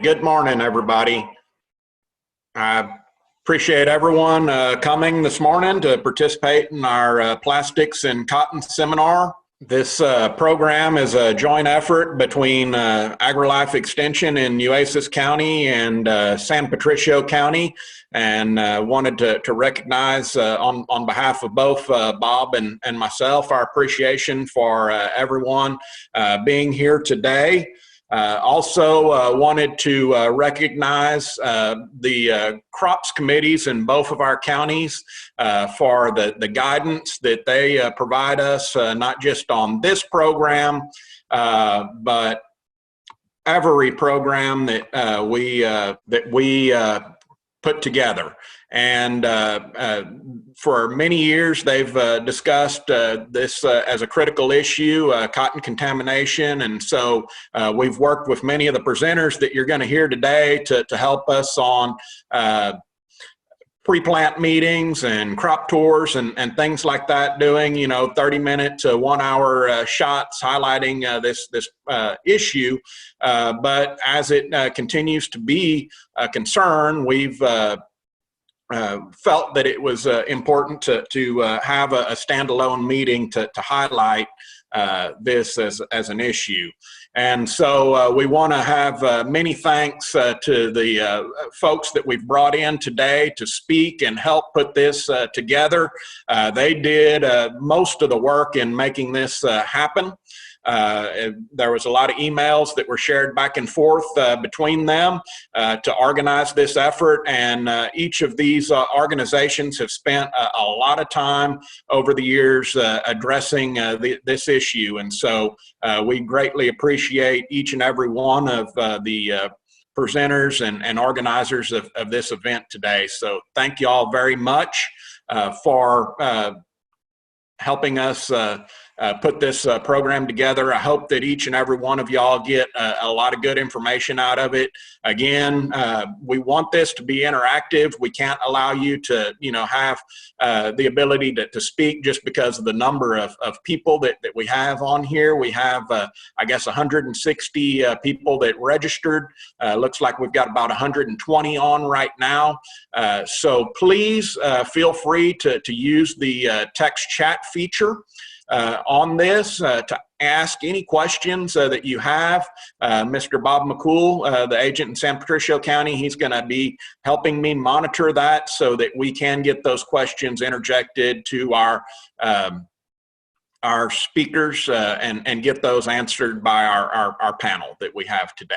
Good morning, everybody. I appreciate everyone coming this morning to participate in our Plastics and Cotton seminar. This program is a joint effort between AgriLife Extension in Nueces County and San Patricio County, and wanted to recognize on behalf of both Bob and myself our appreciation for everyone being here today. Also wanted to recognize the crops committees in both of our counties for the guidance that they provide us, not just on this program, but every program that we put together. And for many years, they've discussed this as a critical issue, cotton contamination. And so we've worked with many of the presenters that you're going to hear today to help us on pre-plant meetings and crop tours and things like that, doing 30-minute to 1 hour shots highlighting this issue. But as it continues to be a concern, we've felt that it was important to have a standalone meeting to highlight this as an issue. And so we want to have many thanks to the folks that we've brought in today to speak and help put this together. They did most of the work in making this happen. There was a lot of emails that were shared back and forth between them to organize this effort, and each of these organizations have spent a lot of time over the years addressing this issue. And so we greatly appreciate each and every one of the presenters and organizers of this event today. So thank you all very much for helping us put this program together. I hope that each and every one of y'all get a lot of good information out of it. Again, we want this to be interactive. We can't allow you to, have the ability to speak just because of the number of people that we have on here. We have, I guess, 160 people that registered. Looks like we've got about 120 on right now. So please feel free to use the text chat feature on this to ask any questions that you have. Mr. Bob McCool, the agent in San Patricio County, he's going to be helping me monitor that so that we can get those questions interjected to our speakers and get those answered by our panel that we have today.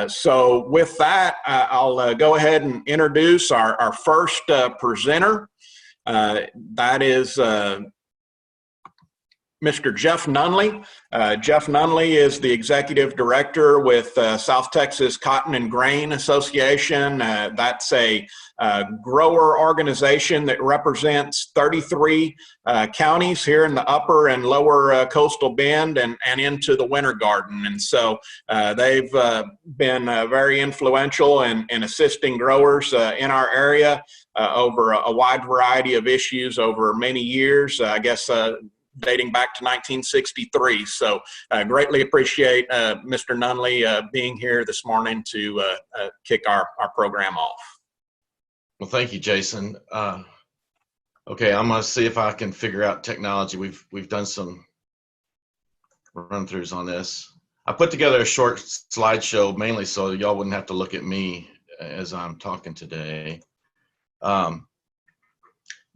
So with that, I'll go ahead and introduce our first presenter. That is Mr. Jeff Nunley. Jeff Nunley is the executive director with South Texas Cotton and Grain Association. That's a grower organization that represents 33 counties here in the upper and lower coastal bend and into the winter garden. And so they've been very influential in assisting growers in our area over a wide variety of issues over many years. I guess dating back to 1963. So greatly appreciate Mr. Nunley being here this morning to kick our program off. Well, thank you, Jason. Okay, I'm gonna see if I can figure out technology. We've done some run-throughs on this. I put together a short slideshow mainly so y'all wouldn't have to look at me as I'm talking today.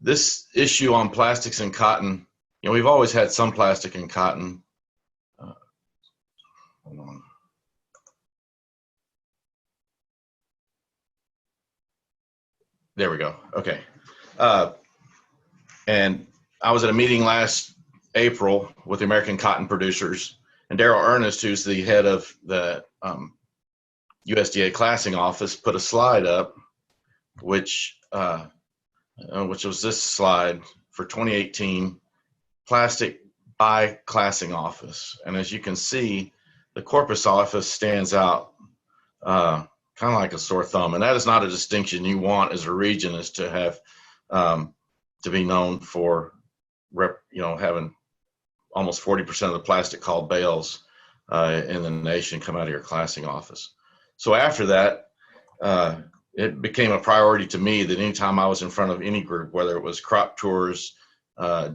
This issue on plastics and cotton, we've always had some plastic and cotton. Hold on. There we go. Okay. And I was at a meeting last April with the American Cotton Producers, and Daryl Ernest, who's the head of the USDA classing office, put a slide up, which was this slide for 2018. Plastic by classing office. And as you can see, the Corpus office stands out kind of like a sore thumb. And that is not a distinction you want as a region, is to have to be known for having almost 40% of the plastic called bales in the nation come out of your classing office. So after that, it became a priority to me that anytime I was in front of any group, whether it was crop tours,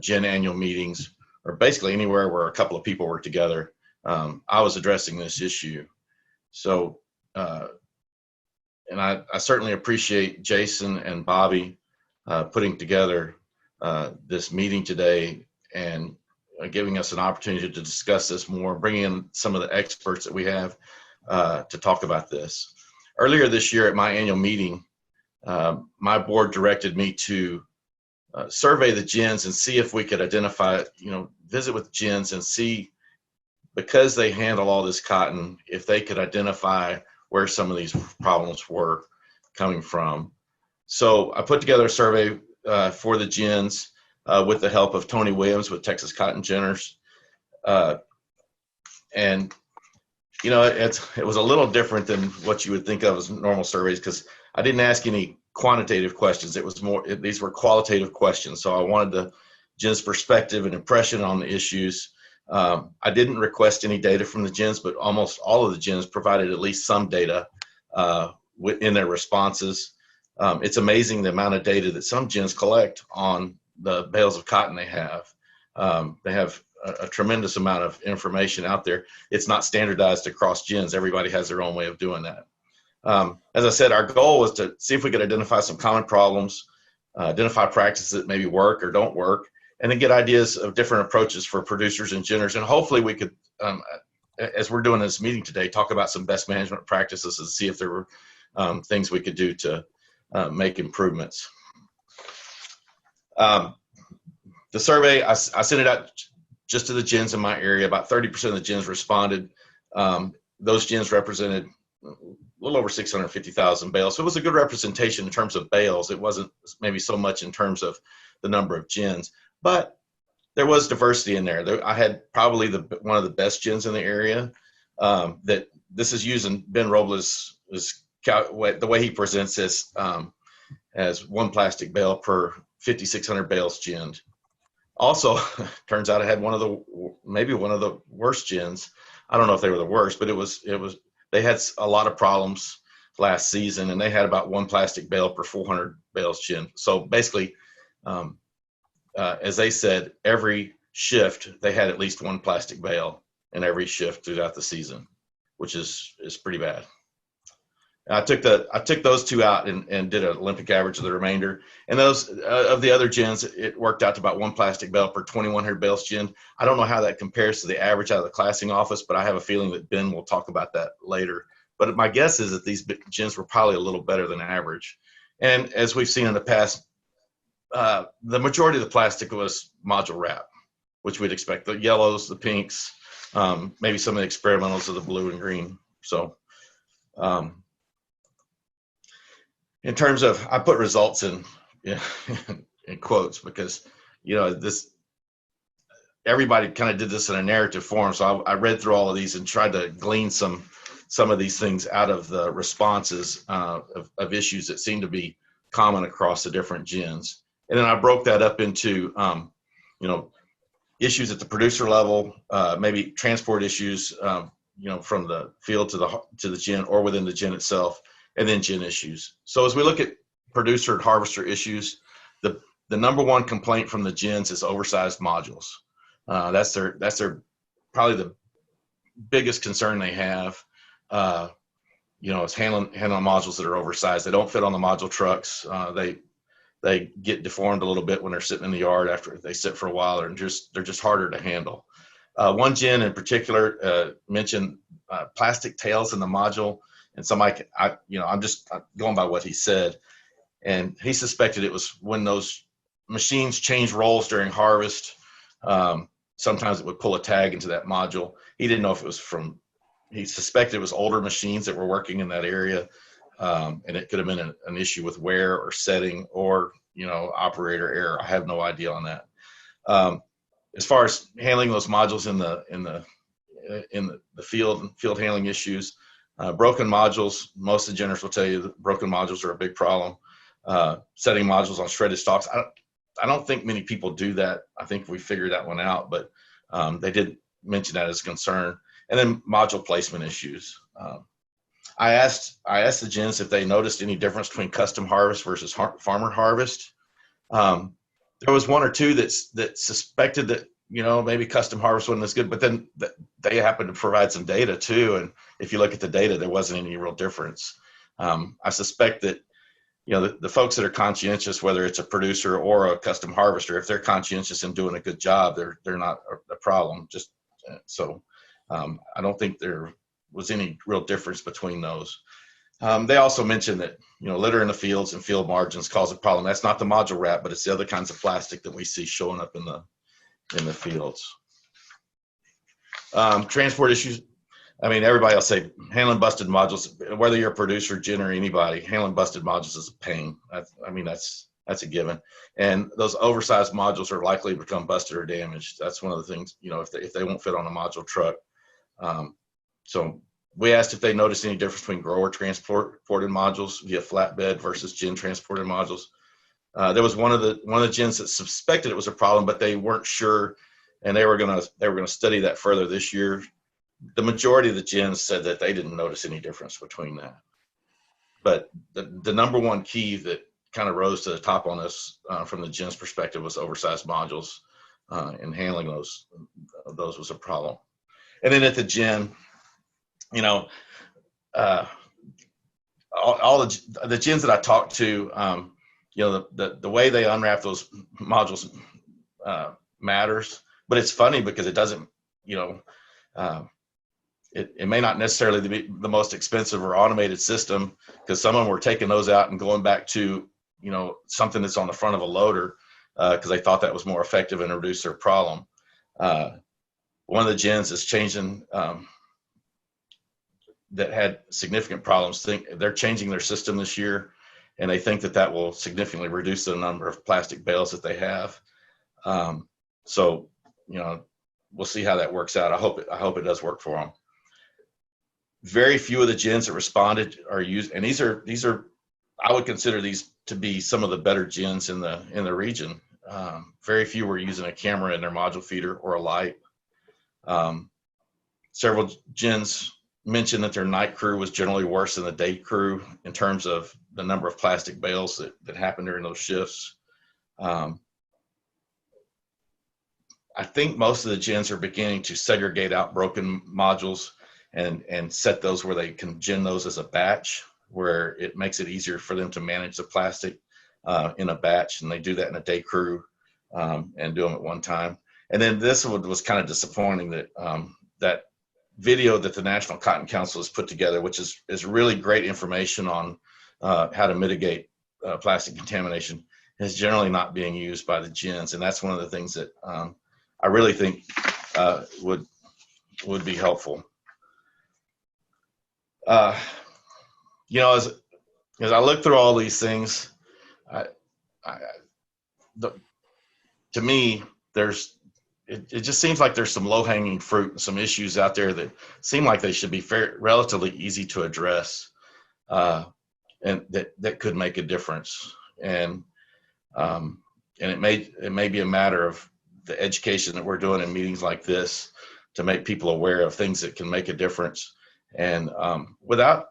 gen annual meetings, or basically anywhere where a couple of people were together, I was addressing this issue. So, and I certainly appreciate Jason and Bobby putting together this meeting today and giving us an opportunity to discuss this more, bringing in some of the experts that we have to talk about this. Earlier this year at my annual meeting, my board directed me to survey the gens and see if we could identify, visit with gens and see, because they handle all this cotton, if they could identify where some of these problems were coming from. So I put together a survey for the gens with the help of Tony Williams with Texas Cotton Ginners. And it was a little different than what you would think of as normal surveys, because I didn't ask any quantitative questions. It was more, these were qualitative questions. So I wanted the gens' perspective and impression on the issues. I didn't request any data from the gens, but almost all of the gens provided at least some data in their responses. It's amazing the amount of data that some gens collect on the bales of cotton they have. They have a tremendous amount of information out there. It's not standardized across gens. Everybody has their own way of doing that. As I said, our goal was to see if we could identify some common problems, identify practices that maybe work or don't work, and then get ideas of different approaches for producers and ginners. And hopefully we could, as we're doing this meeting today, talk about some best management practices and see if there were things we could do to make improvements. The survey, I sent it out just to the gens in my area. About 30% of the gens responded. Those gens represented a little over 650,000 bales. So it was a good representation in terms of bales. It wasn't maybe so much in terms of the number of gens, but there was diversity in there. I had probably one of the best gens in the area. That this is using Ben Robles' the way he presents this as one plastic bale per 5,600 bales ginned. Also, turns out I had maybe one of the worst gens. I don't know if they were the worst, but they had a lot of problems last season, and they had about one plastic bale per 400 bales ginned. So basically, as they said, every shift they had at least one plastic bale in every shift throughout the season, which is pretty bad. And I took those two out and did an Olympic average of the remainder. And those of the other gens, it worked out to about one plastic bale per 2,100 bales ginned. I don't know how that compares to the average out of the classing office, but I have a feeling that Ben will talk about that later. But my guess is that these gens were probably a little better than average. And as we've seen in the past, the majority of the plastic was module wrap, which we'd expect. The yellows, the pinks, maybe some of the experimentals of the blue and green. So in terms of, I put results in quotes because, everybody kind of did this in a narrative form. So I read through all of these and tried to glean some of these things out of the responses of issues that seem to be common across the different gens. And then I broke that up into, issues at the producer level, maybe transport issues, from the field to the gen or within the gen itself, and then gen issues. So as we look at producer and harvester issues, the number one complaint from the gens is oversized modules. That's their probably the biggest concern they have. It's handling modules that are oversized. They don't fit on the module trucks. They get deformed a little bit when they're sitting in the yard after they sit for a while. They're just harder to handle. One gen in particular mentioned plastic tails in the module, and somebody, I'm just going by what he said, and he suspected it was when those machines change roles during harvest. Sometimes it would pull a tag into that module. He didn't know if it was he suspected it was older machines that were working in that area, and it could have been an issue with wear or setting or operator error. I have no idea on that. As far as handling those modules in the field handling issues, broken modules, most of the generals will tell you that broken modules are a big problem. Setting modules on shredded stalks, I don't think many people do that. I think we figured that one out, but they did mention that as a concern. And then module placement issues. I asked the gents if they noticed any difference between custom harvest versus farmer harvest. There was one or two that suspected that, you know, maybe custom harvest wasn't as good, but then they happened to provide some data too. And if you look at the data, there wasn't any real difference. I suspect that, you know, the folks that are conscientious, whether it's a producer or a custom harvester, if they're conscientious and doing a good job, they're not a problem. Just so I don't think there was any real difference between those. They also mentioned that, you know, litter in the fields and field margins cause a problem. That's not the module wrap, but it's the other kinds of plastic that we see showing up in the fields. Transport issues. I mean, everybody will say handling busted modules, whether you're a producer, gen, or anybody, handling busted modules is a pain. I mean, that's a given. And those oversized modules are likely to become busted or damaged. That's one of the things, you know, if they won't fit on a module truck. So we asked if they noticed any difference between grower transported modules via flatbed versus gen transported modules. There was one of the gens that suspected it was a problem, but they weren't sure, and they were gonna study that further this year. The majority of the gens said that they didn't notice any difference between that. But the number one key that kind of rose to the top on this from the gens perspective was oversized modules, and handling those was a problem. And then at the gen, you know, all the gens that I talked to, you know, the way they unwrap those modules matters. But it's funny because it doesn't, you know, it may not necessarily be the most expensive or automated system, because some of them were taking those out and going back to, you know, something that's on the front of a loader because they thought that was more effective and reduced their problem. One of the gens is changing. That had significant problems. They're changing their system this year, and they think that will significantly reduce the number of plastic bales that they have. So, you know, we'll see how that works out. I hope it does work for them. Very few of the gens that responded are used, and these are I would consider these to be some of the better gens in the region. Very few were using a camera in their module feeder or a light. Several gens mentioned that their night crew was generally worse than the day crew in terms of the number of plastic bales that happened during those shifts. I think most of the gens are beginning to segregate out broken modules and set those where they can gen those as a batch, where it makes it easier for them to manage the plastic in a batch. And they do that in a day crew and do them at one time. And then this one was kind of disappointing that that video that the National Cotton Council has put together, which is really great information on how to mitigate plastic contamination, is generally not being used by the gens. And that's one of the things that I really think would be helpful. You know, as I look through all these things, to me, it just seems like there's some low-hanging fruit and some issues out there that seem like they should be relatively easy to address, and that could make a difference. And it may be a matter of the education that we're doing in meetings like this to make people aware of things that can make a difference, and without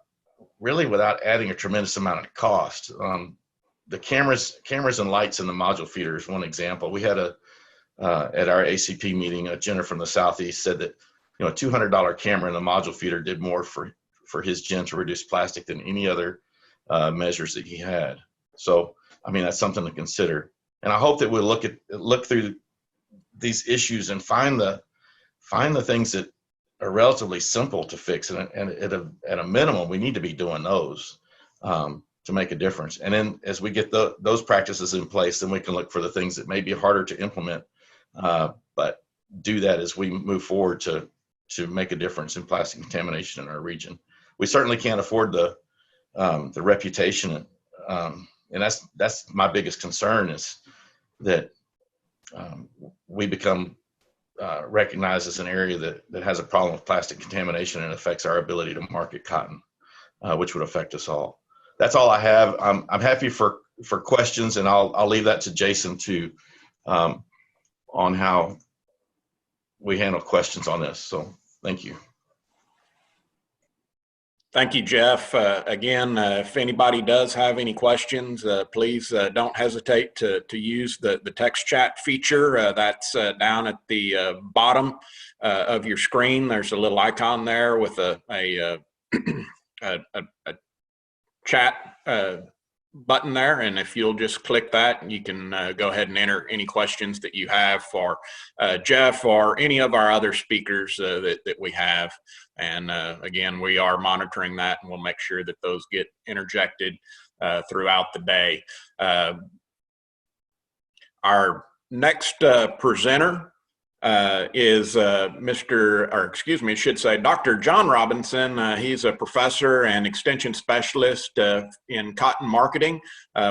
adding a tremendous amount of cost. The cameras and lights in the module feeder is one example. We had at our ACP meeting, a Jenner from the Southeast said that, you know, a $200 camera in the module feeder did more for his gen to reduce plastic than any other measures that he had. So, I mean, that's something to consider. And I hope that we'll look through these issues and find the things that are relatively simple to fix. And at a minimum, we need to be doing those to make a difference. And then as we get those practices in place, then we can look for the things that may be harder to implement, but do that as we move forward to make a difference in plastic contamination in our region. We certainly can't afford the reputation, and that's my biggest concern, is that we become recognized as an area that has a problem with plastic contamination and affects our ability to market cotton, which would affect us all. That's all I have. I'm happy for questions, and I'll leave that to Jason to on how we handle questions on this. So thank you. Thank you, Jeff. Again, if anybody does have any questions, please don't hesitate to use the text chat feature. That's down at the bottom of your screen. There's a little icon there with a chat button there, and if you'll just click that, you can go ahead and enter any questions that you have for Jeff or any of our other speakers that we have. And again, we are monitoring that, and we'll make sure that those get interjected throughout the day. Our next presenter is Dr. John Robinson. He's a professor and extension specialist in cotton marketing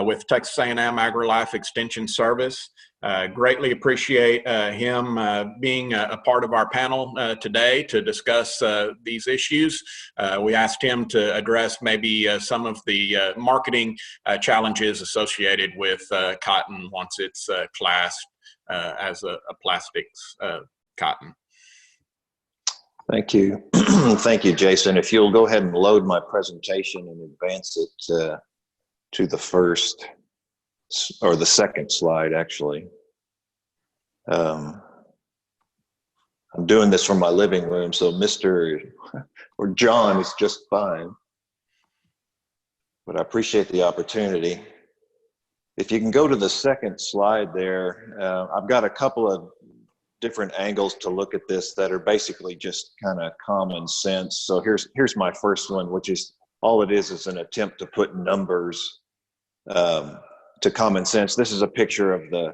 with Texas A&M AgriLife Extension Service. Greatly appreciate him being a part of our panel today to discuss these issues. We asked him to address maybe some of the marketing challenges associated with cotton once it's classed as a plastics cotton. Thank you. Thank you, Jason. If you'll go ahead and load my presentation and advance it to the first or the second slide, actually. I'm doing this from my living room, so Mr. or John is just fine. But I appreciate the opportunity. If you can go to the second slide there, I've got a couple of different angles to look at this that are basically just kind of common sense. So here's my first one, which is all it is an attempt to put numbers to common sense. This is a picture of a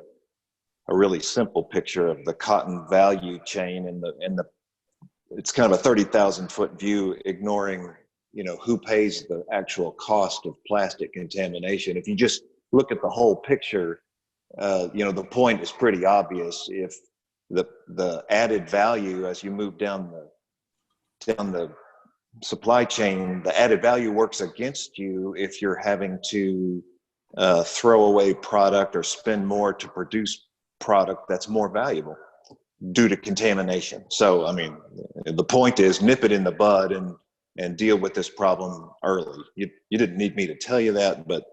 really simple picture of the cotton value chain, and it's kind of a 30,000 foot view, ignoring who pays the actual cost of plastic contamination. If you just look at the whole picture, the point is pretty obvious. If the added value as you move down the supply chain, the added value works against you if you're having to throw away product or spend more to produce product that's more valuable due to contamination. So, I mean, the point is nip it in the bud and deal with this problem early. You didn't need me to tell you that, but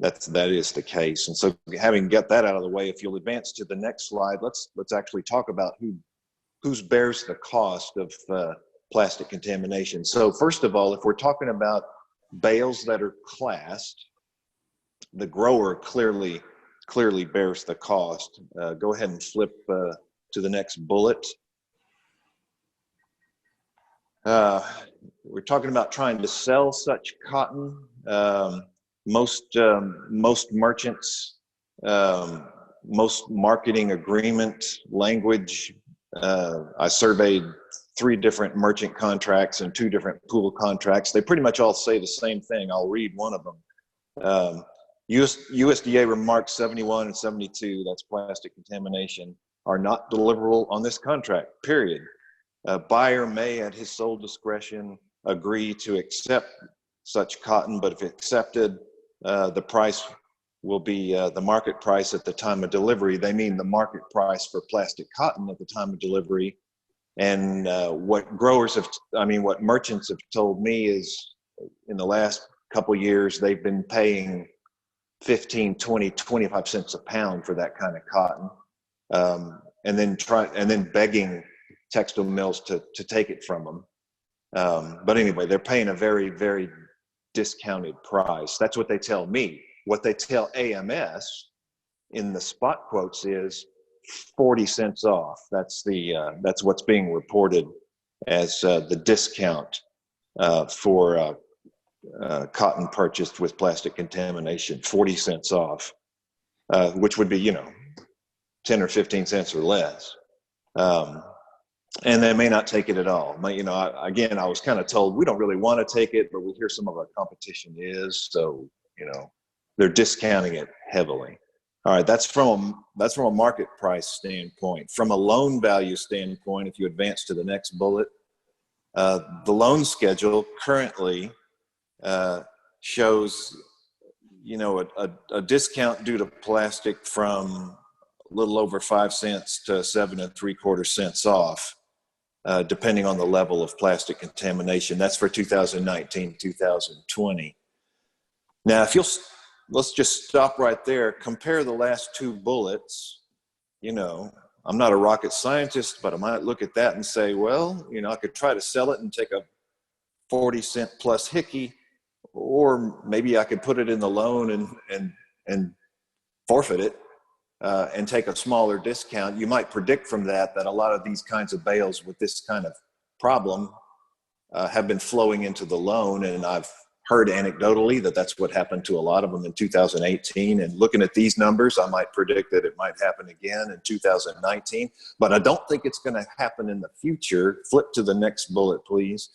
that is the case. And so, having got that out of the way, if you'll advance to the next slide, let's actually talk about who bears the cost of plastic contamination. So, first of all, if we're talking about bales that are classed, the grower clearly bears the cost. Go ahead and flip to the next bullet. We're talking about trying to sell such cotton. Most merchants, most marketing agreement language. I surveyed 3 different merchant contracts and 2 different pool contracts. They pretty much all say the same thing. I'll read one of them. USDA remarks 71 and 72, that's plastic contamination, are not deliverable on this contract, period. A buyer may, at his sole discretion, agree to accept such cotton, but if accepted, the price will be the market price at the time of delivery. They mean the market price for plastic cotton at the time of delivery. And what merchants have told me is in the last couple of years, they've been paying 15, 20, 25 cents a pound for that kind of cotton. And then begging textile mills to take it from them. But anyway, they're paying a very, very discounted price. That's what they tell me. What they tell AMS in the spot quotes is 40 cents off. That's what's being reported as the discount for cotton purchased with plastic contamination, 40 cents off, which would be 10 or 15 cents or less. And they may not take it at all. I was kind of told we don't really want to take it, but we hear some of our competition is, so they're discounting it heavily. All right, that's from a market price standpoint. From a loan value standpoint, if you advance to the next bullet, the loan schedule currently shows a discount due to plastic from a little over 5 cents to 7 3/4 cents off. depending on the level of plastic contamination. That's for 2019, 2020. Now, let's just stop right there. Compare the last two bullets. You know, I'm not a rocket scientist, but I might look at that and say, well, you know, I could try to sell it and take a 40-cent plus hickey, or maybe I could put it in the loan and forfeit it and take a smaller discount. You might predict from that a lot of these kinds of bales with this kind of problem have been flowing into the loan, and I've heard anecdotally that that's what happened to a lot of them in 2018. And looking at these numbers, I might predict that it might happen again in 2019, but I don't think it's going to happen in the future. Flip to the next bullet, please.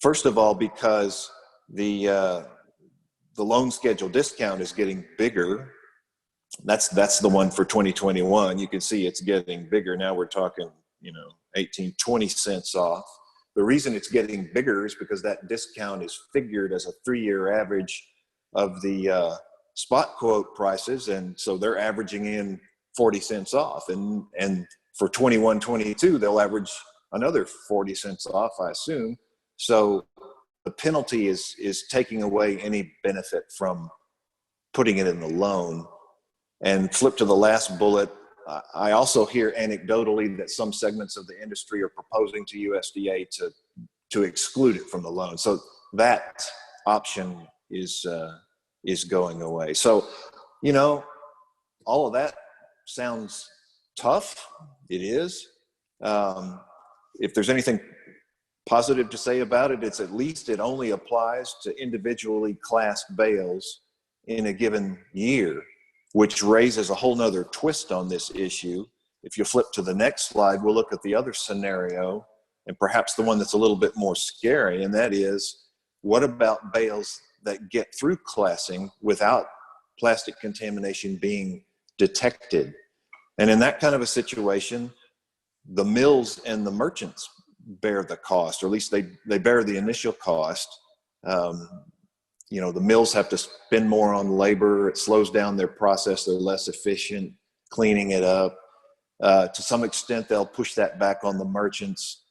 First of all, because the loan schedule discount is getting bigger. That's the one for 2021. You can see it's getting bigger. Now we're talking, you know, 18, 20 cents off. The reason it's getting bigger is because that discount is figured as a 3-year average of the spot quote prices. And so they're averaging in 40 cents off. And for 21, 22, they'll average another 40 cents off, I assume. So the penalty is taking away any benefit from putting it in the loan. And flip to the last bullet. I also hear anecdotally that some segments of the industry are proposing to USDA to exclude it from the loan. So that option is going away. So, you know, all of that sounds tough. It is. If there's anything positive to say about it, it's at least it only applies to individually classed bales in a given year, which raises a whole nother twist on this issue. If you flip to the next slide, we'll look at the other scenario, and perhaps the one that's a little bit more scary, and that is, what about bales that get through classing without plastic contamination being detected? And in that kind of a situation, the mills and the merchants bear the cost, or at least they bear the initial cost. You know, the mills have to spend more on labor. It slows down their process. They're less efficient cleaning it up. To some extent, they'll push that back on the merchants.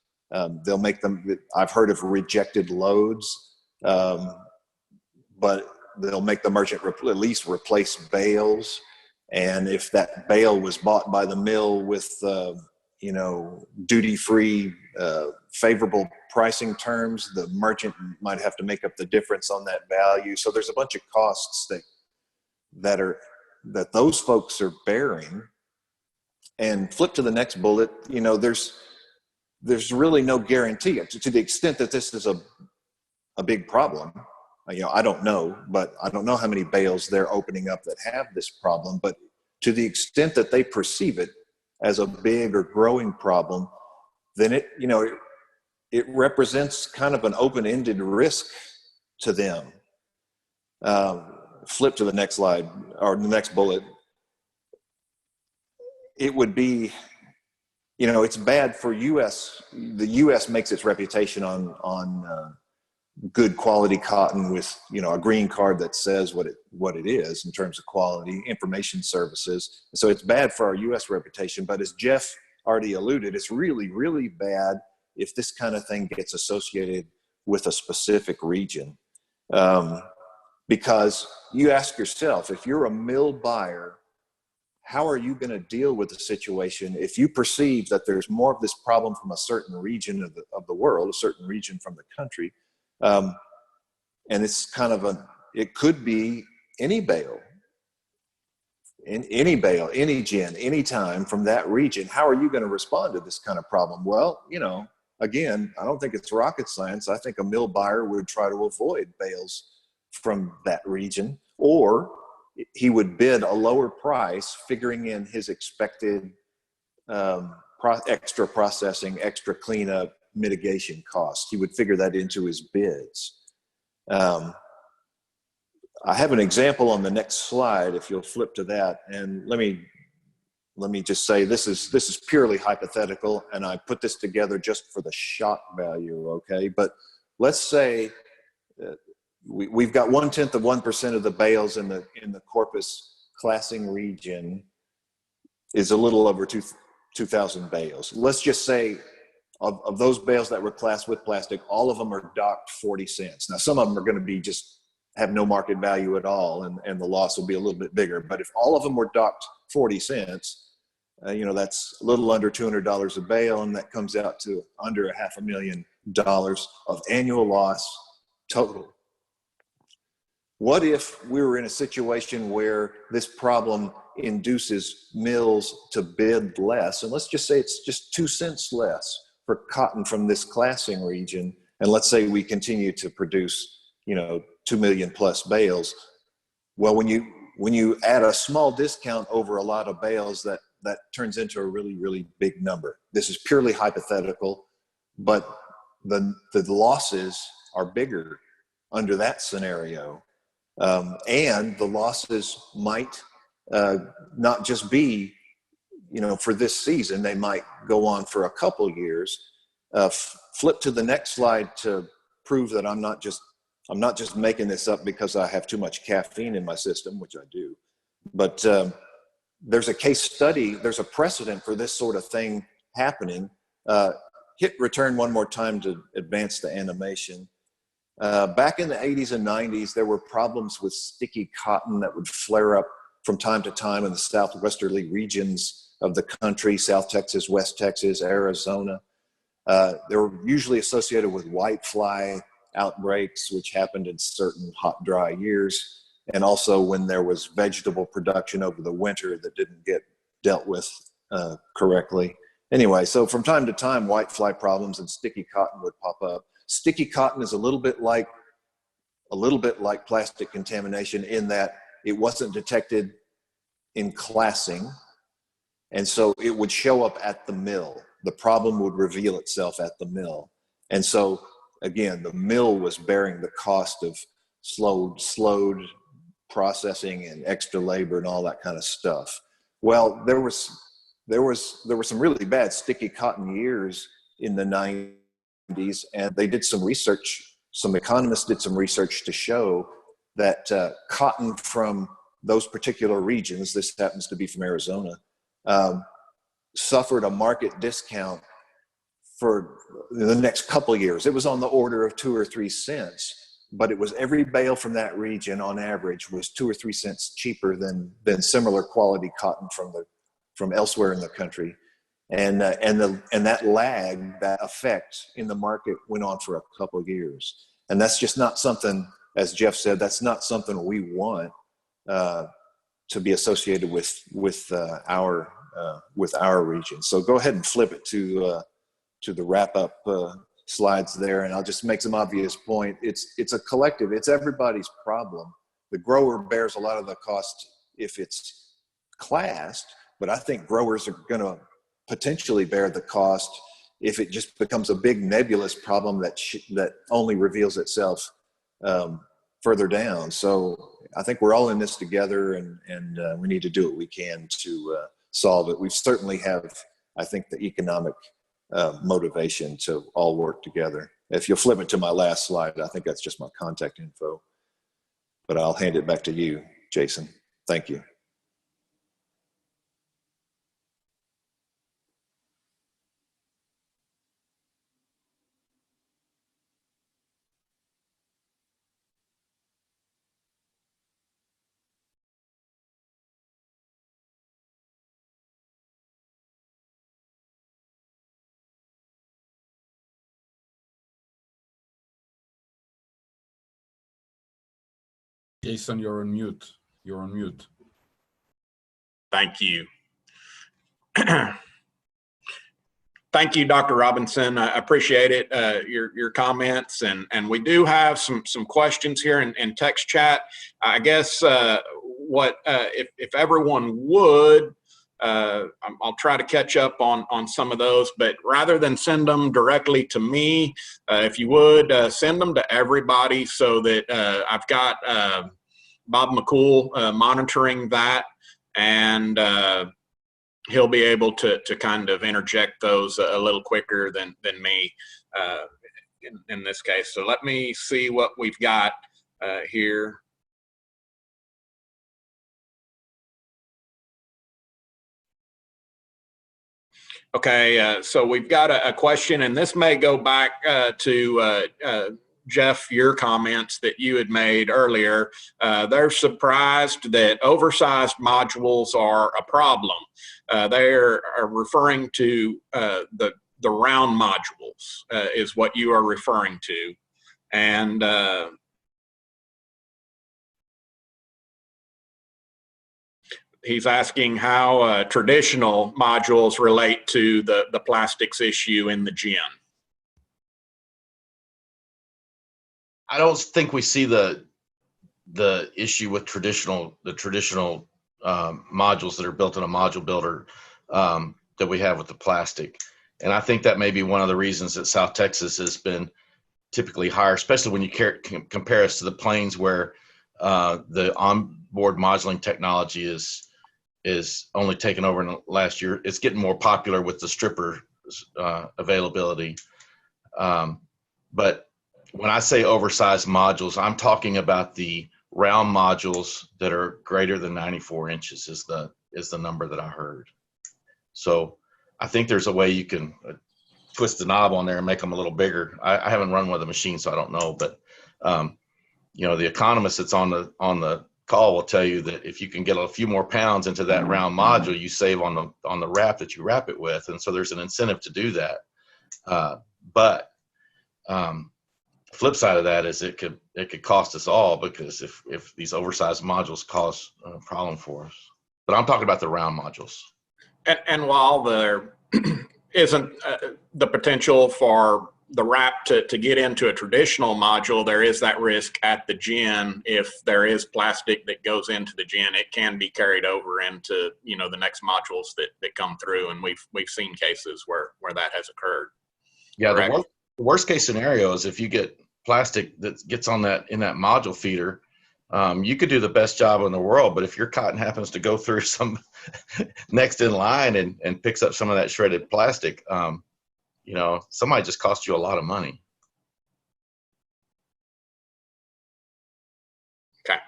They'll make them, I've heard of rejected loads, but they'll make the merchant at least replace bales. And if that bale was bought by the mill with, you know, duty-free, favorable pricing terms, the merchant might have to make up the difference on that value. So there's a bunch of costs that those folks are bearing. And flip to the next bullet. You know, there's really no guarantee to the extent that this is a big problem. You know, I don't know, but I don't know how many bales they're opening up that have this problem. But to the extent that they perceive it as a big or growing problem, then it represents kind of an open-ended risk to them. Flip to the next slide, or the next bullet. It would be, you know, it's bad for the U.S. makes its reputation on good quality cotton with, you know, a green card that says what it is in terms of quality, information services. So it's bad for our U.S. reputation, but as Jeff already alluded, it's really, really bad if this kind of thing gets associated with a specific region. Because you ask yourself, if you're a mill buyer, how are you going to deal with the situation if you perceive that there's more of this problem from a certain region of the world, a certain region from the country, and it's kind of it could be any bale, any gin, any time from that region. How are you going to respond to this kind of problem? Well, you know, again, I don't think it's rocket science. I think a mill buyer would try to avoid bales from that region, or he would bid a lower price, figuring in his expected extra processing, extra cleanup, mitigation costs. He would figure that into his bids. I have an example on the next slide, if you'll flip to that. And let me just say, this is purely hypothetical, and I put this together just for the shock value, okay? But let's say we've got 0.1% of the bales in the Corpus classing region is a little over 2,000 bales. Let's just say of those bales that were classed with plastic, all of them are docked 40 cents. Now, some of them are going to be just have no market value at all, and the loss will be a little bit bigger. But if all of them were docked 40 cents, you know, that's a little under $200 a bale, and that comes out to under $500,000 of annual loss total. What if we were in a situation where this problem induces mills to bid less, and let's just say it's just 2 cents less for cotton from this classing region, and let's say we continue to produce, you know, 2 million plus bales. Well, when you add a small discount over a lot of bales, that turns into a really, really big number. This is purely hypothetical, but the losses are bigger under that scenario. And the losses might not just be, you know, for this season, they might go on for a couple years. Flip to the next slide to prove that I'm not just making this up because I have too much caffeine in my system, which I do. But there's a case study, there's a precedent for this sort of thing happening. Hit return one more time to advance the animation. Back in the 80s and 90s, there were problems with sticky cotton that would flare up from time to time in the southwesterly regions of the country, South Texas, West Texas, Arizona. They were usually associated with whitefly outbreaks, which happened in certain hot, dry years, and also when there was vegetable production over the winter that didn't get dealt with correctly. Anyway, so from time to time, whitefly problems and sticky cotton would pop up. Sticky cotton is a little bit like plastic contamination in that it wasn't detected in classing, and so it would show up at the mill. The problem would reveal itself at the mill, and so again, the mill was bearing the cost of slowed processing and extra labor and all that kind of stuff. Well, there were some really bad sticky cotton years in the 90s, and they did some research. Some economists did some research to show that cotton from those particular regions, this happens to be from Arizona, suffered a market discount for the next couple of years. It was on the order of 2 or 3 cents, but it was every bale from that region on average was 2 or 3 cents cheaper than similar quality cotton from elsewhere in the country. And that lag, that effect in the market went on for a couple of years. And that's just not something, as Jeff said, that's not something we want to be associated with our region. So go ahead and flip it to the wrap up slides there, and I'll just make some obvious point. It's a collective, it's everybody's problem. The grower bears a lot of the cost if it's classed, but I think growers are going to potentially bear the cost if it just becomes a big nebulous problem that only reveals itself further down. So I think we're all in this together, and we need to do what we can to solve it. We certainly have, I think, the economic motivation to all work together. If you'll flip it to my last slide, I think that's just my contact info, but I'll hand it back to you, Jason. Thank you. Jason, you're on mute. You're on mute. Thank you. Thank you, Dr. Robinson. I appreciate it, your comments, and we do have some questions here in text chat. I guess if everyone would, I'll try to catch up on some of those, but rather than send them directly to me, if you would send them to everybody so that I've got Bob McCool monitoring that, and he'll be able to kind of interject those a little quicker than me in this case. So let me see what we've got here. Okay, so we've got a question, and this may go back to Jeff, your comments that you had made earlier. They're surprised that oversized modules are a problem. They're referring to the round modules is what you are referring to. And he's asking how traditional modules relate to the plastics issue in the gin. I don't think we see the issue with the traditional modules that are built in a module builder that we have with the plastic. And I think that may be one of the reasons that South Texas has been typically higher, especially when you compare us to the plains where the onboard moduling technology is only taken over in the last year. It's getting more popular with the stripper availability. But when I say oversized modules, I'm talking about the round modules that are greater than 94 inches is the number that I heard. So I think there's a way you can twist the knob on there and make them a little bigger. I haven't run one of the machines, so I don't know. But you know, the economist that's on the call will tell you that if you can get a few more pounds into that round module, you save on the wrap that you wrap it with, and so there's an incentive to do that. But the flip side of that is it could cost us all, because if these oversized modules cause a problem for us. But I'm talking about the round modules. And while there isn't the potential for the wrap to get into a traditional module, there is that risk at the gin. If there is plastic that goes into the gin, it can be carried over into, you know, the next modules that come through, and we've seen cases where that has occurred. Yeah, the worst case scenario is if you get plastic that gets on in that module feeder. You could do the best job in the world, but if your cotton happens to go through some next in line and picks up some of that shredded plastic, you know, somebody just cost you a lot of money. Okay.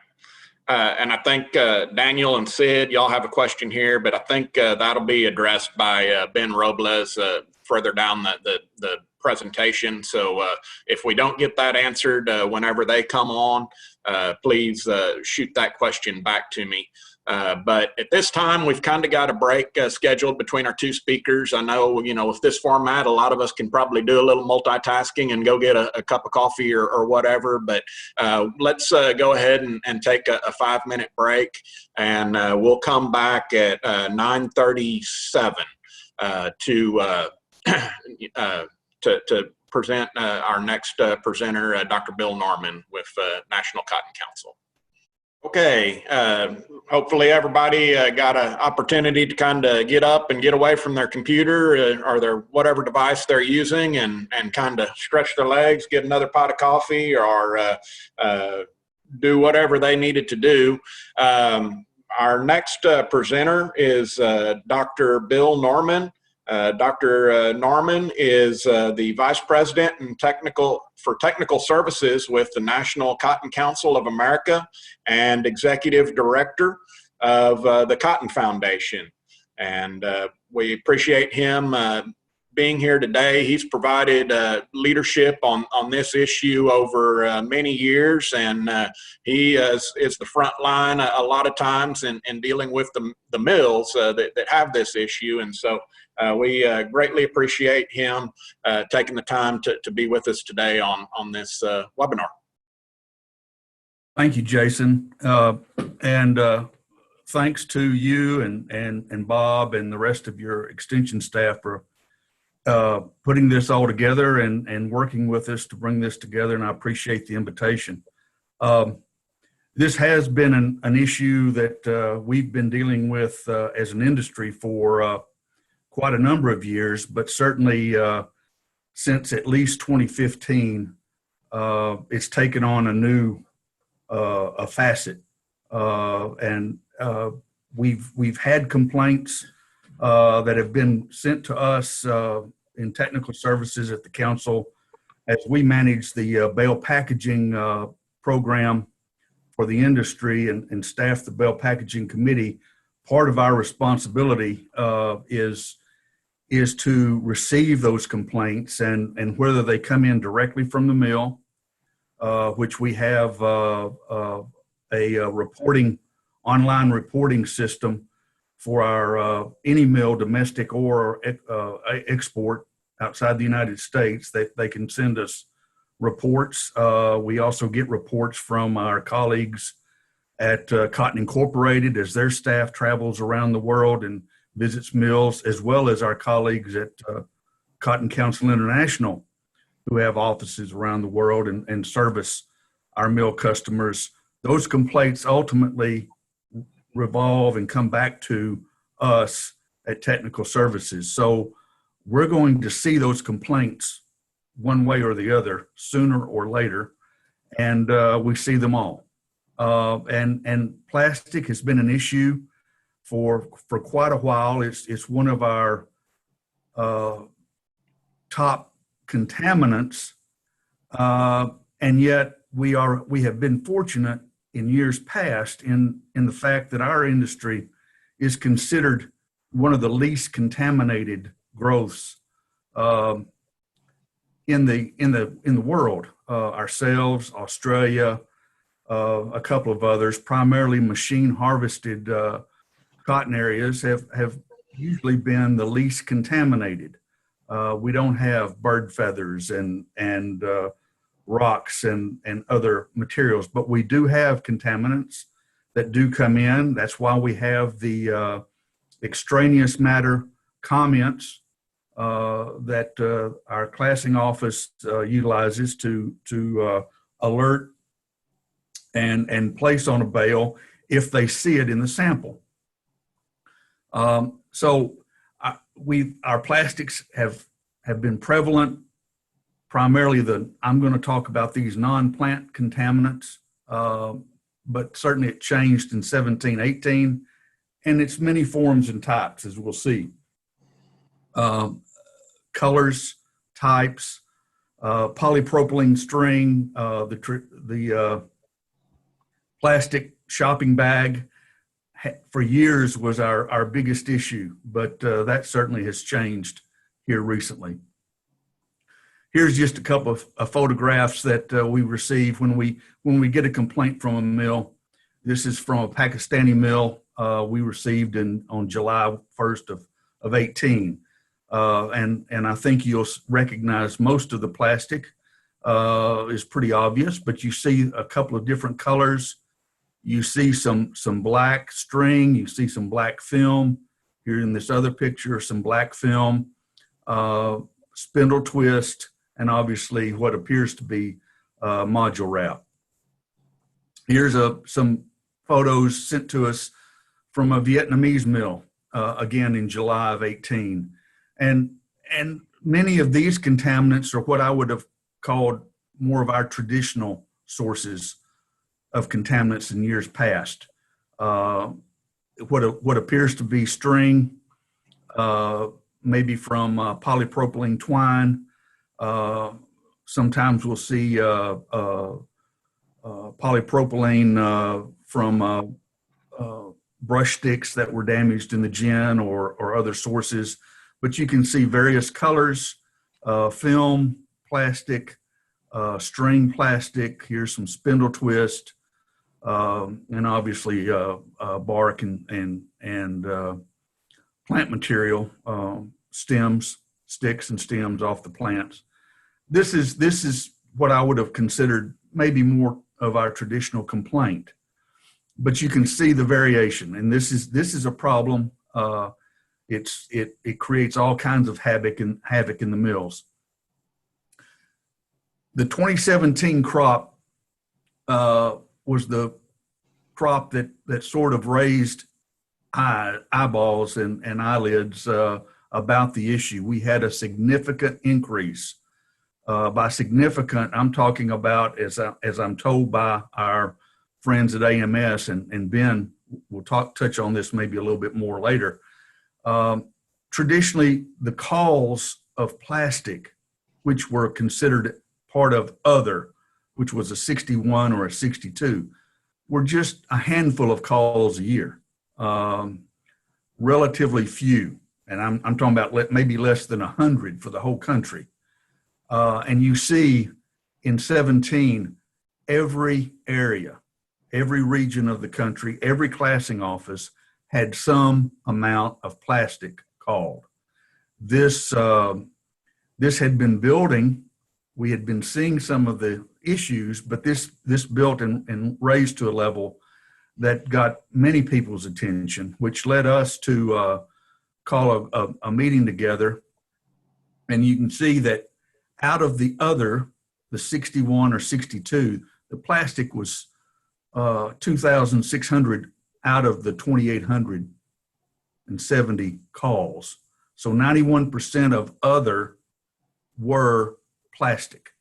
And I think Daniel and Sid, y'all have a question here, but I think that'll be addressed by Ben Robles further down the presentation. So if we don't get that answered whenever they come on, please shoot that question back to me. But at this time, we've kind of got a break scheduled between our two speakers. I know, you know, with this format, a lot of us can probably do a little multitasking and go get a cup of coffee or whatever. But let's go ahead and take a 5-minute break, and we'll come back at 9:37 to present our next presenter, Dr. Bill Norman with National Cotton Council. Okay, hopefully everybody got an opportunity to kind of get up and get away from their computer or their whatever device they're using and kind of stretch their legs, get another pot of coffee, or do whatever they needed to do. Our next presenter is Dr. Bill Norman. Dr. Norman is the Vice President and Technical Services with the National Cotton Council of America and Executive Director of the Cotton Foundation. And we appreciate him being here today. He's provided leadership on this issue over many years, and he is the front line a lot of times in dealing with the mills that have this issue. And so we greatly appreciate him taking the time to be with us today on this webinar. Thank you, Jason. And thanks to you and Bob and the rest of your extension staff for putting this all together and working with us to bring this together, and I appreciate the invitation. This has been an issue that we've been dealing with as an industry for quite a number of years, but certainly since at least 2015, it's taken on a new a facet, and we've had complaints that have been sent to us in technical services at the council as we manage the bale packaging program for the industry and staff the bale packaging committee. Part of our responsibility is is to receive those complaints and whether they come in directly from the mill, which we have a online reporting system for our any mill, domestic or export outside the United States. They can send us reports. We also get reports from our colleagues at Cotton Incorporated as their staff travels around the world and visits mills, as well as our colleagues at Cotton Council International, who have offices around the world and service our mill customers. Those complaints ultimately revolve and come back to us at Technical Services. So we're going to see those complaints one way or the other, sooner or later, and we see them all. And plastic has been an issue for quite a while. It's one of our top contaminants, and yet we have been fortunate in years past in the fact that our industry is considered one of the least contaminated growths in the world. Ourselves, Australia, a couple of others, primarily machine harvested cotton areas have usually been the least contaminated. We don't have bird feathers and rocks and other materials, but we do have contaminants that do come in. That's why we have the extraneous matter comments that our classing office utilizes to alert and place on a bale if they see it in the sample. So our plastics have been prevalent. Primarily I'm going to talk about these non-plant contaminants, but certainly it changed in 17, 18, and it's many forms and types, as we'll see. Colors, types, polypropylene string, the plastic shopping bag for years was our biggest issue, but that certainly has changed here recently. Here's just a couple of photographs that we receive when we get a complaint from a mill. This is from a Pakistani mill we received on July 1st of 18. And I think you'll recognize most of the plastic is pretty obvious, but you see a couple of different colors. You see some black string, you see some black film. Here in this other picture, some black film, spindle twist, and obviously what appears to be module wrap. Here's some photos sent to us from a Vietnamese mill, again in July of 18. And many of these contaminants are what I would have called more of our traditional sources of contaminants in years past. What appears to be string, maybe from polypropylene twine. Sometimes we'll see polypropylene from brush sticks that were damaged in the gin or other sources. But you can see various colors, film, plastic, string plastic. Here's some spindle twist, and obviously bark and plant material, stems, sticks and stems off the plants. This is what I would have considered maybe more of our traditional complaint, but you can see the variation, and this is a problem. It creates all kinds of havoc in the mills. The 2017 crop was the crop that sort of raised eyeballs and eyelids about the issue. We had a significant increase. By significant, I'm talking about, as I'm told by our friends at AMS, and Ben will touch on this maybe a little bit more later. Traditionally, the calls of plastic, which were considered part of other, which was a 61 or a 62, were just a handful of calls a year, relatively few. and I'm talking about maybe less than 100 for the whole country. And you see in 17, every area, every region of the country, every classing office had some amount of plastic called. This had been building. We had been seeing some of the issues, but this built and raised to a level that got many people's attention, which led us to call a meeting together. And you can see that out of the 61 or 62, the plastic was 2,600 out of the 2,870 calls. So 91% of other were plastic.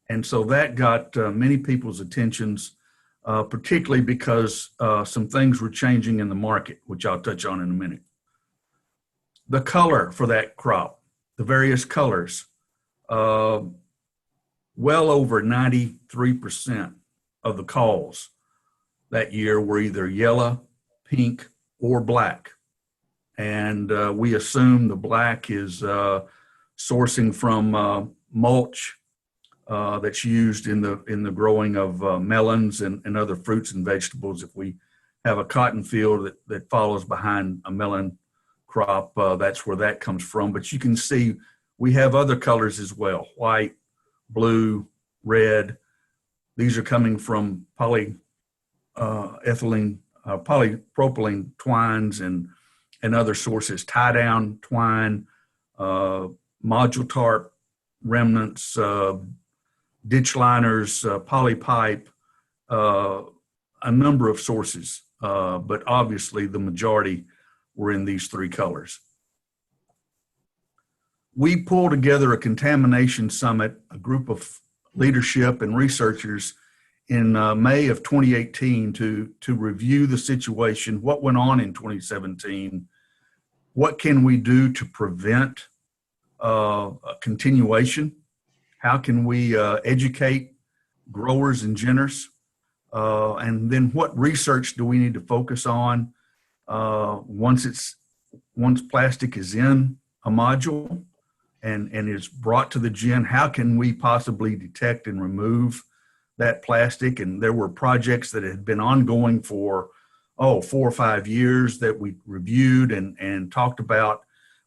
And so that got many people's attentions, particularly because some things were changing in the market, which I'll touch on in a minute. The color for that crop, the various colors, well over 93% of the calls that year were either yellow, pink, or black. And we assume the black is sourcing from mulch that's used in the growing of melons and other fruits and vegetables. If we have a cotton field that follows behind a melon crop, that's where that comes from. But you can see we have other colors as well: white, blue, red. These are coming from polypropylene twines and other sources, tie-down twine, module tarp remnants, ditch liners, poly pipe, a number of sources, but obviously the majority were in these three colors. We pulled together a contamination summit, a group of leadership and researchers in May of 2018 to review the situation, what went on in 2017, what can we do to prevent a continuation, how can we educate growers and ginners, and then what research do we need to focus on once plastic is in a module and is brought to the gin. How can we possibly detect and remove that plastic? And there were projects that had been ongoing for 4 or 5 years that we reviewed and talked about.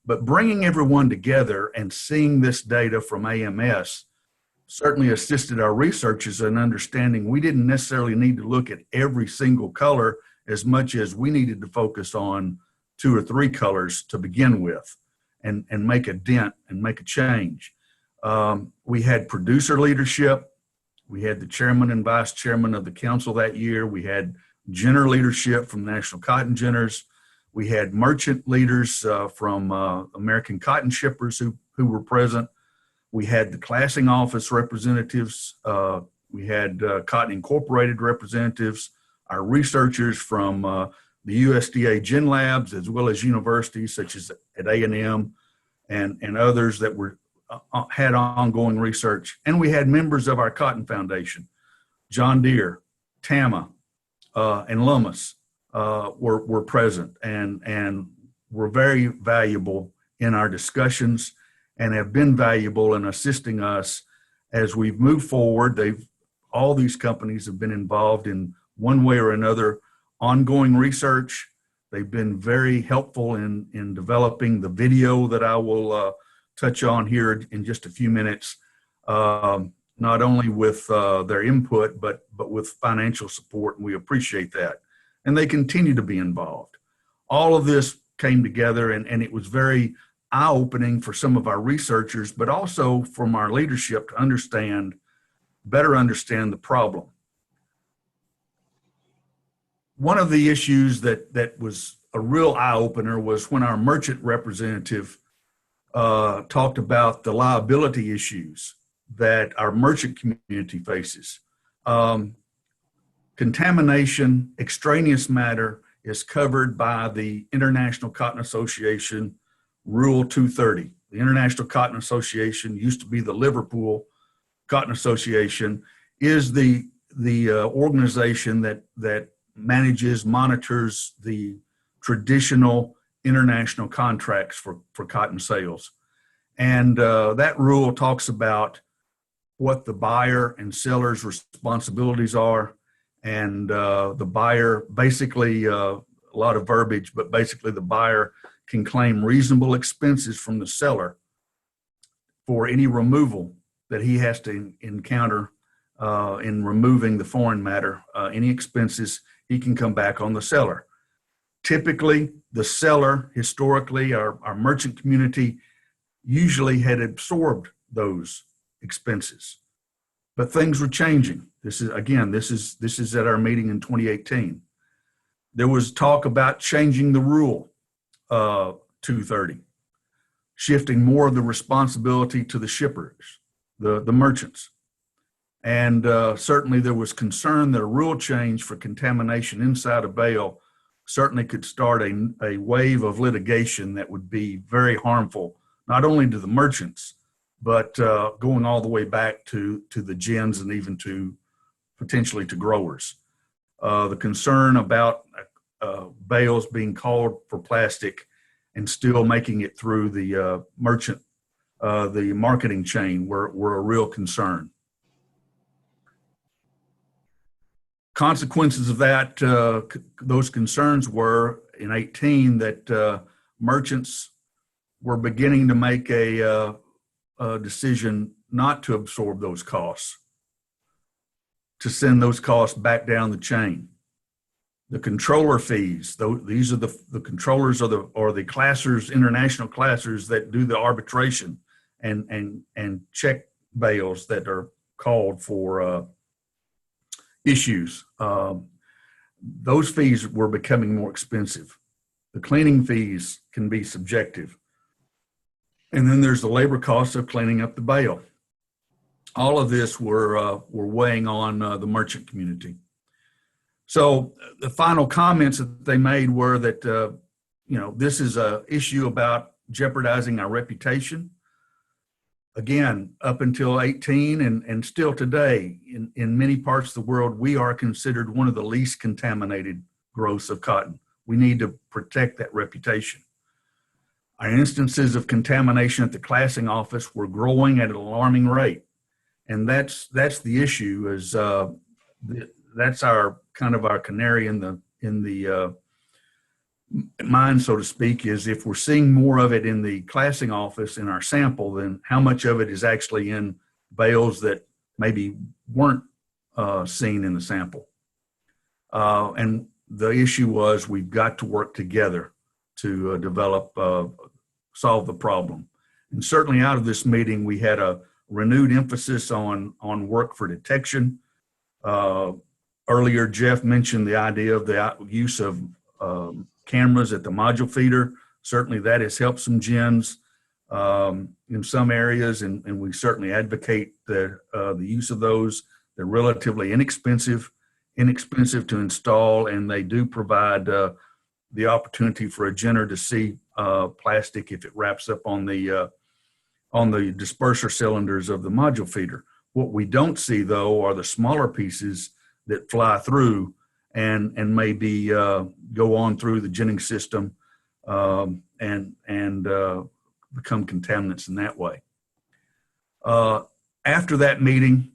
But bringing everyone together and seeing this data from AMS certainly assisted our researchers in understanding we didn't necessarily need to look at every single color as much as we needed to focus on 2 or 3 colors to begin with and make a dent and make a change. We had producer leadership. We had the chairman and vice chairman of the council that year. We had ginner leadership from National Cotton Ginners. We had merchant leaders from American Cotton Shippers who were present. We had the classing office representatives. We had Cotton Incorporated representatives, our researchers from the USDA Gin Labs, as well as universities such as at A&M and others that had ongoing research. And we had members of our Cotton Foundation, John Deere, TAMA, and Lummus were present and were very valuable in our discussions and have been valuable in assisting us as we've moved forward. All these companies have been involved in one way or another ongoing research. They've been very helpful in developing the video that I will touch on here in just a few minutes, not only with their input, but with financial support, and we appreciate that. And they continue to be involved. All of this came together, and it was very eye-opening for some of our researchers, but also from our leadership to better understand the problem. One of the issues that was a real eye-opener was when our merchant representative talked about the liability issues that our merchant community faces. Contamination, extraneous matter is covered by the International Cotton Association Rule 230. The International Cotton Association used to be the Liverpool Cotton Association, is the organization that monitors the traditional international contracts for cotton sales. And that rule talks about what the buyer and seller's responsibilities are. And the buyer, basically a lot of verbiage, but basically the buyer can claim reasonable expenses from the seller for any removal that he has to encounter in removing the foreign matter. Any expenses, he can come back on the seller. Typically, the seller, historically, our merchant community usually had absorbed those expenses, but things were changing. This is at our meeting in 2018. There was talk about changing the rule 230, shifting more of the responsibility to the shippers, the merchants. And certainly there was concern that a rule change for contamination inside a bale certainly could start a wave of litigation that would be very harmful, not only to the merchants, but going all the way back to the gins and even to potentially to growers. The concern about bales being called for plastic and still making it through the the marketing chain were a real concern. Consequences of that, those concerns were in 18 that merchants were beginning to make a decision not to absorb those costs, to send those costs back down the chain. The controller fees, these are the controllers or the classers, international classers that do the arbitration and check bales that are called for issues. Those fees were becoming more expensive. The cleaning fees can be subjective. And then there's the labor costs of cleaning up the bale. All of this were weighing on the merchant community. So the final comments that they made were that, this is an issue about jeopardizing our reputation. Again, up until 18 and still today, in many parts of the world, we are considered one of the least contaminated growths of cotton. We need to protect that reputation. Our instances of contamination at the classing office were growing at an alarming rate. And that's the issue, is that's our kind of our canary in the mine, so to speak, is if we're seeing more of it in the classing office in our sample, then how much of it is actually in bales that maybe weren't seen in the sample. And the issue was we've got to work together to solve the problem. And certainly out of this meeting, we had a renewed emphasis on work for detection. Earlier, Jeff mentioned the idea of the use of cameras at the module feeder. Certainly that has helped some gins in some areas, and we certainly advocate the use of those. They're relatively inexpensive to install, and they do provide the opportunity for a ginner to see plastic if it wraps up on the disperser cylinders of the module feeder. What we don't see, though, are the smaller pieces that fly through and maybe go on through the ginning system and become contaminants in that way. After that meeting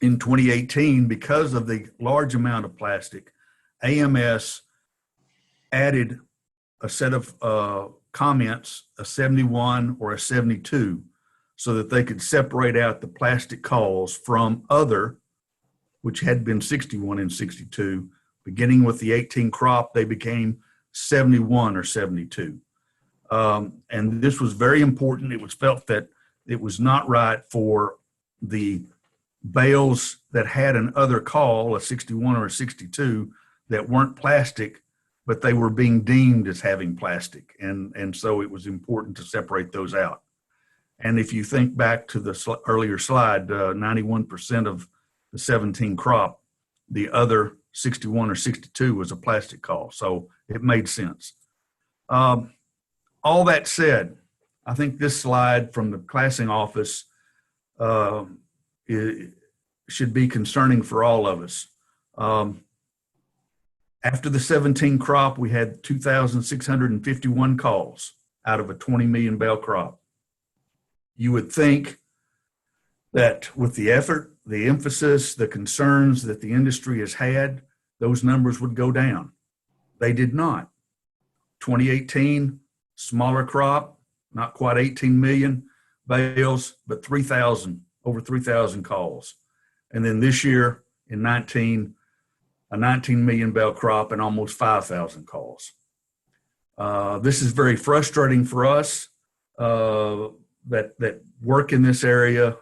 in 2018, because of the large amount of plastic, AMS added a set of comments, a 71 or a 72, so that they could separate out the plastic calls from other, which had been 61 and 62. Beginning with the 18 crop, they became 71 or 72. And this was very important. It was felt that it was not right for the bales that had an other call, a 61 or a 62, that weren't plastic, but they were being deemed as having plastic. And so it was important to separate those out. And if you think back to the earlier slide, 91% of the 17 crop, the other 61 or 62 was a plastic call. So it made sense. All that said, I think this slide from the classing office should be concerning for all of us. After the 17 crop, we had 2,651 calls out of a 20 million bale crop. You would think that with the effort, the emphasis, the concerns that the industry has had, those numbers would go down. They did not. 2018, smaller crop, not quite 18 million bales, but over 3,000 calls. And then this year in 19, a 19 million bale crop and almost 5,000 calls. This is very frustrating for us that work in this area.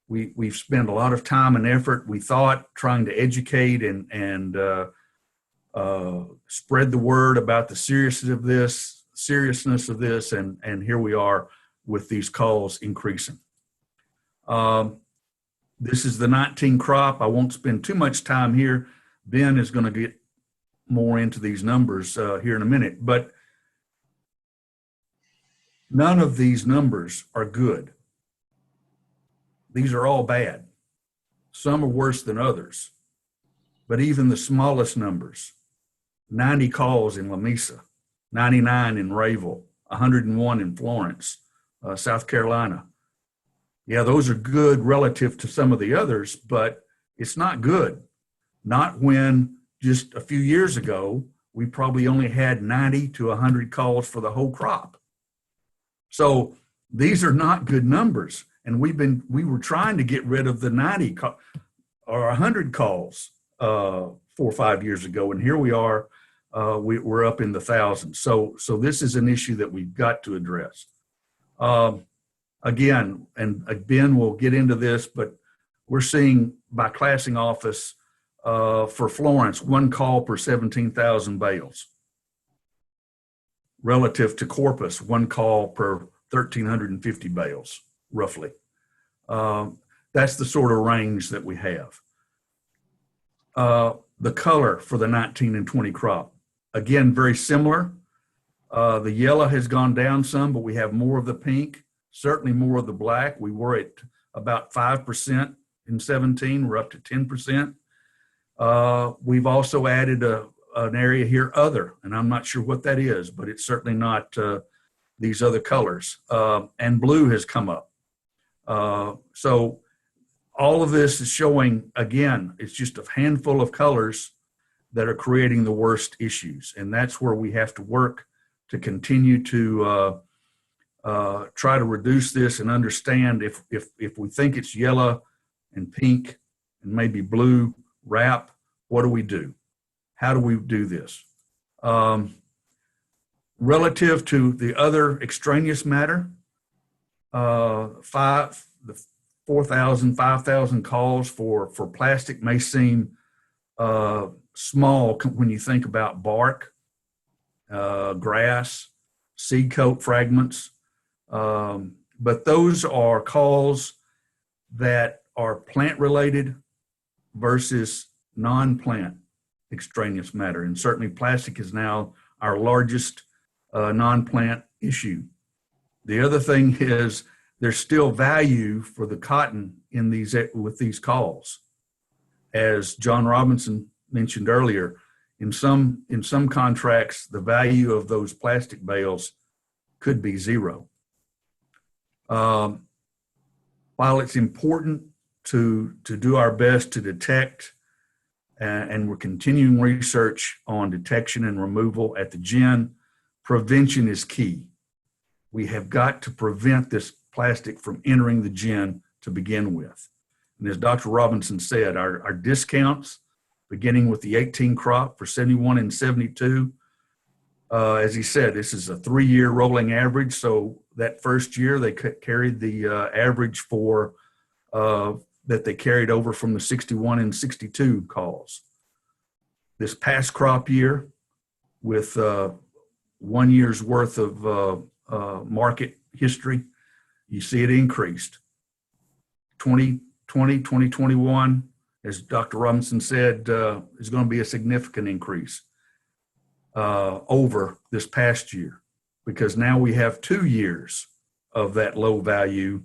We've spent a lot of time and effort, we thought, trying to educate and spread the word about the seriousness of this, and here we are with these calls increasing. This is the 19 crop. I won't spend too much time here. Ben is going to get more into these numbers here in a minute, but none of these numbers are good. These are all bad. Some are worse than others, but even the smallest numbers, 90 calls in Lamesa, 99 in Rayville, 101 in Florence, South Carolina. Yeah, those are good relative to some of the others, but it's not good. Not when just a few years ago, we probably only had 90 to 100 calls for the whole crop. So these are not good numbers. And we were trying to get rid of the 90 or 100 calls 4 or 5 years ago. And here we are, we're up in the thousands. So this is an issue that we've got to address. Again, and Ben will get into this, but we're seeing by classing office for Florence, 1 call per 17,000 bales. Relative to Corpus, 1 call per 1,350 bales, roughly. That's the sort of range that we have. The color for the 19 and 20 crop, again, very similar. The yellow has gone down some, but we have more of the pink, certainly more of the black. We were at about 5% in 17. We're up to 10%. We've also added an area here, other, and I'm not sure what that is, but it's certainly not these other colors. And blue has come up. So all of this is showing, again, it's just a handful of colors that are creating the worst issues. And that's where we have to work to continue to try to reduce this and understand if we think it's yellow and pink and maybe blue wrap, what do we do? How do we do this? Relative to the other extraneous matter, 4,000, 5,000 calls for plastic may seem small when you think about bark, grass, seed coat fragments, but those are calls that are plant related versus non-plant extraneous matter. And certainly plastic is now our largest non-plant issue. The other thing is there's still value for the cotton in with these calls. As John Robinson mentioned earlier, in some contracts, the value of those plastic bales could be zero. While it's important to do our best to detect, and we're continuing research on detection and removal at the gin, prevention is key. We have got to prevent this plastic from entering the gin to begin with. And as Dr. Robinson said, our discounts, beginning with the 18 crop for 71 and 72, as he said, this is a 3-year rolling average. So that first year they carried the average for that they carried over from the 61 and 62 calls. This past crop year, with 1 year's worth of market history, you see it increased. 2020, 2021, as Dr. Robinson said, is going to be a significant increase over this past year, because now we have 2 years of that low value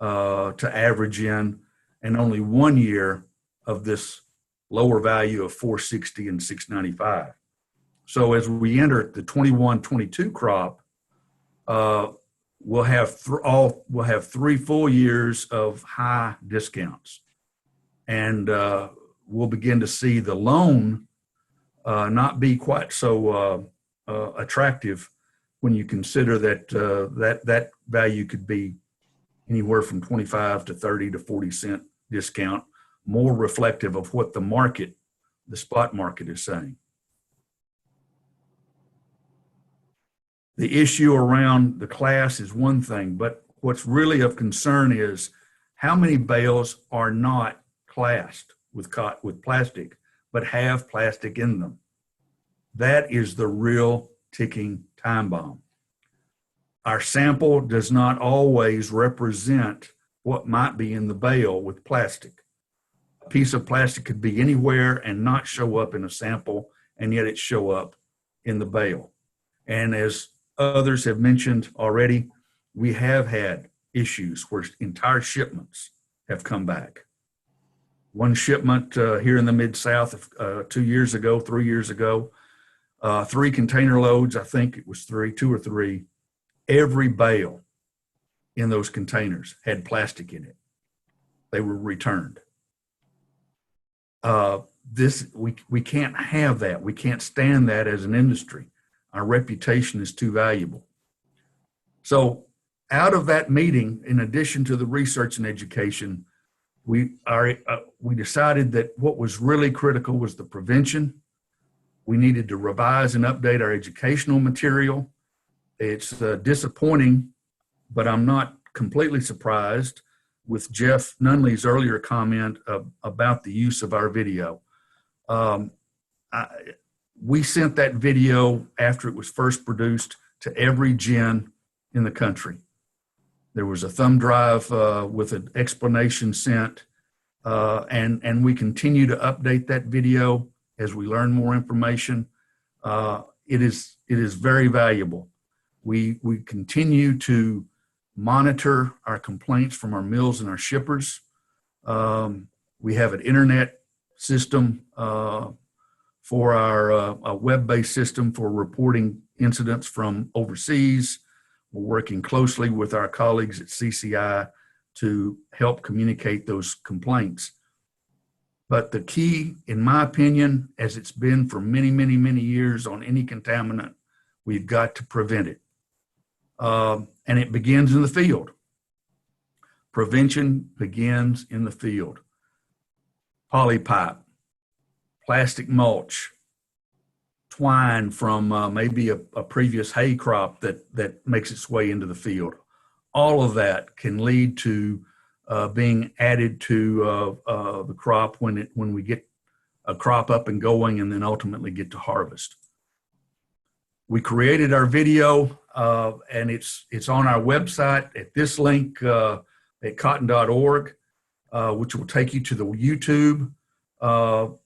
to average in, and only 1 year of this lower value of 460 and 695. So as we enter the 21-22 crop, we'll have 3 full years of high discounts, and we'll begin to see the loan not be quite so attractive when you consider that that value could be anywhere from 25 to 30 to 40 cent discount, more reflective of what the market, the spot market, is saying. The issue around the class is one thing, but what's really of concern is how many bales are not classed with plastic, but have plastic in them. That is the real ticking time bomb. Our sample does not always represent what might be in the bale with plastic. A piece of plastic could be anywhere and not show up in a sample, and yet it show up in the bale. And as others have mentioned already, we have had issues where entire shipments have come back. One shipment here in the Mid-South 3 years ago, 3 container loads, I think it was 2 or 3, every bale in those containers had plastic in it. They were returned. We can't have that. We can't stand that as an industry. Our reputation is too valuable. So out of that meeting, in addition to the research and education, we decided that what was really critical was the prevention. We needed to revise and update our educational material. It's disappointing, but I'm not completely surprised with Jeff Nunley's earlier comment about the use of our video. We sent that video after it was first produced to every gin in the country. There was a thumb drive with an explanation sent, and we continue to update that video as we learn more information. It is very valuable. We continue to monitor our complaints from our mills and our shippers. We have an internet system for our web-based system for reporting incidents from overseas. We're working closely with our colleagues at CCI to help communicate those complaints. But the key, in my opinion, as it's been for many, many, many years on any contaminant, we've got to prevent it. And it begins in the field. Prevention begins in the field. Polypipe, plastic mulch, twine from maybe a previous hay crop that makes its way into the field. All of that can lead to being added to the crop when we get a crop up and going and then ultimately get to harvest. We created our video and it's on our website at this link at cotton.org, which will take you to the YouTube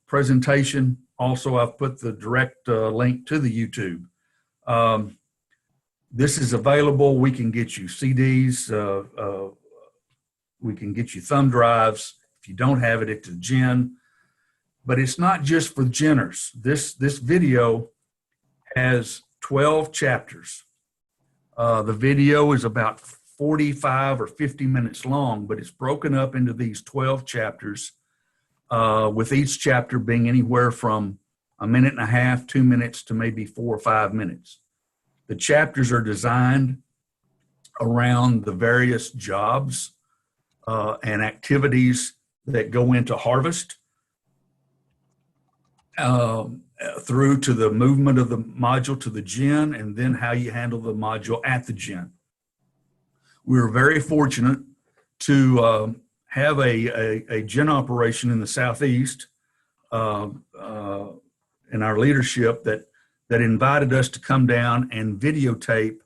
presentation. Also, I've put the direct link to the YouTube. This is available. We can get you CDs. We can get you thumb drives. If you don't have it, it's a gin. But it's not just for ginners. This video has 12 chapters. The video is about 45 or 50 minutes long, but it's broken up into these 12 chapters, with each chapter being anywhere from 1.5 minutes, 2 minutes to maybe 4 or 5 minutes. The chapters are designed around the various jobs and activities that go into harvest, through to the movement of the module to the gin, and then how you handle the module at the gin. We were very fortunate to have a gin operation in the Southeast in our leadership that invited us to come down and videotape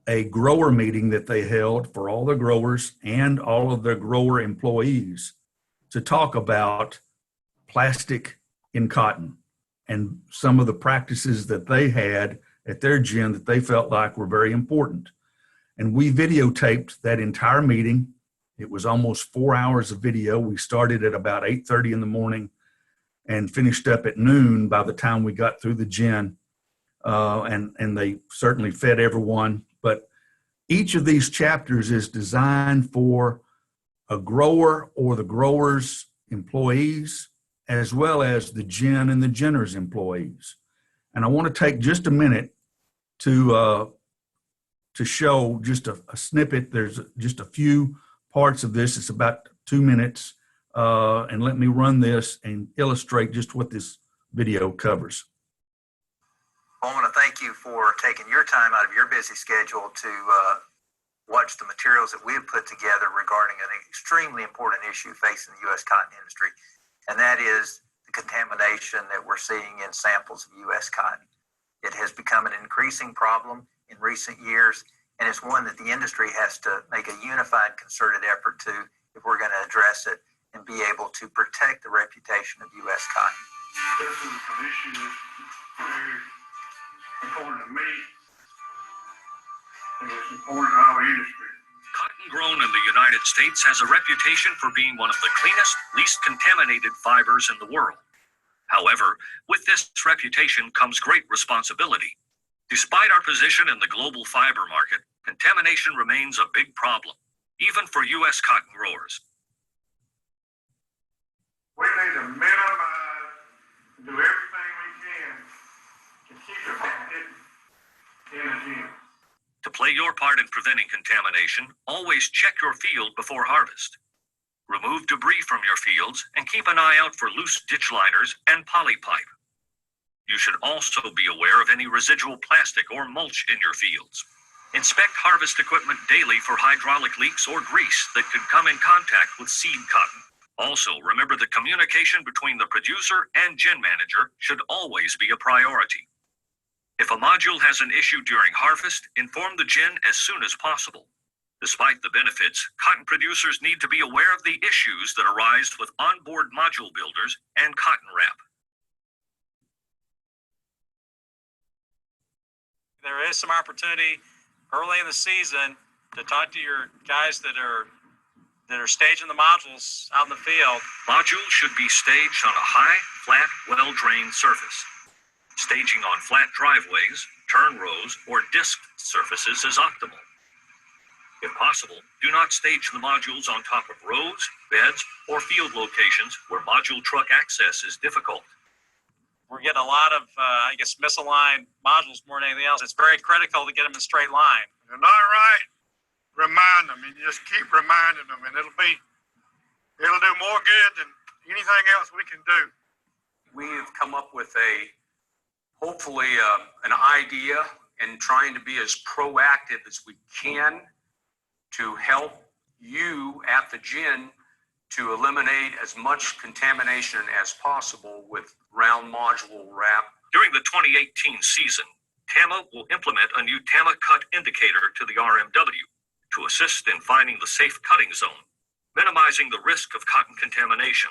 a grower meeting that they held for all the growers and all of their grower employees to talk about plastic in cotton and some of the practices that they had at their gin that they felt like were very important. And we videotaped that entire meeting. It was almost 4 hours of video. We started at about 8:30 in the morning and finished up at noon by the time we got through the gin. And they certainly fed everyone. But each of these chapters is designed for a grower or the grower's employees, as well as the gin and the ginner's employees. And I want to take just a minute to show just a snippet. There's just a few parts of this. It's about 2 minutes. And let me run this and illustrate just what this video covers. I want to thank you for taking your time out of your busy schedule to watch the materials that we have put together regarding an extremely important issue facing the U.S. cotton industry, and that is the contamination that we're seeing in samples of U.S. cotton. It has become an increasing problem in recent years, and it's one that the industry has to make a unified, concerted effort to if we're going to address it and be able to protect the reputation of U.S. cotton. This is an issue that's very important to me, and it's important to our industry. Cotton grown in the United States has a reputation for being one of the cleanest, least contaminated fibers in the world. However, with this reputation comes great responsibility. Despite our position in the global fiber market, contamination remains a big problem, even for U.S. cotton growers. We need to minimize, do everything we can to keep it from getting in the gym. To play your part in preventing contamination, always check your field before harvest. Remove debris from your fields and keep an eye out for loose ditch liners and poly pipe. You should also be aware of any residual plastic or mulch in your fields. Inspect harvest equipment daily for hydraulic leaks or grease that could come in contact with seed cotton. Also, remember the communication between the producer and gin manager should always be a priority. If a module has an issue during harvest, inform the gin as soon as possible. Despite the benefits, cotton producers need to be aware of the issues that arise with onboard module builders and cotton wrap. There is some opportunity early in the season to talk to your guys that are staging the modules out in the field. Modules should be staged on a high, flat, well-drained surface. Staging on flat driveways, turn rows, or disc surfaces is optimal. If possible, do not stage the modules on top of roads, beds, or field locations where module truck access is difficult. We're getting a lot of, misaligned modules more than anything else. It's very critical to get them in a straight line. If they're not right, remind them, and you just keep reminding them, and it'll do more good than anything else we can do. We've come up with hopefully an idea and trying to be as proactive as we can to help you at the gin to eliminate as much contamination as possible with round module wrap. During the 2018 season, TAMA will implement a new TAMA cut indicator to the RMW to assist in finding the safe cutting zone, minimizing the risk of cotton contamination.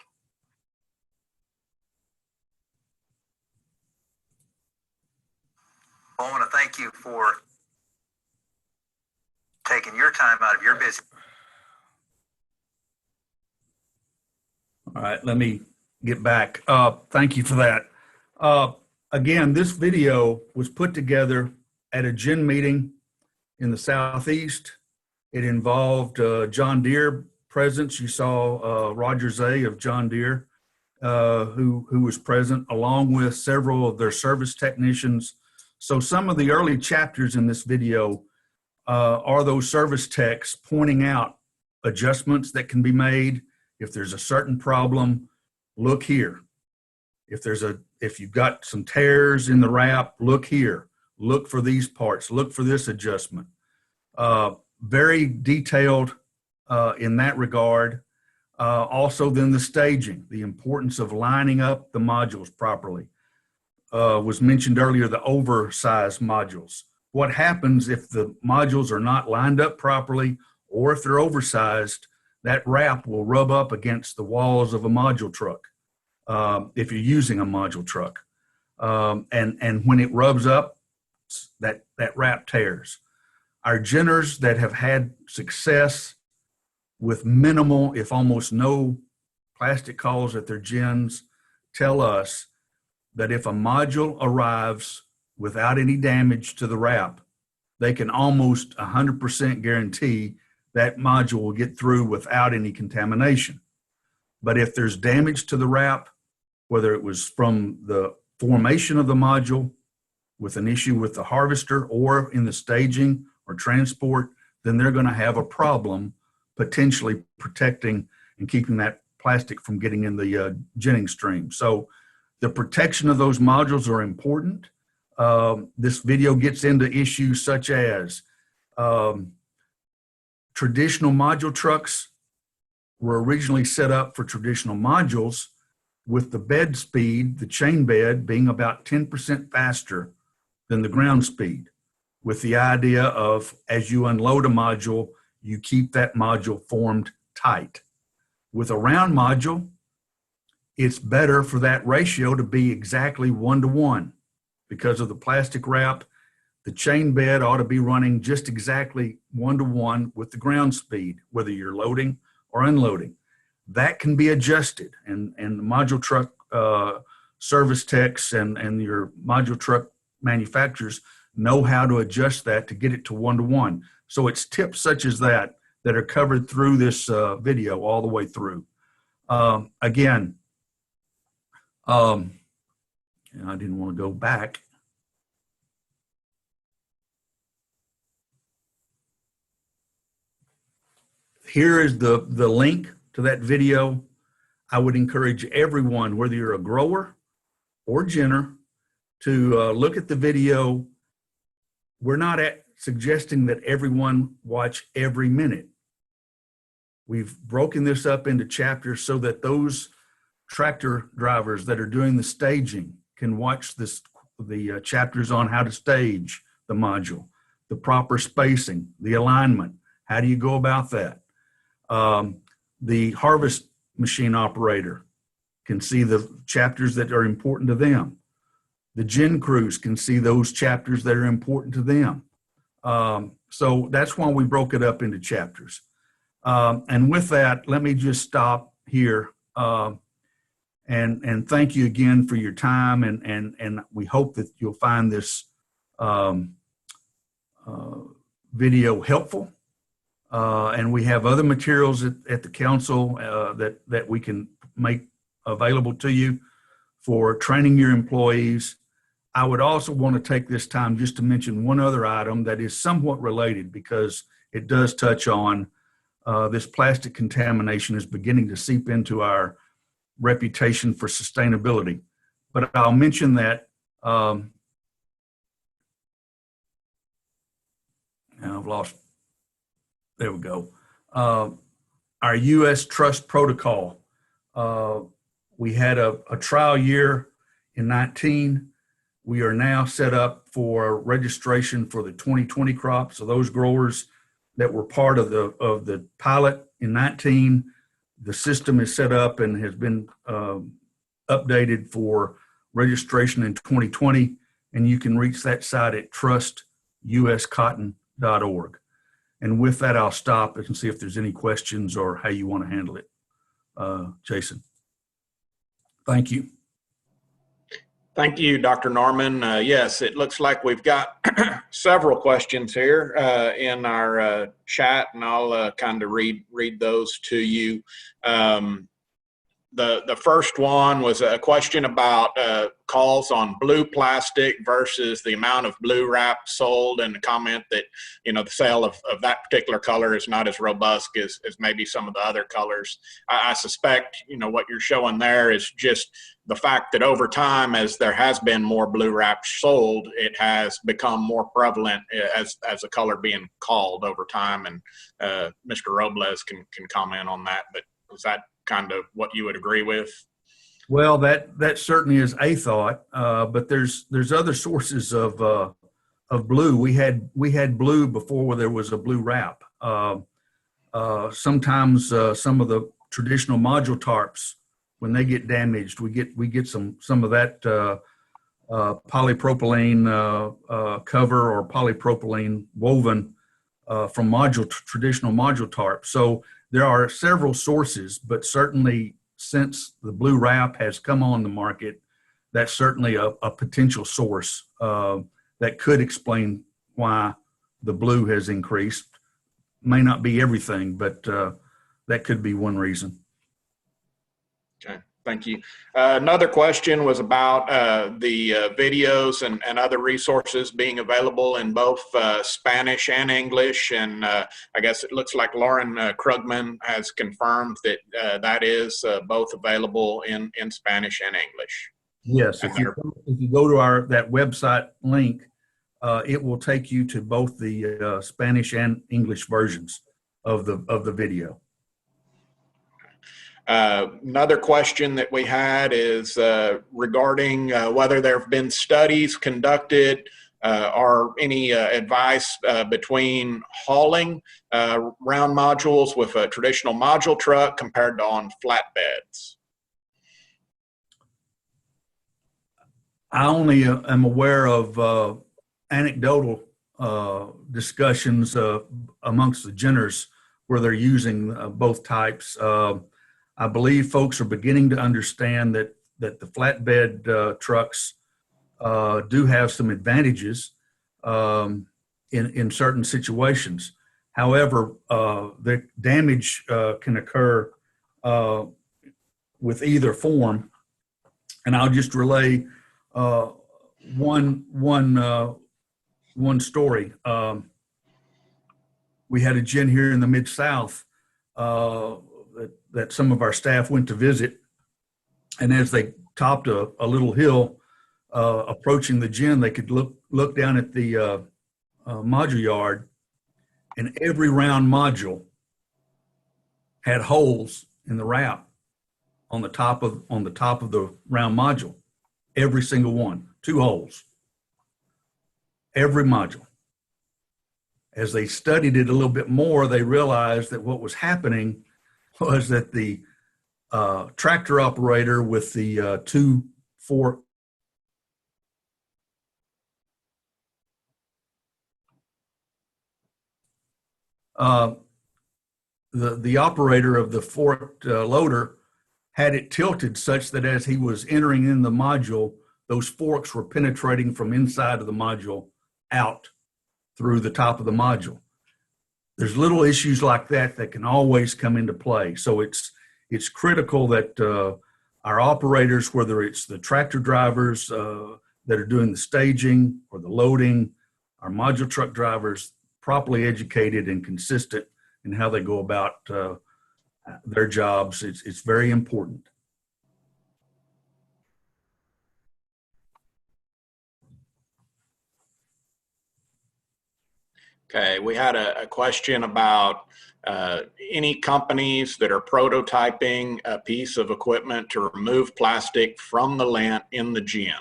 I want to thank you for taking your time out of your busy. All right, let me get back. Thank you for that. Again, this video was put together at a gin meeting in the Southeast. It involved John Deere presence. You saw Roger Zay of John Deere, who was present, along with several of their service technicians. So some of the early chapters in this video are those service techs pointing out adjustments that can be made. If there's a certain problem, look here. If you've got some tears in the wrap, look here. Look for these parts. Look for this adjustment. Very detailed in that regard. Also then the staging, the importance of lining up the modules properly. Was mentioned earlier, the oversized modules. What happens if the modules are not lined up properly, or if they're oversized, that wrap will rub up against the walls of a module truck if you're using a module truck. And when it rubs up, that wrap tears. Our ginners that have had success with minimal, if almost no plastic calls at their gins, tell us that if a module arrives without any damage to the wrap, they can almost 100% guarantee that module will get through without any contamination. But if there's damage to the wrap, whether it was from the formation of the module with an issue with the harvester or in the staging or transport, then they're going to have a problem potentially protecting and keeping that plastic from getting in the ginning stream. So the protection of those modules are important. This video gets into issues such as traditional module trucks were originally set up for traditional modules with the bed speed, the chain bed, being about 10% faster than the ground speed, with the idea of as you unload a module, you keep that module formed tight. With a round module, it's better for that ratio to be exactly 1-to-1 because of the plastic wrap. The chain bed ought to be running just exactly 1-to-1 with the ground speed, whether you're loading or unloading. That can be adjusted, and the module truck service techs and your module truck manufacturers know how to adjust that to get it to 1-to-1. So it's tips such as that are covered through this video all the way through. Again, and I didn't want to go back. Here is the link to that video. I would encourage everyone, whether you're a grower or ginner, to look at the video. We're not suggesting that everyone watch every minute. We've broken this up into chapters so that those tractor drivers that are doing the staging can watch the chapters on how to stage the module, the proper spacing, the alignment. How do you go about that? The harvest machine operator can see the chapters that are important to them. The gin crews can see those chapters that are important to them. So that's why we broke it up into chapters. And with that, let me just stop here. And thank you again for your time. And we hope that you'll find this video helpful. And we have other materials at the council that we can make available to you for training your employees. I would also want to take this time just to mention one other item that is somewhat related, because it does touch on this plastic contamination is beginning to seep into our reputation for sustainability. But I'll mention that now I've lost. There we go. Our U.S. Trust Protocol. We had a trial year in 19. We are now set up for registration for the 2020 crop. So those growers that were part of the pilot in 19, the system is set up and has been updated for registration in 2020. And you can reach that site at trustuscotton.org. And with that, I'll stop and see if there's any questions or how you want to handle it. Jason. Thank you. Thank you, Dr. Norman. Yes, it looks like we've got several questions here in our chat, and I'll kind of read those to you. The first one was a question about calls on blue plastic versus the amount of blue wrap sold, and the comment that, you know, the sale of that particular color is not as robust as maybe some of the other colors. I suspect, you know, what you're showing there is just the fact that over time, as there has been more blue wrap sold, it has become more prevalent as a color being called over time. And Mr. Robles can comment on that, but is that kind of what you would agree with? Well, that certainly is a thought, but there's other sources of blue. We had blue before there was a blue wrap. Sometimes some of the traditional module tarps, when they get damaged, we get some of that polypropylene cover or polypropylene woven from traditional module tarp. So there are several sources, but certainly since the blue wrap has come on the market, that's certainly a potential source that could explain why the blue has increased. May not be everything, but that could be one reason. Okay, thank you. Another question was about the videos and other resources being available in both Spanish and English. And I guess it looks like Lauren Krugman has confirmed that that is both available in Spanish and English. Yes, if you go to that website link, it will take you to both the Spanish and English versions of the video. Another question that we had is regarding whether there have been studies conducted or any advice between hauling round modules with a traditional module truck compared to on flatbeds. I only am aware of anecdotal discussions amongst the Jenners where they're using both types. I believe folks are beginning to understand that the flatbed trucks do have some advantages in certain situations. However, the damage can occur with either form. And I'll just relay one story. We had a gin here in the Mid-South that some of our staff went to visit, and as they topped a little hill approaching the gin, they could look down at the module yard, and every round module had holes in the wrap on the top of the round module. Every single one, 2 holes. Every module. As they studied it a little bit more, they realized that what was happening was that the tractor operator with the 2 fork the operator of the forked loader had it tilted such that as he was entering in the module, those forks were penetrating from inside of the module out through the top of the module. There's little issues like that can always come into play. So it's critical that our operators, whether it's the tractor drivers that are doing the staging or the loading, our module truck drivers, properly educated and consistent in how they go about their jobs. It's very important. Okay, we had a question about any companies that are prototyping a piece of equipment to remove plastic from the lint in the gin.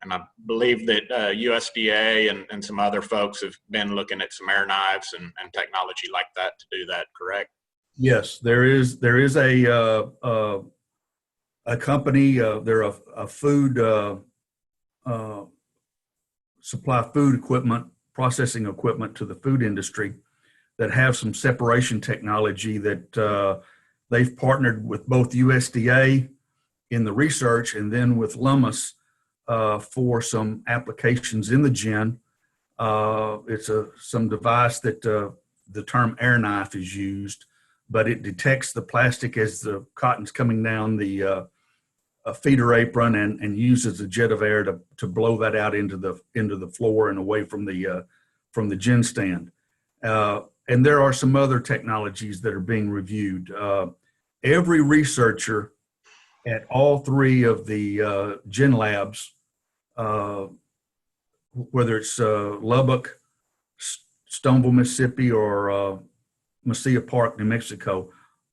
And I believe that USDA and some other folks have been looking at some air knives and technology like that to do that, correct? Yes, there is a company, they're a food supply food equipment, processing equipment to the food industry that have some separation technology that they've partnered with both USDA in the research and then with Lummus for some applications in the gin. It's some device that the term air knife is used, but it detects the plastic as the cotton's coming down the feeder apron and uses a jet of air to blow that out into the floor and away from the gin stand. And there are some other technologies that are being reviewed. Every researcher at all 3 of the gin labs, whether it's Lubbock, Stoneville, Mississippi, or Mesilla Park, New Mexico,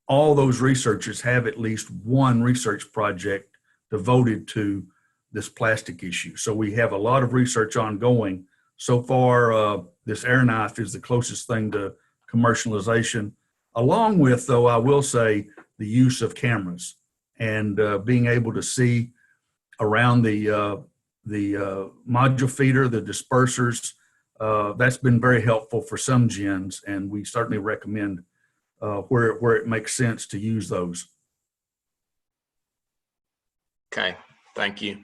all those researchers have at least one research project devoted to this plastic issue. So we have a lot of research ongoing. So far, this air knife is the closest thing to commercialization, along with, though, I will say, the use of cameras and being able to see around the module feeder, the dispersers. That's been very helpful for some gins, and we certainly recommend where it makes sense to use those. Okay, thank you.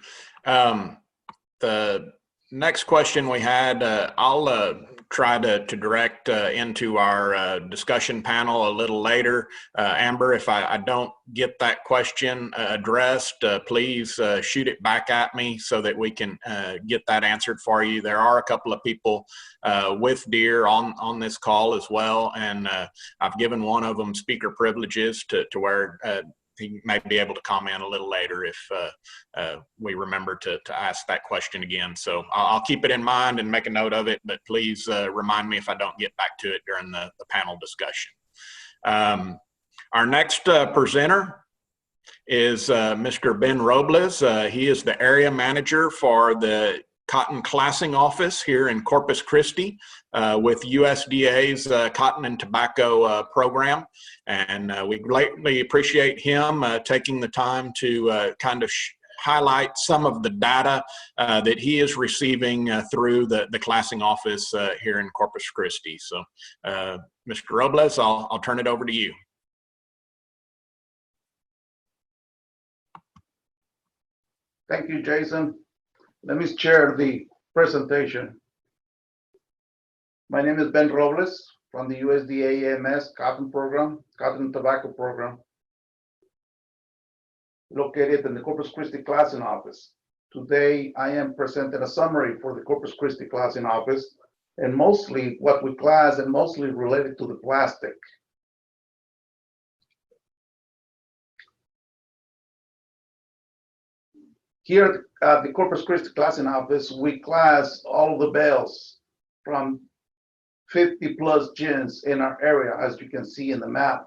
The next question we had, I'll try to direct into our discussion panel a little later. Amber, if I don't get that question addressed, please shoot it back at me so that we can get that answered for you. There are a couple of people with deer on this call as well, and I've given one of them speaker privileges to where he may be able to comment a little later if we remember to ask that question again. So I'll keep it in mind and make a note of it, but please remind me if I don't get back to it during the panel discussion. Our next presenter is Mr. Ben Robles. He is the area manager for the Cotton Classing Office here in Corpus Christi with USDA's Cotton and Tobacco Program. And we greatly appreciate him taking the time to kind of highlight some of the data that he is receiving through the Classing Office here in Corpus Christi. So, Mr. Robles, I'll turn it over to you. Thank you, Jason. Let me share the presentation. My name is Ben Robles from the USDA AMS Cotton Program, Cotton and Tobacco Program, located in the Corpus Christi Classing Office. Today, I am presenting a summary for the Corpus Christi Classing Office, and mostly what we class and mostly related to the plastic. Here at the Corpus Christi Classing Office, we class all the bales from 50 plus gins in our area, as you can see in the map.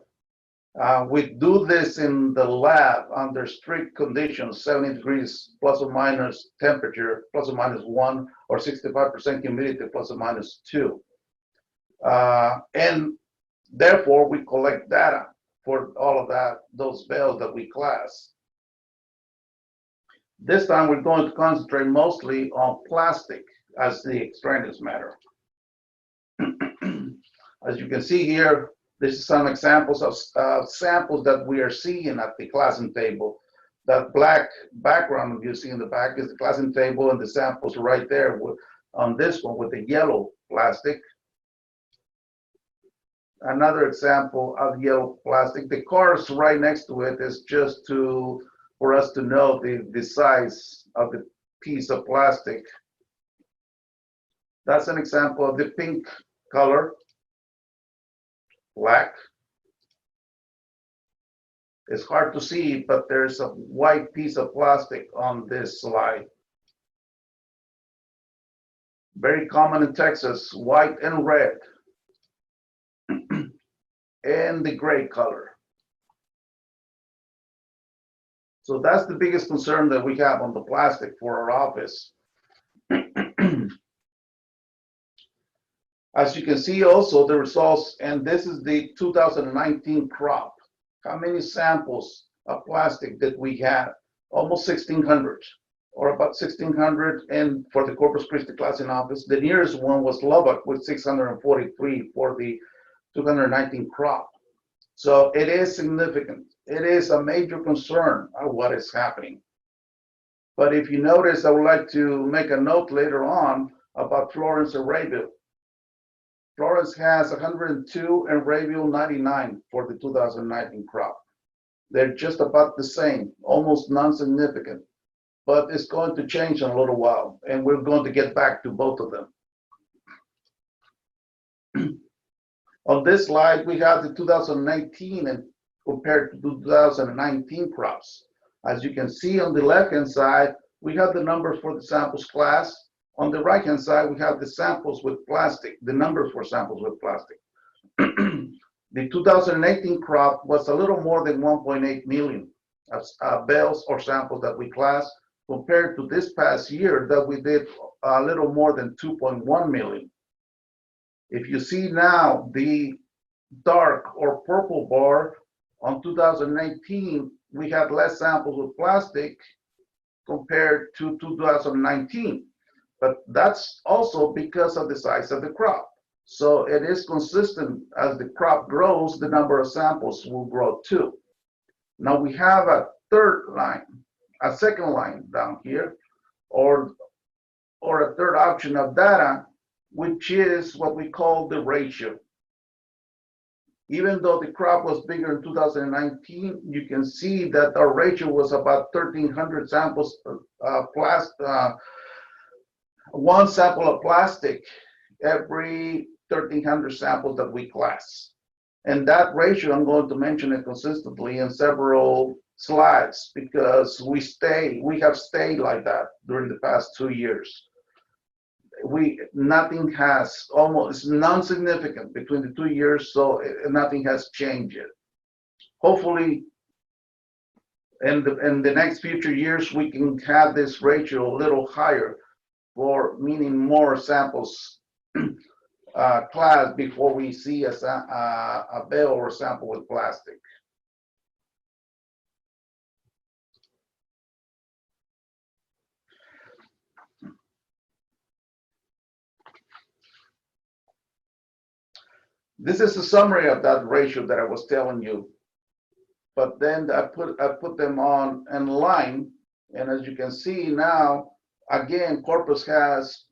We do this in the lab under strict conditions, 70 degrees plus or minus temperature, plus or minus 1, or 65% humidity, plus or minus 2. And therefore, we collect data for all of that, those bales that we class. This time, we're going to concentrate mostly on plastic as the extraneous matter. As you can see here, this is some examples of samples that we are seeing at the classing table. That black background you see in the back is the classing table, and the samples right there on this one with the yellow plastic. Another example of yellow plastic. The cars right next to it is just for us to know the size of the piece of plastic. That's an example of the pink color. Black. It's hard to see, but there's a white piece of plastic on this slide. Very common in Texas, white and red. And the gray color. So that's the biggest concern that we have on the plastic for our office. As you can see also the results, and this is the 2019 crop. How many samples of plastic did we have? Almost 1,600, or about 1,600, and for the Corpus Christi Classing Office. The nearest one was Lubbock with 643 for the 2019 crop. So it is significant. It is a major concern of what is happening. But if you notice, I would like to make a note later on about Florence and Rayville. Florence has 102 and Rayville 99 for the 2019 crop. They're just about the same, almost non-significant, but it's going to change in a little while, and we're going to get back to both of them. On this slide, we have the 2019 and compared to 2019 crops. As you can see on the left-hand side, we have the numbers for the samples class. On the right-hand side, we have the samples with plastic, the numbers for samples with plastic. The 2018 crop was a little more than 1.8 million bales or samples that we classed, compared to this past year that we did a little more than 2.1 million. If you see now the dark or purple bar, on 2019, we had less samples with plastic compared to 2019. But that's also because of the size of the crop. So it is consistent. As the crop grows, the number of samples will grow too. Now we have a third line, a second line down here, or a third option of data, which is what we call the ratio. Even though the crop was bigger in 2019, you can see that our ratio was about 1,300 samples, one sample of plastic every 1,300 samples that we class. And that ratio, I'm going to mention it consistently in several slides because we have stayed like that during the past 2 years. Nothing has, almost non-significant between the 2 years, so nothing has changed yet. Hopefully, in the next future years, we can have this ratio a little higher, for meaning more samples class before we see a bale or a sample with plastic. This is a summary of that ratio that I was telling you, but then I put them on in line, and as you can see now, again, Corpus has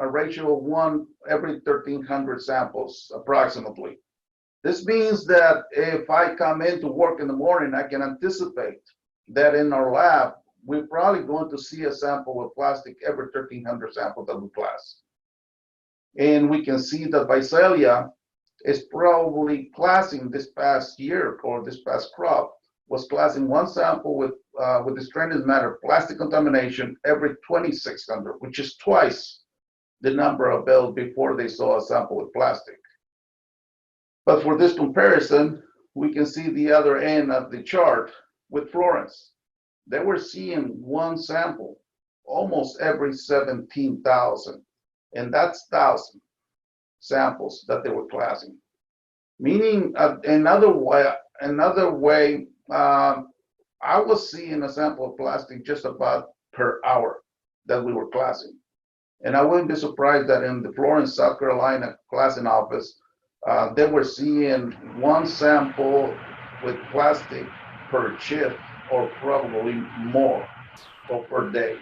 a ratio of 1 every 1,300 samples approximately. This means that if I come in to work in the morning, I can anticipate that in our lab, we're probably going to see a sample with plastic every 1,300 samples that we class. And we can see that Visalia is probably classing this past year or this past crop was classing one sample with the stranded matter plastic contamination every 2,600, which is twice the number of bales before they saw a sample with plastic. But for this comparison, we can see the other end of the chart with Florence. They were seeing one sample almost every 17,000, and that's 1,000 samples that they were classing. Meaning, another way, I was seeing a sample of plastic just about per hour that we were classing. And I wouldn't be surprised that in the Florence, South Carolina classing office, they were seeing one sample with plastic per shift, or probably more, or per day.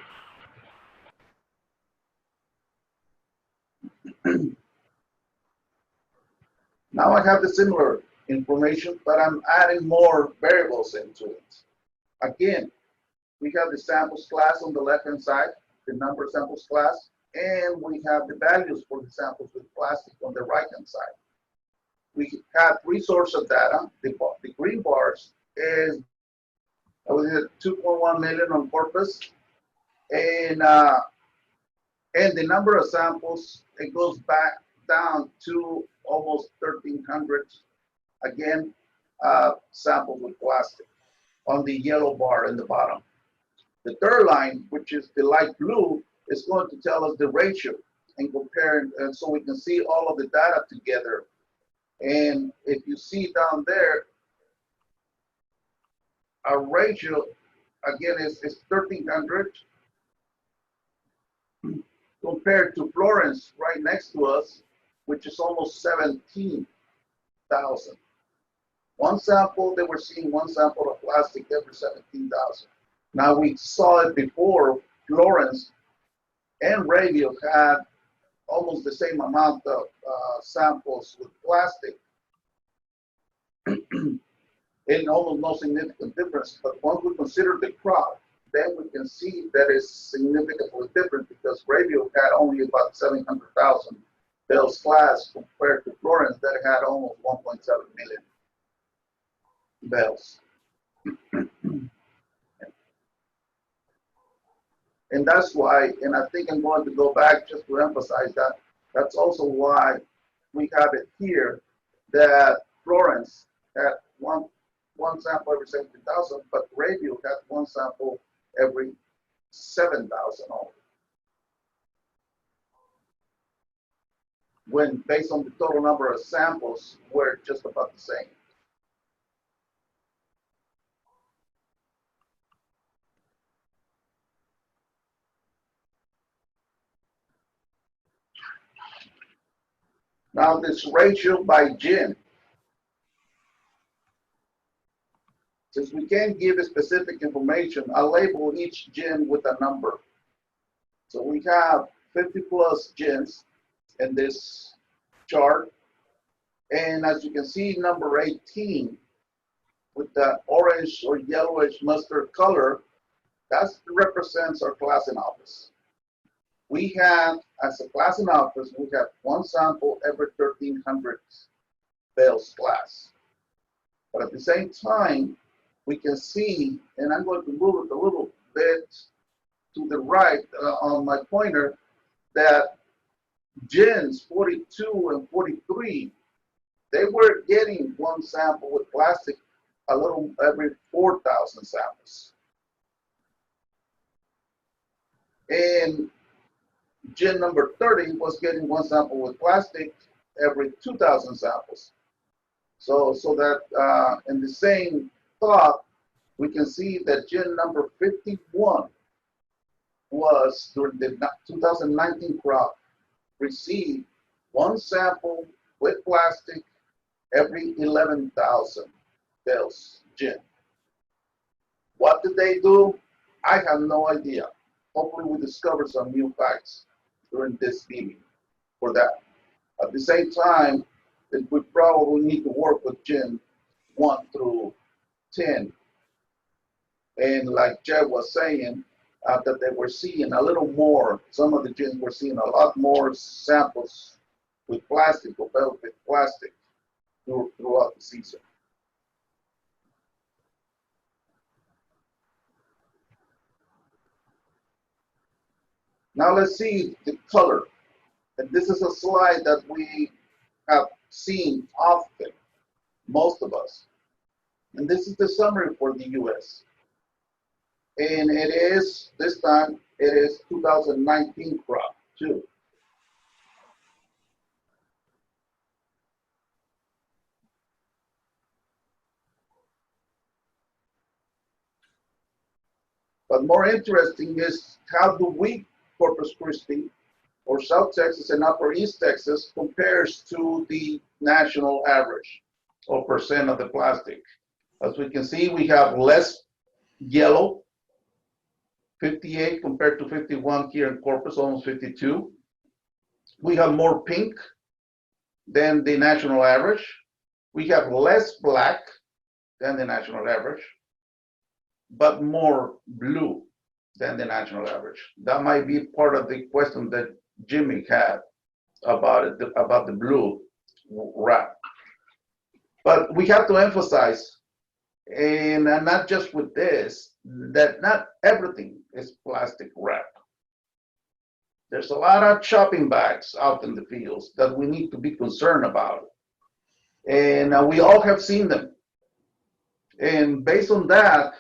Now I have the similar information, but I'm adding more variables into it. Again, we have the samples class on the left-hand side, the number of samples class, and we have the values for the samples with plastic on the right-hand side. We have 3 sources of data. The green bars is 2.1 million on Corpus, and the number of samples, it goes back down to almost 1,300, again, samples with plastic on the yellow bar in the bottom. The third line, which is the light blue, is going to tell us the ratio and compare, and so we can see all of the data together. And if you see down there, our ratio, again, is 1,300 compared to Florence right next to us, which is almost 17,000. One sample, they were seeing one sample of plastic every 17,000. Now, we saw it before. Florence and Radio had almost the same amount of samples with plastic and almost no significant difference. But once we consider the crop, then we can see that it's significantly different because Radio had only about 700,000 bales class compared to Florence that had almost 1.7 million bales. And that's why, and I think I'm going to go back just to emphasize that, that's also why we have it here, that Florence had one sample every 17,000, but Radio had one sample every 7,000 only. When based on the total number of samples, we're just about the same. Now this ratio by gin. since we can't give a specific information, I label each gin with a number. So we have 50 plus gins in this chart. And as you can see, number 18 with that orange or yellowish mustard color, that represents our classing office. We have, as a classing office, we have one sample every 1,300 bales class. But at the same time, we can see, and I'm going to move it a little bit to the right on my pointer, that gins 42 and 43, they were getting one sample with plastic a little every 4,000 samples. And gin number 30 was getting one sample with plastic every 2,000 samples. So that in the same thought, we can see that gin number 51 was, during the 2019 crop, received one sample with plastic every 11,000 bales gin. What did they do? I have no idea. Hopefully we discover some new facts during this meeting for that. At the same time, we probably need to work with gin 1 through 10. And like Jed was saying, that they were seeing a little more, some of the gins were seeing a lot more samples with plastic or velvet plastic throughout the season. Now let's see the color. And this is a slide that we have seen often, most of us. And this is the summary for the US. And it is, this time, it is 2019 crop too. But more interesting is how do we, Corpus Christi, or South Texas and Upper East Texas, compares to the national average or percent of the plastic. As we can see, we have less yellow, 58 compared to 51 here in Corpus, almost 52. We have more pink than the national average. We have less black than the national average, but more blue than the national average. That might be part of the question that Jimmy had about it, about the blue wrap. But we have to emphasize, and not just with this, that not everything is plastic wrap. There's a lot of shopping bags out in the fields that we need to be concerned about. And we all have seen them. And based on that,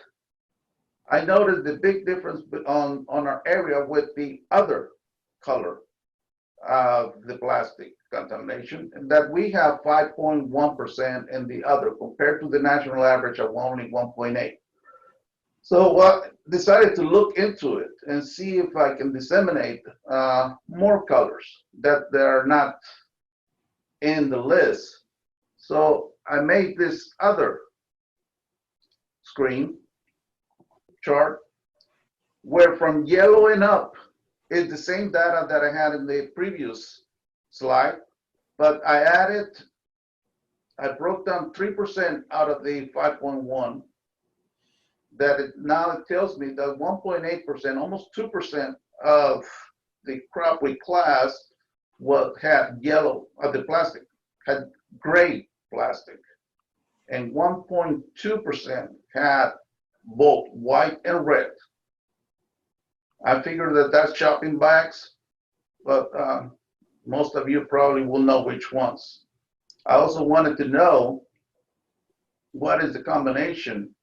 I noticed the big difference on our area with the other color of the plastic contamination, and that we have 5.1% in the other compared to the national average of only 1.8. So I decided to look into it and see if I can disseminate more colors that are not in the list. So I made this other screen chart where from yellow and up is the same data that I had in the previous slide, but I broke down 3% out of the 5.1. Now it tells me that 1.8%, almost 2% of the crop we classed had yellow, the plastic, had gray plastic, and 1.2% had both white and red. I figure that that's shopping bags, but most of you probably will know which ones. I also wanted to know what is the combination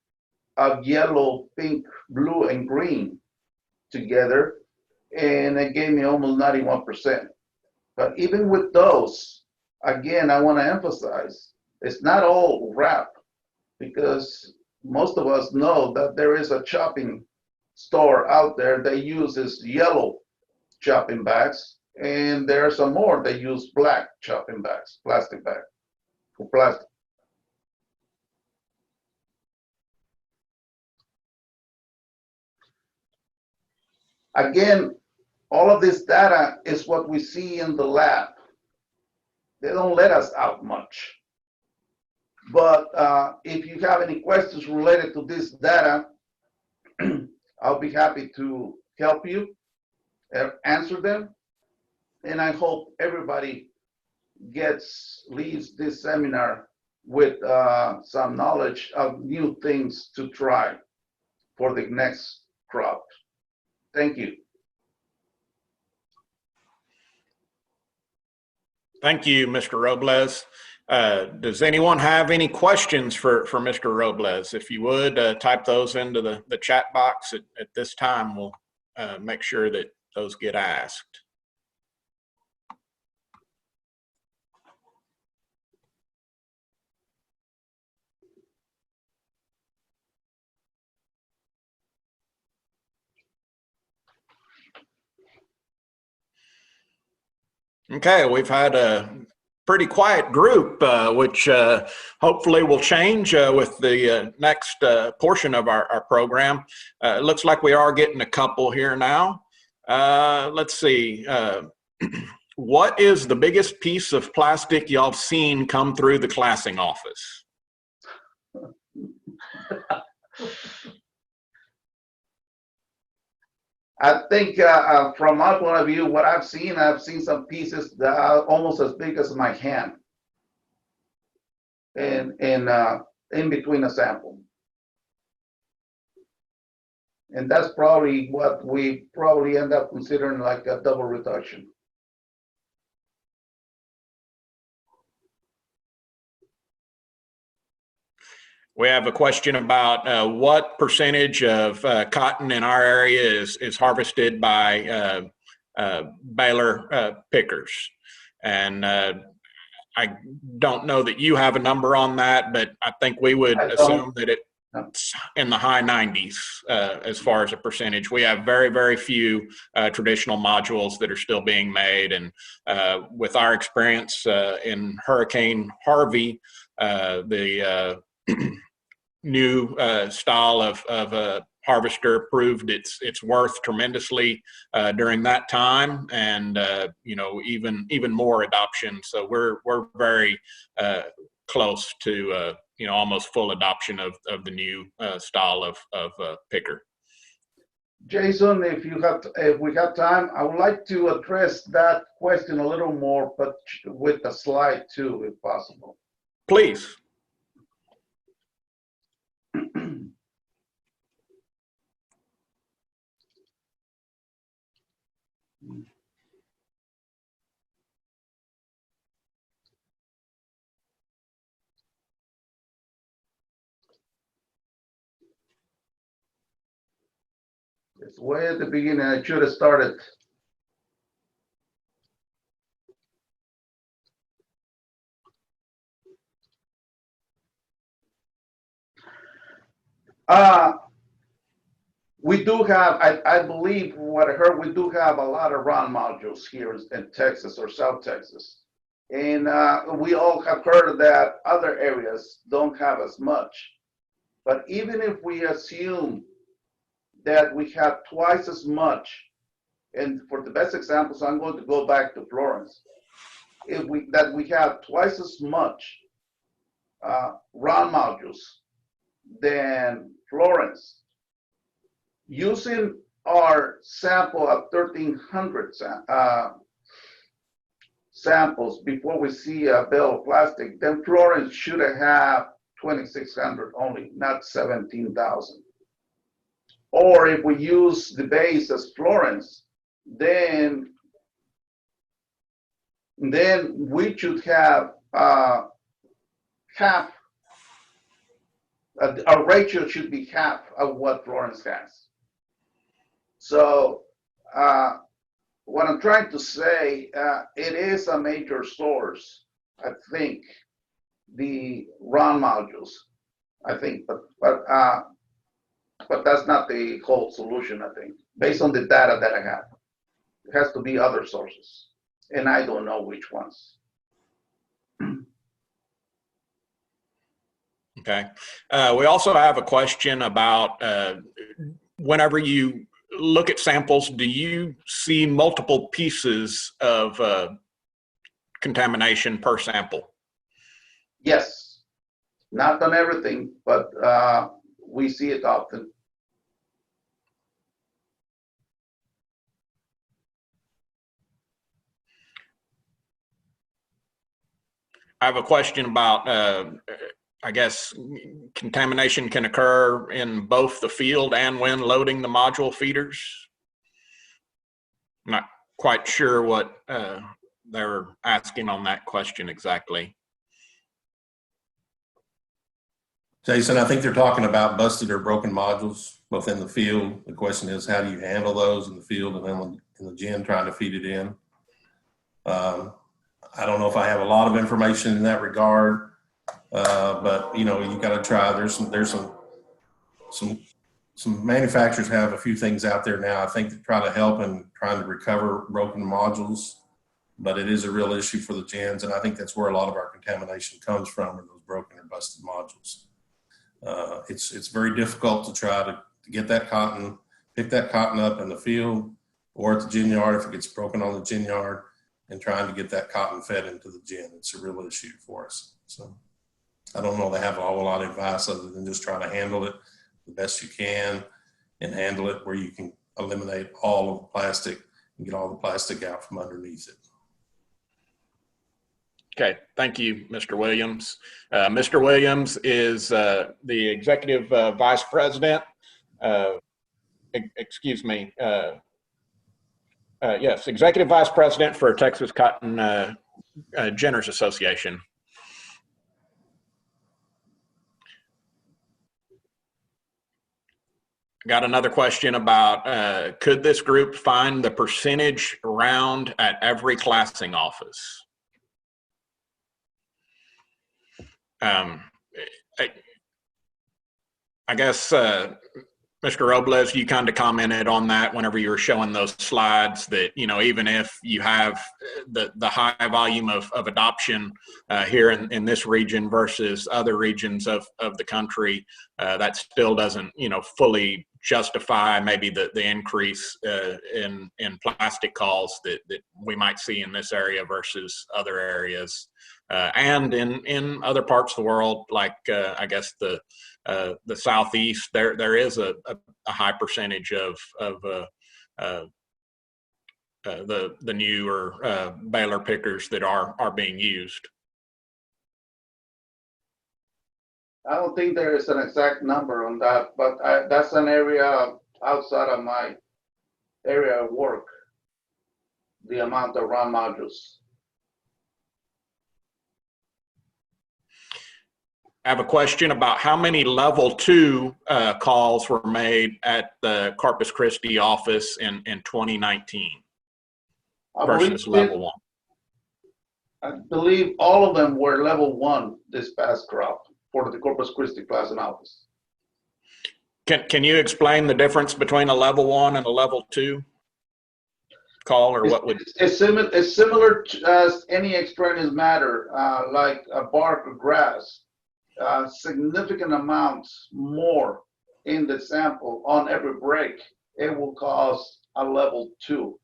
of yellow, pink, blue, and green together, and it gave me almost 91%. But even with those, again, I want to emphasize, it's not all wrap, because most of us know that there is a shopping store out there that uses yellow shopping bags, and there are some more that use black shopping bags, plastic bag, for plastic. Again, all of this data is what we see in the lab. They don't let us out much. But if you have any questions related to this data, I'll be happy to help you answer them. And I hope everybody leaves this seminar with some knowledge of new things to try for the next crop. Thank you. Thank you, Mr. Robles. Does anyone have any questions for Mr. Robles? If you would, type those into the chat box at this time. We'll make sure that those get asked. Okay, we've had a pretty quiet group, which hopefully will change with the next portion of our program. It looks like we are getting a couple here now. Let's see. What is the biggest piece of plastic y'all have seen come through the classing office? I think from my point of view, what I've seen some pieces that are almost as big as my hand in between a sample. And that's probably what we probably end up considering like a double reduction. We have a question about what percentage of cotton in our area is harvested by baler pickers. And I don't know that you have a number on that, but I think we would assume that it's in the high 90s as far as a percentage. We have very, very few traditional modules that are still being made. And with our experience in Hurricane Harvey, the new style of harvester proved its worth tremendously during that time, and you know, even more adoption. So we're very close to you know, almost full adoption of the new style of picker. Jason, if we have time, I would like to address that question a little more, but with a slide too, if possible. Please. It's way at the beginning. I should have started. We do have, I believe what I heard, we do have a lot of round modules here in Texas or South Texas. And we all have heard that other areas don't have as much. But even if we assume that we have twice as much, and for the best examples, I'm going to go back to Florence. That we have twice as much round modules than Florence, using our sample of 1,300 samples before we see a bale of plastic, then Florence should have 2,600 only, not 17,000. Or if we use the base as Florence, then we should have half. Our ratio should be half of what Florence has. So what I'm trying to say, it is a major source, I think, the round modules, I think, but that's not the whole solution, I think, based on the data that I have. It has to be other sources, and I don't know which ones. Okay. We also have a question about whenever you look at samples, do you see multiple pieces of contamination per sample? Yes, not on everything, but we see it often. I have a question about, I guess, contamination can occur in both the field and when loading the module feeders. I'm not quite sure what they're asking on that question exactly. Jason, I think they're talking about busted or broken modules both in the field. The question is, how do you handle those in the field and then in the gin trying to feed it in? I don't know if I have a lot of information in that regard, but you know, you got to try. There's some manufacturers have a few things out there now, I think, to try to help in trying to recover broken modules, but it is a real issue for the gins, and I think that's where a lot of our contamination comes from, are those broken or busted modules. It's very difficult to try to get that cotton, pick that cotton up in the field or at the gin yard if it gets broken on the gin yard, and trying to get that cotton fed into the gin. It's a real issue for us. So I don't know they have a whole lot of advice other than just trying to handle it the best you can and handle it where you can eliminate all of the plastic and get all the plastic out from underneath it. Okay, thank you, Mr. Williams. Mr. Williams is the Executive Vice President, yes, Executive Vice President for Texas Cotton Ginners Association. Got another question about, could this group find the percentage round at every classing office? I guess, Mr. Robles, you kind of commented on that whenever you were showing those slides that, you know, even if you have the high volume of adoption here in this region versus other regions of the country, that still doesn't, you know, fully justify maybe the increase in plastic calls that we might see in this area versus other areas. And in other parts of the world, like I guess the Southeast, there is a high percentage of the newer baler pickers that are being used. I don't think there is an exact number on that, but that's an area outside of my area of work, the amount of round modules. I have a question about how many level 2 calls were made at the Corpus Christi office in 2019 versus level 1. I believe all of them were level 1 this past crop for the Corpus Christi classing office. Can you explain the difference between a level 1 and a level 2 call, or what would? It's similar as any extraneous matter, like a bark or grass. Significant amounts more in the sample on every break, it will cause a level 2.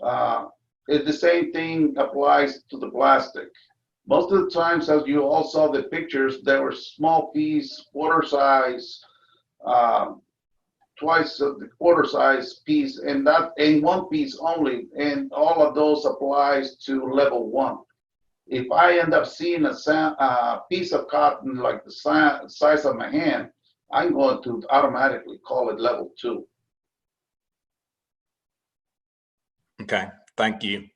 The same thing applies to the plastic. Most of the times, as you all saw the pictures, there were small piece, quarter size, twice of the quarter size piece, and that in one piece only, and all of those applies to level 1. If I end up seeing a piece of cotton like the size of my hand, I'm going to automatically call it level 2. Okay, thank you.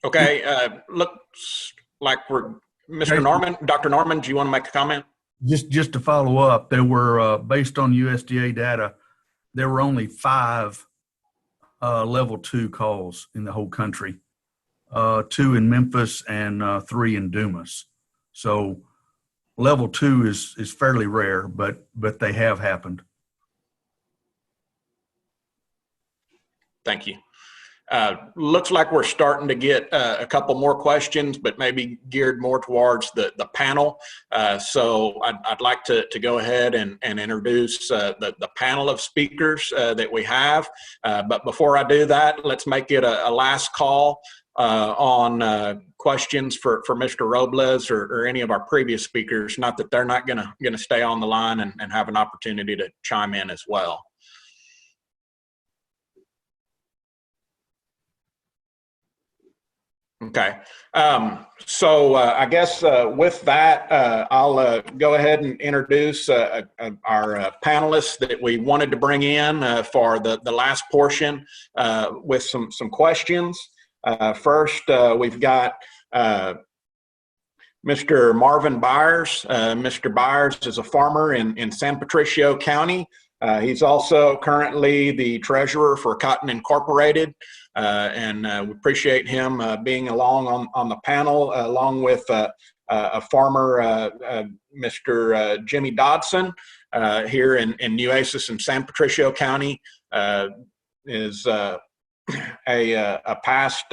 Okay, looks like we're, Mr. Norman, Dr. Norman, do you want to make a comment? Just to follow up, there were, based on USDA data, there were only 5 level 2 calls in the whole country. 2 in Memphis and 3 in Dumas. So level 2 is fairly rare, but they have happened. Thank you. Looks like we're starting to get a couple more questions, but maybe geared more towards the panel. So I'd like to go ahead and introduce the panel of speakers that we have. But before I do that, let's make it a last call on questions for Mr. Robles or any of our previous speakers. Not that they're not going to stay on the line and have an opportunity to chime in as well. Okay, so I guess with that, I'll go ahead and introduce our panelists that we wanted to bring in for the last portion with some questions. First, we've got Mr. Marvin Byers. Mr. Byers is a farmer in San Patricio County. He's also currently the treasurer for Cotton Incorporated. And we appreciate him being along on the panel, along with a farmer, Mr. Jimmy Dodson, here in Nueces and San Patricio County, is a past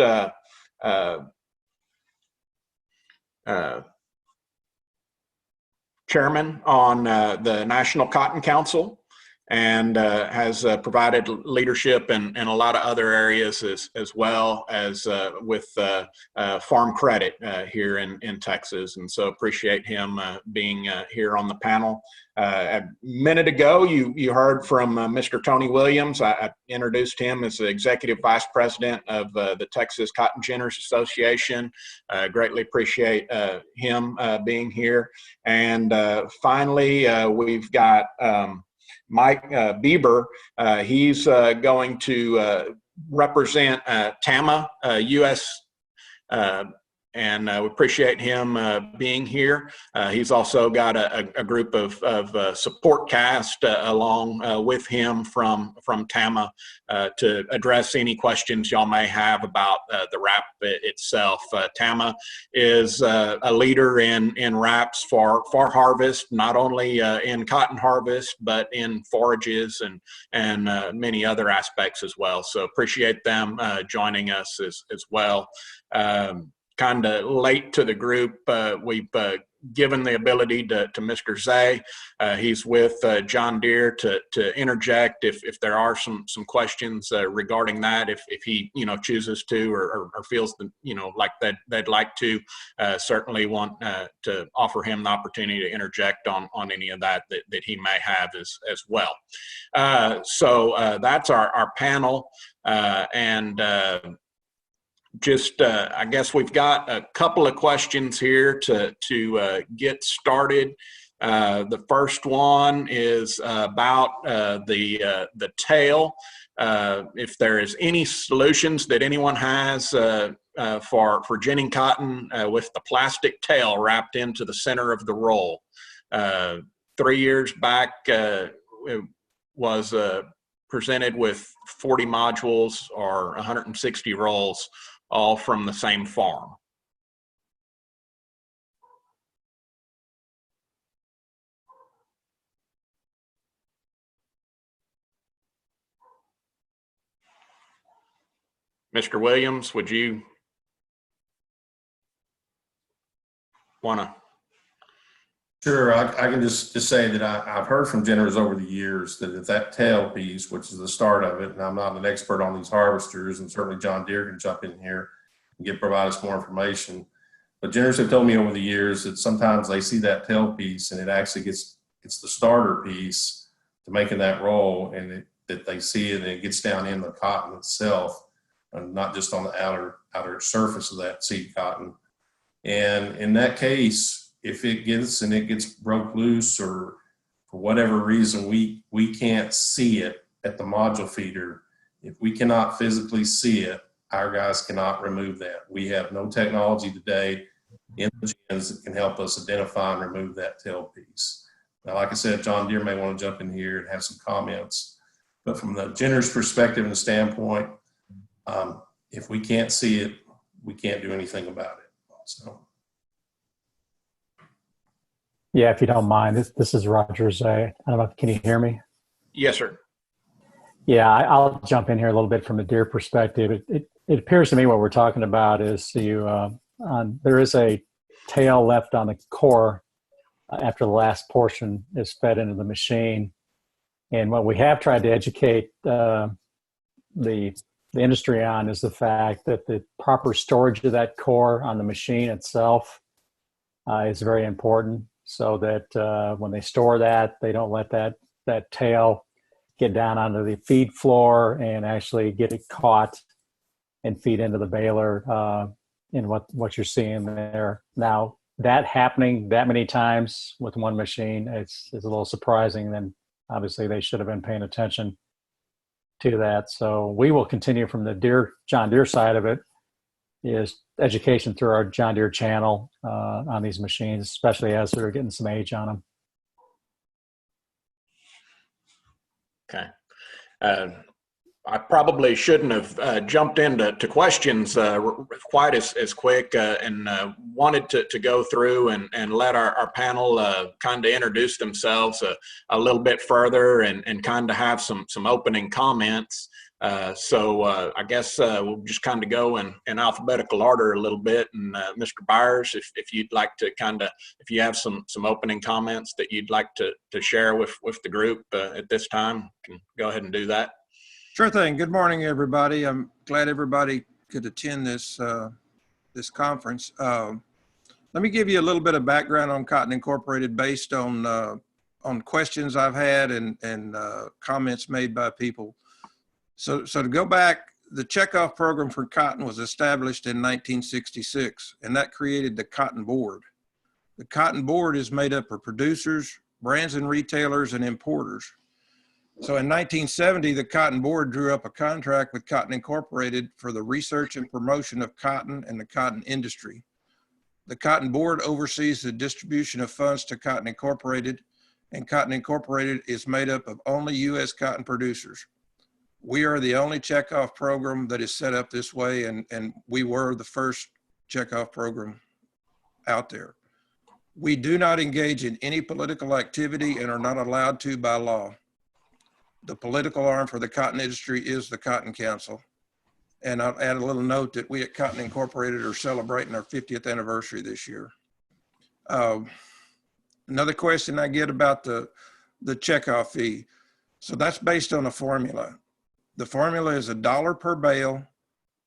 chairman on the National Cotton Council, and has provided leadership in a lot of other areas as well as with farm credit here in Texas. And so appreciate him being here on the panel. A minute ago, you heard from Mr. Tony Williams. I introduced him as the Executive Vice President of the Texas Cotton Ginners Association. Greatly appreciate him being here. And finally, we've got Mike Bieber. He's going to represent TAMA US, and we appreciate him being here. He's also got a group of support cast along with him from TAMA to address any questions y'all may have about the wrap itself. TAMA is a leader in wraps for harvest, not only in cotton harvest, but in forages and many other aspects as well. So appreciate them joining us as well. Kind of late to the group. We've given the ability to Mr. Zay. He's with John Deere to interject if there are some questions regarding that, if he chooses to or feels that like they'd like to. Certainly want to offer him the opportunity to interject on any of that he may have as well. So that's our panel, and I guess we've got a couple of questions here to get started. The first one is about the tail. If there is any solutions that anyone has for ginning cotton with the plastic tail wrapped into the center of the roll. 3 years back, it was presented with 40 modules or 160 rolls, all from the same farm. Mr. Williams, would you want to? Sure, I can just say that I've heard from ginners over the years that if that tail piece, which is the start of it, and I'm not an expert on these harvesters, and certainly John Deere can jump in here and provide us more information. But ginners have told me over the years that sometimes they see that tail piece and it actually gets the starter piece to making that roll, and that they see it and it gets down in the cotton itself, and not just on the outer surface of that seed cotton. And in that case, if it gets broke loose, or for whatever reason we can't see it at the module feeder, if we cannot physically see it, our guys cannot remove that. We have no technology today in the gins that can help us identify and remove that tail piece. Now, like I said, John Deere may want to jump in here and have some comments, but from the ginner's perspective and the standpoint, if we can't see it, we can't do anything about it. So. Yeah, if you don't mind, this is Roger Zay. I don't know, can you hear me? Yes, sir. Yeah, I'll jump in here a little bit from a deer perspective. It appears to me what we're talking about is there is a tail left on the core after the last portion is fed into the machine. And what we have tried to educate the industry on is the fact that the proper storage of that core on the machine itself is very important, so that when they store that, they don't let that tail get down onto the feed floor and actually get it caught and feed into the baler in what you're seeing there. Now, that happening that many times with one machine, it's a little surprising. Then obviously they should have been paying attention to that. So we will continue from the John Deere side of it, is education through our John Deere channel on these machines, especially as they're getting some age on them. Okay. I probably shouldn't have jumped into questions quite as quick and wanted to go through and let our panel kind of introduce themselves a little bit further and kind of have some opening comments. So I guess we'll just kind of go in alphabetical order a little bit. And Mr. Byers, if you'd like to if you have some opening comments that you'd like to share with the group at this time, you can go ahead and do that. Sure thing. Good morning, everybody. I'm glad everybody could attend this this conference. Let me give you a little bit of background on Cotton Incorporated based on questions I've had and comments made by people. So to go back, the checkoff program for cotton was established in 1966, and that created the Cotton Board. The Cotton Board is made up of producers, brands and retailers, and importers. So in 1970, the Cotton Board drew up a contract with Cotton Incorporated for the research and promotion of cotton and the cotton industry. The Cotton Board oversees the distribution of funds to Cotton Incorporated, and Cotton Incorporated is made up of only U.S. cotton producers. We are the only checkoff program that is set up this way, and we were the first checkoff program out there. We do not engage in any political activity and are not allowed to by law. The political arm for the cotton industry is the Cotton Council. And I'll add a little note that we at Cotton Incorporated are celebrating our 50th anniversary this year. Another question I get about the checkoff fee. So that's based on a formula. The formula is $1 per bale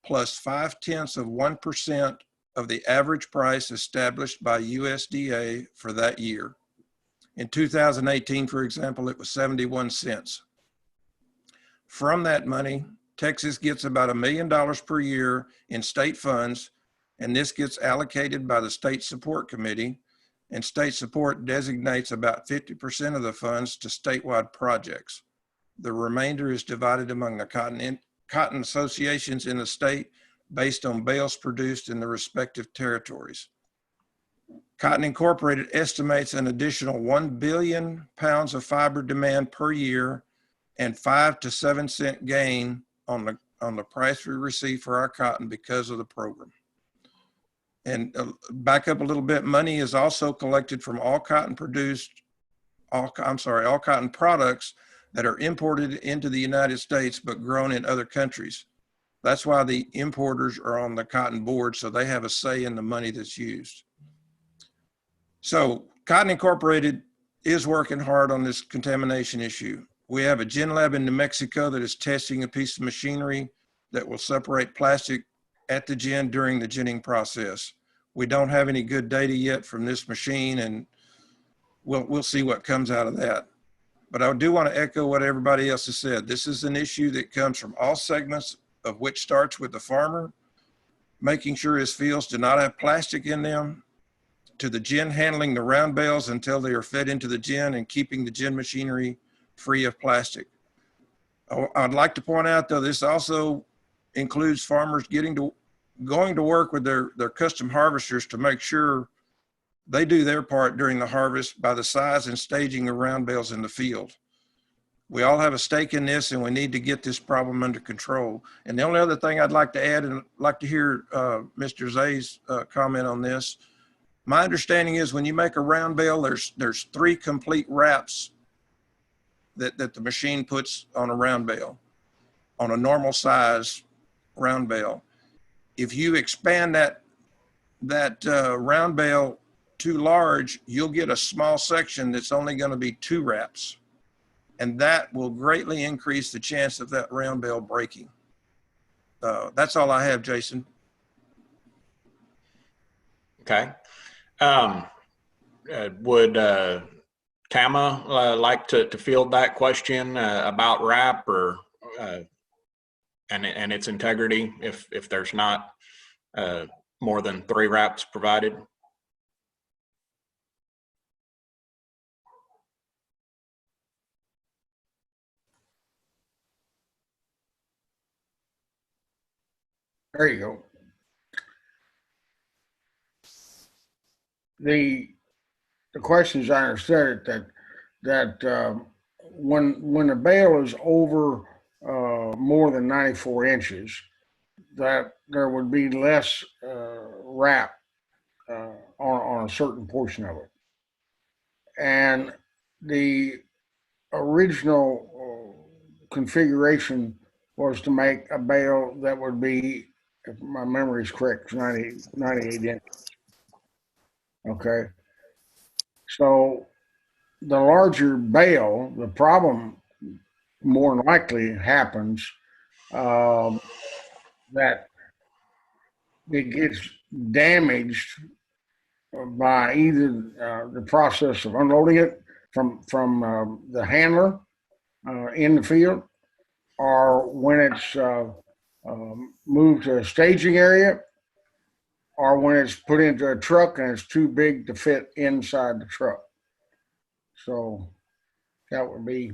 plus 0.5% of the average price established by USDA for that year. In 2018, for example, it was 71 cents. From that money, Texas gets about $1 million per year in state funds, and this gets allocated by the State Support Committee, and state support designates about 50% of the funds to statewide projects. The remainder is divided among the cotton associations in the state based on bales produced in the respective territories. Cotton Incorporated estimates an additional 1 billion pounds of fiber demand per year and 5 to 7 cent gain on the price we receive for our cotton because of the program. And back up a little bit, money is also collected from all cotton products that are imported into the United States but grown in other countries. That's why the importers are on the Cotton Board, so they have a say in the money that's used. So Cotton Incorporated is working hard on this contamination issue. We have a gin lab in New Mexico that is testing a piece of machinery that will separate plastic at the gin during the ginning process. We don't have any good data yet from this machine, and we'll see what comes out of that. But I do want to echo what everybody else has said. This is an issue that comes from all segments, of which starts with the farmer, making sure his fields do not have plastic in them, to the gin handling the round bales until they are fed into the gin and keeping the gin machinery free of plastic. I'd like to point out, though, this also includes farmers going to work with their custom harvesters to make sure they do their part during the harvest by the size and staging of round bales in the field. We all have a stake in this, and we need to get this problem under control. And the only other thing I'd like to add, and I'd like to hear Mr. Zay's comment on this. My understanding is when you make a round bale, there's 3 complete wraps that the machine puts on a round bale. on a normal size round bale. If you expand that round bale too large, you'll get a small section that's only going to be 2 wraps. And that will greatly increase the chance of that round bale breaking. That's all I have, Jason. Okay. Would Tama like to field that question about wrap or and its integrity if there's not more than 3 wraps provided? There you go. The question, as I understood it, that when a bale is over more than 94 inches, that there would be less wrap on a certain portion of it. And the original configuration was to make a bale that would be, if my memory is correct, 98 inches. Okay. So the larger bale, the problem more than likely happens that it gets damaged by either the process of unloading it from the handler in the field, or when it's moved to a staging area, or when it's put into a truck and it's too big to fit inside the truck. So that would be.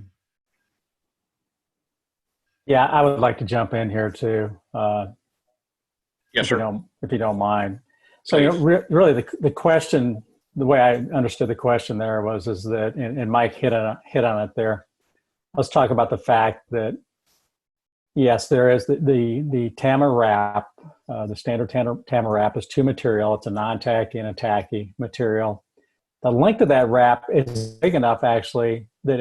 Yeah, I would like to jump in here too. Yes, sir. If you don't mind. So really the question, the way I understood the question there is that, and Mike hit on it there. Let's talk about the fact that, yes, there is the Tama wrap. The standard Tama wrap is 2 material. It's a non-tacky and a tacky material. The length of that wrap is big enough, actually, that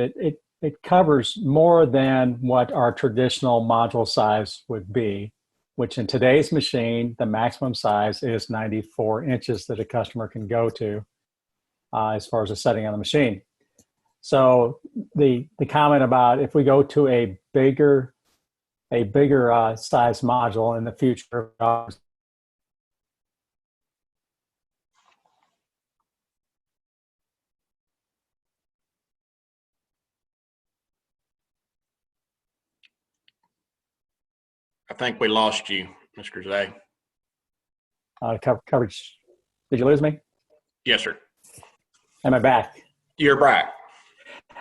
it covers more than what our traditional module size would be, which in today's machine, the maximum size is 94 inches that a customer can go to as far as the setting on the machine. So the comment about if we go to a bigger size module in the future. I think we lost you, Mr. Zay. Coverage. Did you lose me? Yes, sir. Am I back? You're back.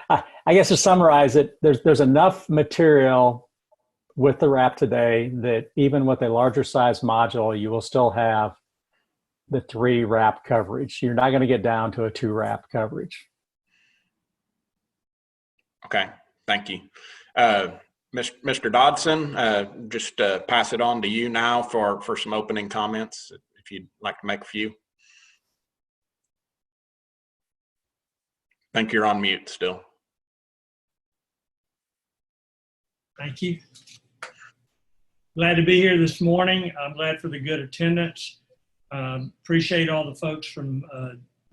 I guess to summarize it, there's enough material with the wrap today that even with a larger size module, you will still have the 3 wrap coverage. You're not going to get down to a 2 wrap coverage. Okay, thank you. Mr. Dodson, just pass it on to you now for some opening comments, if you'd like to make a few. I think you're on mute still. Thank you. Glad to be here this morning. I'm glad for the good attendance. Appreciate all the folks from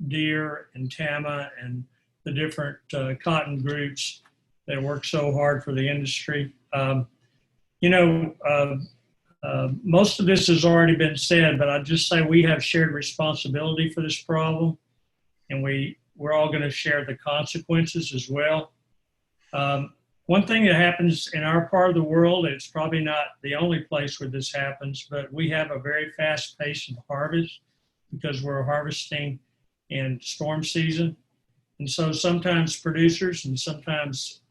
Deere and Tama and the different cotton groups that work so hard for the industry. Most of this has already been said, but I'd just say we have shared responsibility for this problem, and we're all going to share the consequences as well. One thing that happens in our part of the world, it's probably not the only place where this happens, but we have a very fast pace of harvest because we're harvesting in storm season. And so sometimes producers and sometimes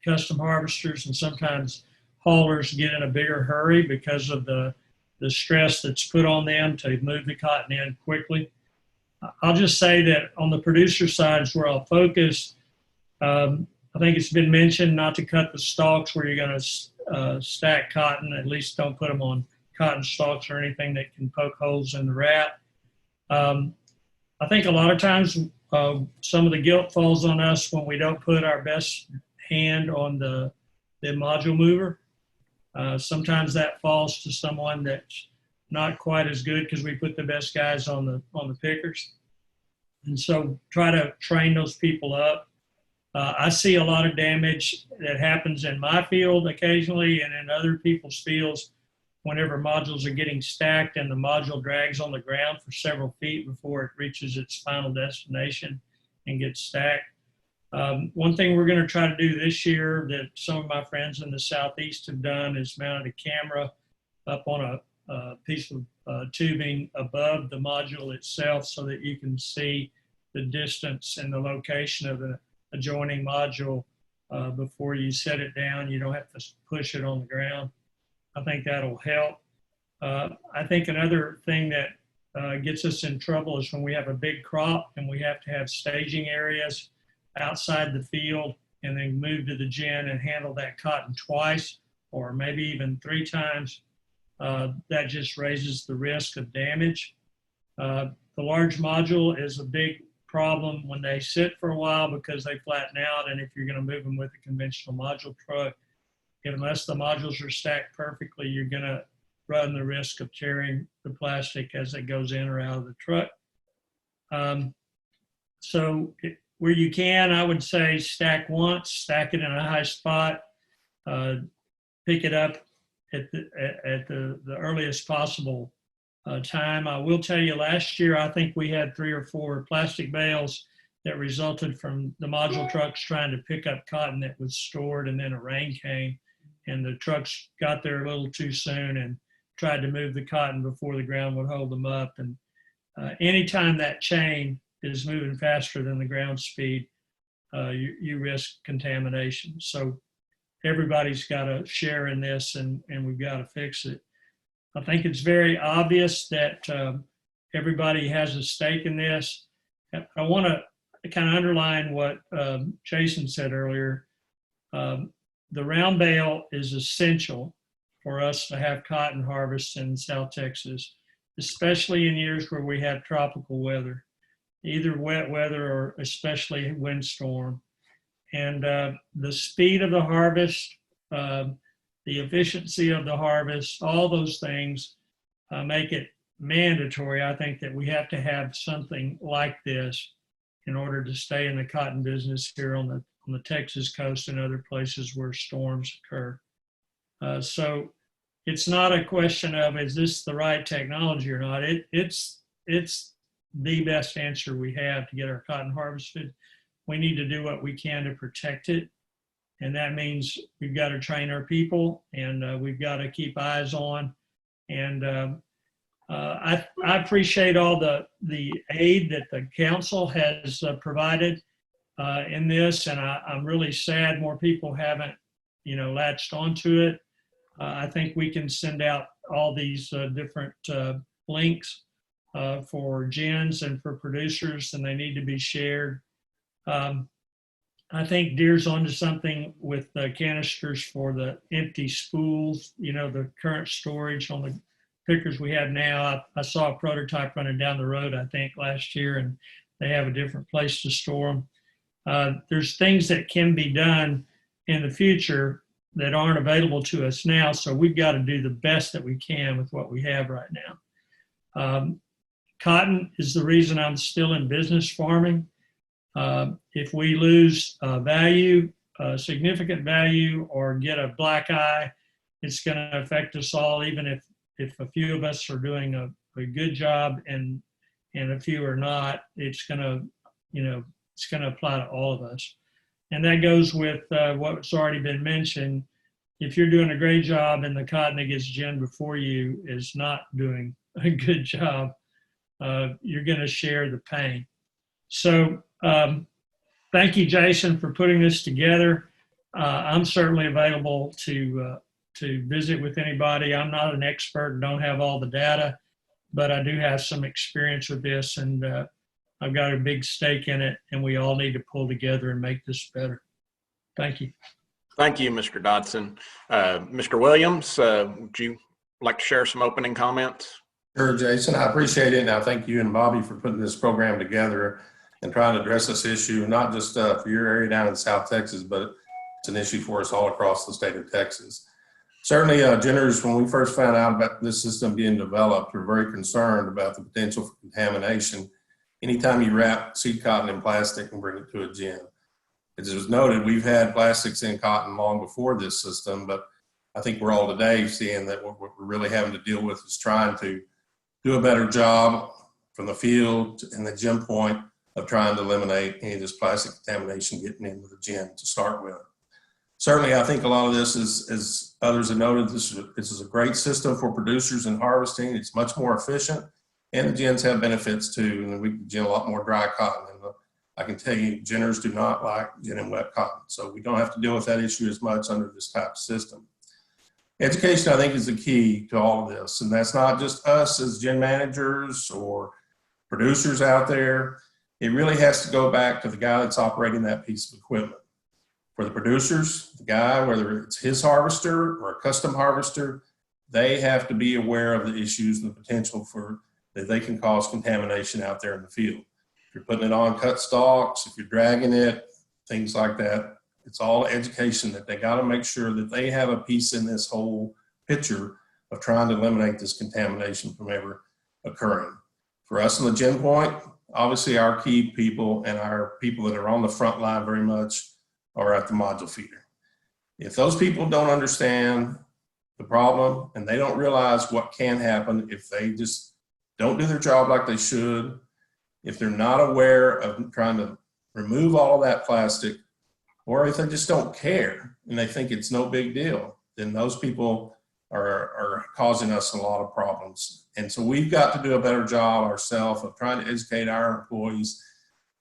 custom harvesters and sometimes haulers get in a bigger hurry because of the stress that's put on them to move the cotton in quickly. I'll just say that on the producer side is where I'll focus. I think it's been mentioned not to cut the stalks where you're going to stack cotton. At least don't put them on cotton stalks or anything that can poke holes in the wrap. I think a lot of times some of the guilt falls on us when we don't put our best hand on the the module mover. Sometimes that falls to someone that's not quite as good because we put the best guys on the pickers. And so try to train those people up. I see a lot of damage that happens in my field occasionally and in other people's fields whenever modules are getting stacked and the module drags on the ground for several feet before it reaches its final destination and gets stacked. One thing we're going to try to do this year that some of my friends in the Southeast have done is mounted a camera up on a piece of tubing above the module itself so that you can see the distance and the location of the adjoining module before you set it down. You don't have to push it on the ground. I think that'll help. I think another thing that gets us in trouble is when we have a big crop and we have to have staging areas outside the field and then move to the gin and handle that cotton twice or maybe even 3 times. That just raises the risk of damage. The large module is a big problem when they sit for a while because they flatten out, and if you're going to move them with a conventional module truck, unless the modules are stacked perfectly, you're going to run the risk of tearing the plastic as it goes in or out of the truck. Where you can, I would say stack once, stack it in a high spot, pick it up at the earliest possible time. I will tell you, last year, I think we had 3 or 4 plastic bales that resulted from the module trucks trying to pick up cotton that was stored, and then a rain came and the trucks got there a little too soon and tried to move the cotton before the ground would hold them up. And anytime that chain is moving faster than the ground speed, you risk contamination. So everybody's got to share in this, and we've got to fix it. I think it's very obvious that everybody has a stake in this. I want to kind of underline what Jason said earlier. The round bale is essential for us to have cotton harvests in South Texas, especially in years where we have tropical weather, either wet weather or especially windstorm. And the speed of the harvest, the efficiency of the harvest, all those things make it mandatory, I think, that we have to have something like this in order to stay in the cotton business here on the Texas coast and other places where storms occur. So it's not a question of, is this the right technology or not? It's the best answer we have to get our cotton harvested. We need to do what we can to protect it. And that means we've got to train our people, and we've got to keep eyes on. And I appreciate all the aid that the council has provided in this, and I'm really sad more people haven't, latched onto it. I think we can send out all these different links for gins and for producers, and they need to be shared. I think Deere's onto something with the canisters for the empty spools, the current storage on the pickers we have now. I saw a prototype running down the road, I think, last year, and they have a different place to store them. There's things that can be done in the future that aren't available to us now, so we've got to do the best that we can with what we have right now. Cotton is the reason I'm still in business farming. If we lose value, significant value, or get a black eye, it's going to affect us all, even if a few of us are doing a good job and a few are not. It's going to apply to all of us. And that goes with what's already been mentioned. If you're doing a great job and the cotton that gets ginned before you is not doing a good job, you're going to share the pain. So thank you, Jason, for putting this together. I'm certainly available to visit with anybody. I'm not an expert and don't have all the data, but I do have some experience with this, and I've got a big stake in it, and we all need to pull together and make this better. Thank you. Thank you, Mr. Dodson. Mr. Williams, would you like to share some opening comments? Sure, Jason. I appreciate it. And I thank you and Bobby for putting this program together and trying to address this issue, not just for your area down in South Texas, but an issue for us all across the state of Texas. Certainly, Jenners, when we first found out about this system being developed, were very concerned about the potential for contamination anytime you wrap seed cotton in plastic and bring it to a gin. As was noted, we've had plastics in cotton long before this system, but I think we're all today seeing that what we're really having to deal with is trying to do a better job from the field and the gin point of trying to eliminate any of this plastic contamination getting into the gin to start with. Certainly, I think a lot of this is, as others have noted, this is a great system for producers in harvesting. It's much more efficient, and the gins have benefits too. And we can gin a lot more dry cotton. And I can tell you, ginners do not like ginning wet cotton, so we don't have to deal with that issue as much under this type of system. Education, I think, is the key to all of this, and that's not just us as gin managers or producers out there. It really has to go back to the guy that's operating that piece of equipment. For the producers, the guy, whether it's his harvester or a custom harvester, they have to be aware of the issues and the potential for that they can cause contamination out there in the field. If you're putting it on cut stalks, if you're dragging it, things like that, it's all education that they got to make sure that they have a piece in this whole picture of trying to eliminate this contamination from ever occurring. For us in the gin point, obviously our key people and our people that are on the front line very much are at the module feeder. If those people don't understand the problem and they don't realize what can happen if they just don't do their job like they should, if they're not aware of trying to remove all of that plastic, or if they just don't care and they think it's no big deal, then those people are causing us a lot of problems. And so we've got to do a better job ourselves of trying to educate our employees,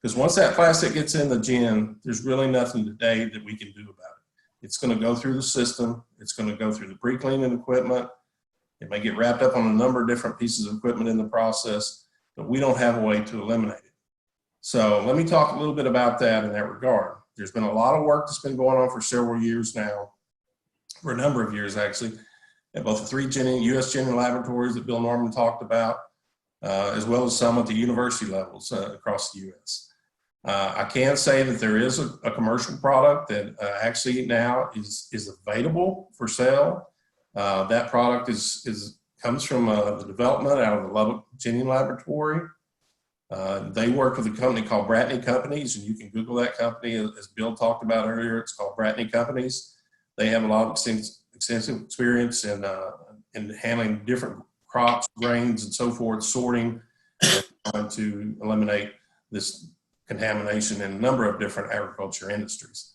because once that plastic gets in the gin, there's really nothing today that we can do about it. It's going to go through the system. It's going to go through the pre-cleaning equipment. It may get wrapped up on a number of different pieces of equipment in the process, but we don't have a way to eliminate it. So let me talk a little bit about that in that regard. There's been a lot of work that's been going on for several years now, for a number of years actually, at both the 3 U.S. ginning laboratories that Bill Norman talked about, as well as some at the university levels across the U.S. I can say that there is a commercial product that actually now is available for sale. That product comes from the development out of the Lubbock Ginning Laboratory. They work with a company called Bratney Companies, and you can Google that company. As Bill talked about earlier, it's called Bratney Companies. They have a lot of extensive experience in handling different crops, grains, and so forth, sorting, and trying to eliminate this contamination in a number of different agriculture industries.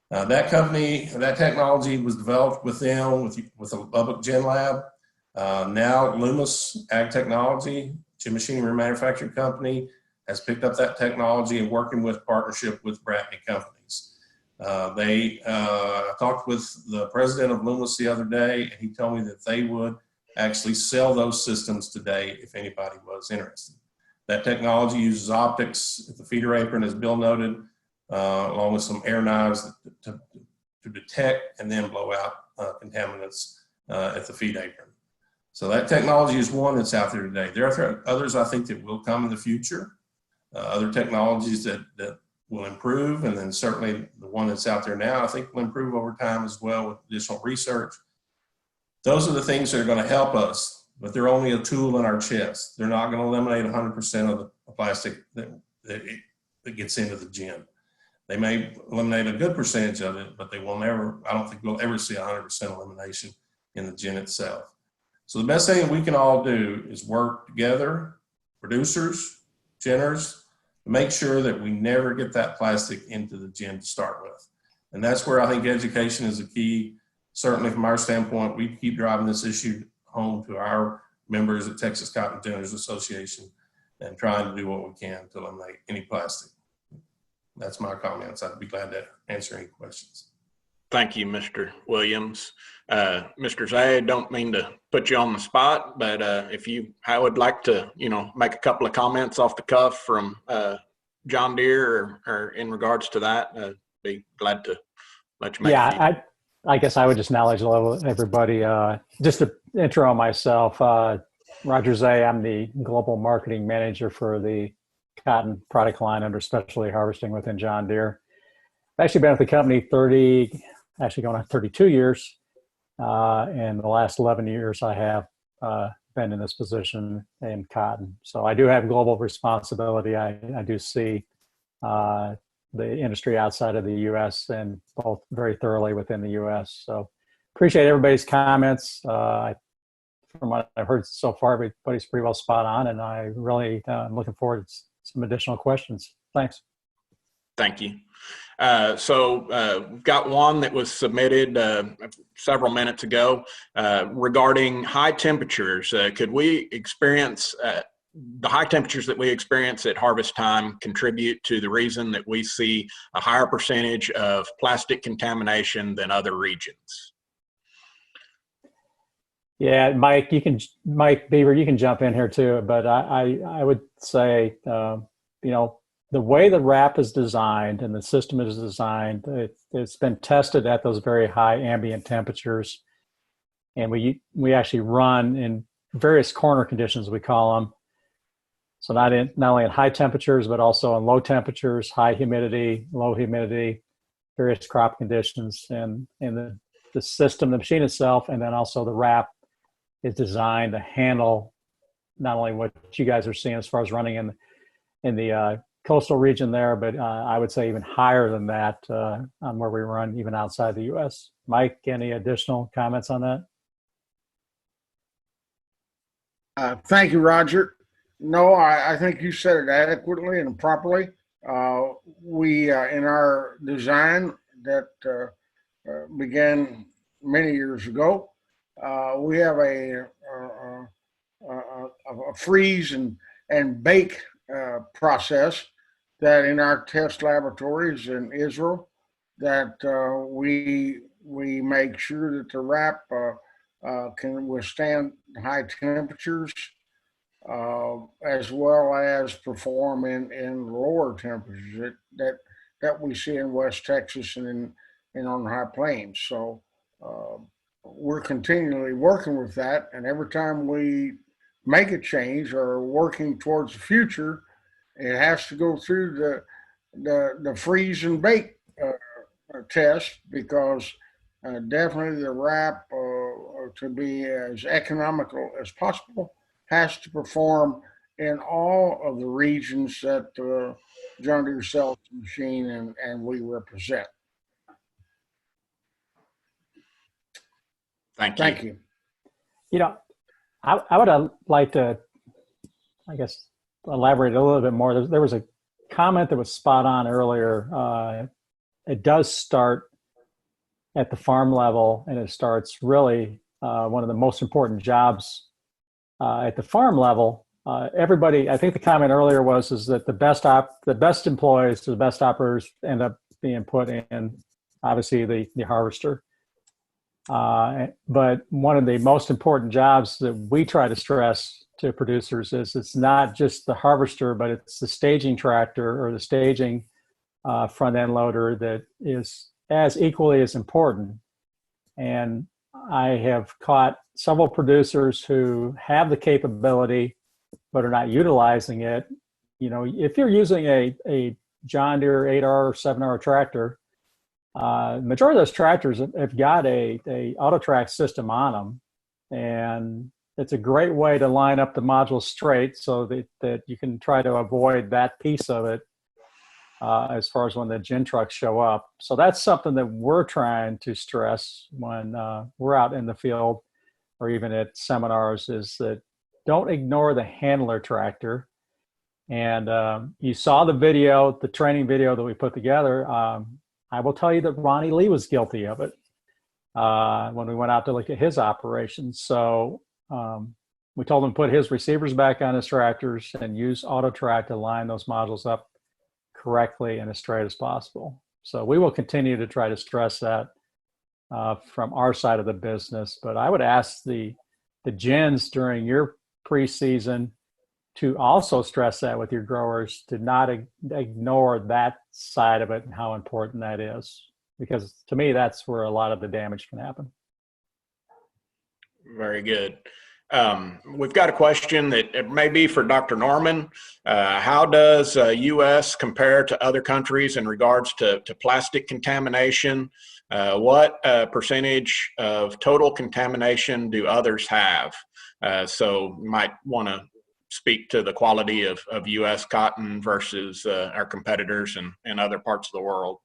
That company, that technology was developed with them, with the Lubbock Gin Lab. Now Loomis Ag Technology, gin machinery manufacturing company, has picked up that technology and working with partnership with Bratney Companies. I talked with the president of Loomis the other day, and he told me that they would actually sell those systems today if anybody was interested. That technology uses optics at the feeder apron, as Bill noted, along with some air knives to detect and then blow out contaminants at the feed apron. So that technology is one that's out there today. There are others I think that will come in the future, other technologies that will improve, and then certainly the one that's out there now I think will improve over time as well with additional research. Those are the things that are going to help us, but they're only a tool in our chest. They're not going to eliminate 100% of the plastic that gets into the gin. They may eliminate a good percentage of it, but they will never, I don't think we'll ever see 100% elimination in the gin itself. So the best thing that we can all do is work together, producers, ginners, to make sure that we never get that plastic into the gin to start with. And that's where I think education is a key. Certainly from our standpoint, we keep driving this issue home to our members at Texas Cotton Ginners Association and trying to do what we can to eliminate any plastic. That's my comments. I'd be glad to answer any questions. Thank you, Mr. Williams. Mr. Zay, don't mean to put you on the spot, but if I would like to, make a couple of comments off the cuff from John Deere or in regards to that, be glad to let you make a few. I guess I would just acknowledge everybody. Just to intro myself, Roger Zay, I'm the Global Marketing Manager for the cotton product line under specialty harvesting within John Deere. I've actually been with the company actually going on 32 years. And the last 11 years I have been in this position in cotton. So I do have global responsibility. I do see the industry outside of the U.S. and both very thoroughly within the U.S. So appreciate everybody's comments. From what I've heard so far, everybody's pretty well spot on, and I really am looking forward to some additional questions. Thanks. Thank you. We've got one that was submitted several minutes ago regarding high temperatures. Could we experience the high temperatures that we experience at harvest time contribute to the reason that we see a higher percentage of plastic contamination than other regions? Yeah, Mike Beaver, you can jump in here too, but I would say, the way the wrap is designed and the system is designed, it's been tested at those very high ambient temperatures. And we actually run in various corner conditions, we call them. So not only at high temperatures, but also in low temperatures, high humidity, low humidity, various crop conditions. And the system, the machine itself, and then also the wrap is designed to handle not only what you guys are seeing as far as running in the coastal region there, but I would say even higher than that on where we run even outside the U.S. Mike, any additional comments on that? Thank you, Roger. No, I think you said it adequately and properly. We, in our design that began many years ago, we have a freeze and bake process that in our test laboratories in Israel, that we make sure that the wrap can withstand high temperatures, as well as perform in lower temperatures that we see in West Texas and on the high plains. So we're continually working with that, and every time we make a change or working towards the future, it has to go through the freeze and bake test, because definitely the wrap to be as economical as possible has to perform in all of the regions that John Deere sells the machine and we represent. Thank you. I would like to, I guess, elaborate a little bit more. There was a comment that was spot on earlier. It does start at the farm level, and it starts really one of the most important jobs at the farm level. Everybody, I think the comment earlier is that the best employees, the best operators end up being put in, obviously, the harvester. But one of the most important jobs that we try to stress to producers is it's not just the harvester, but it's the staging tractor or the staging front end loader that is as equally as important. And I have caught several producers who have the capability but are not utilizing it. If you're using a John Deere 8R or 7R tractor, the majority of those tractors have got a AutoTrack system on them, and it's a great way to line up the modules straight so that you can try to avoid that piece of it as far as when the gin trucks show up. So that's something that we're trying to stress when we're out in the field or even at seminars, is that don't ignore the handler tractor. And you saw the video, the training video that we put together. I will tell you that Ronnie Lee was guilty of it when we went out to look at his operations. So we told him to put his receivers back on his tractors and use AutoTrack to line those modules up correctly and as straight as possible. So we will continue to try to stress that from our side of the business. But I would ask the gens during your preseason to also stress that with your growers, to not ignore that side of it and how important that is. Because to me, that's where a lot of the damage can happen. Very good. We've got a question that it may be for Dr. Norman. How does U.S. compare to other countries in regards to plastic contamination? What percentage of total contamination do others have? So you might want to speak to the quality of U.S. cotton versus our competitors in other parts of the world.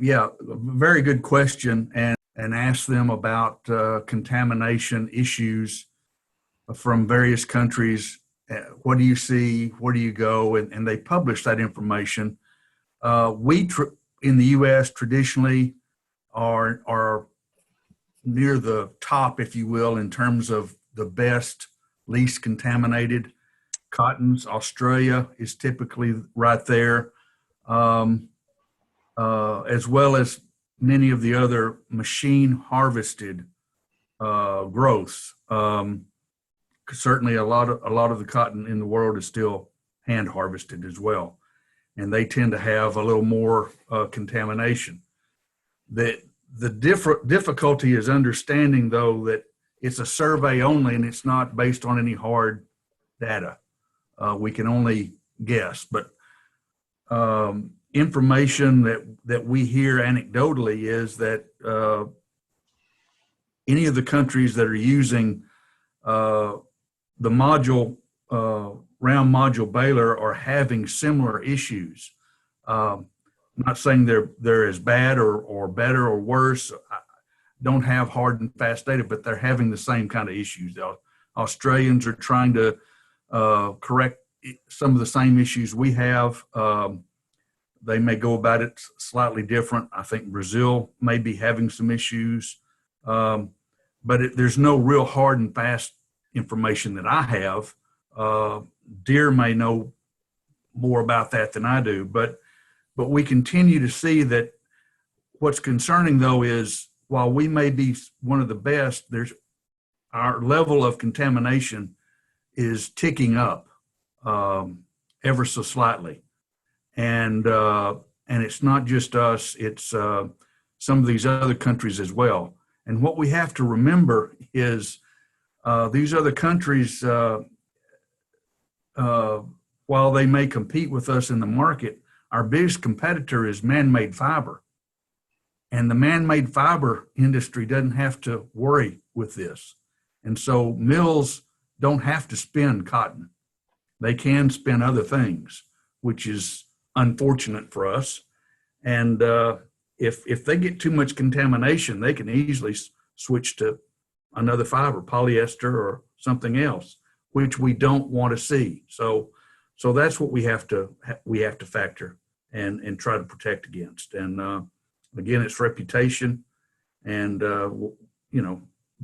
Yeah, very good question, and ask them about contamination issues from various countries. What do you see? Where do you go? And they publish that information. We in the U.S. traditionally are near the top, if you will, in terms of the best, least contaminated cottons. Australia is typically right there, as well as many of the other machine harvested growths. Certainly, a lot of the cotton in the world is still hand harvested as well, and they tend to have a little more contamination. The difficulty is understanding, though, that it's a survey only and it's not based on any hard data. We can only guess, but information that we hear anecdotally is that any of the countries that are using the module, round module baler are having similar issues. I'm not saying they're as bad or better or worse. I don't have hard and fast data, but they're having the same kind of issues. The Australians are trying to correct some of the same issues we have. They may go about it slightly different. I think Brazil may be having some issues, but there's no real hard and fast information that I have. Deere may know more about that than I do, but we continue to see that. What's concerning, though, is while we may be one of the best, our level of contamination is ticking up ever so slightly. And it's not just us, it's some of these other countries as well. And what we have to remember is these other countries, while they may compete with us in the market, our biggest competitor is man-made fiber. And the man-made fiber industry doesn't have to worry with this. And so mills don't have to spin cotton. They can spin other things, which is unfortunate for us. And if they get too much contamination, they can easily switch to another fiber, polyester or something else, which we don't want to see. So that's what we have to factor and try to protect against. And again, it's reputation, and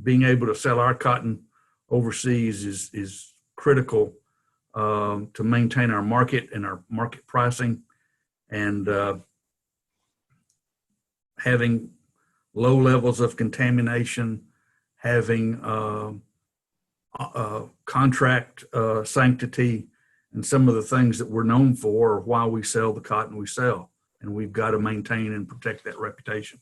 being able to sell our cotton overseas is critical to maintain our market and our market pricing, and having low levels of contamination, having contract sanctity, and some of the things that we're known for are why we sell the cotton we sell. And we've got to maintain and protect that reputation.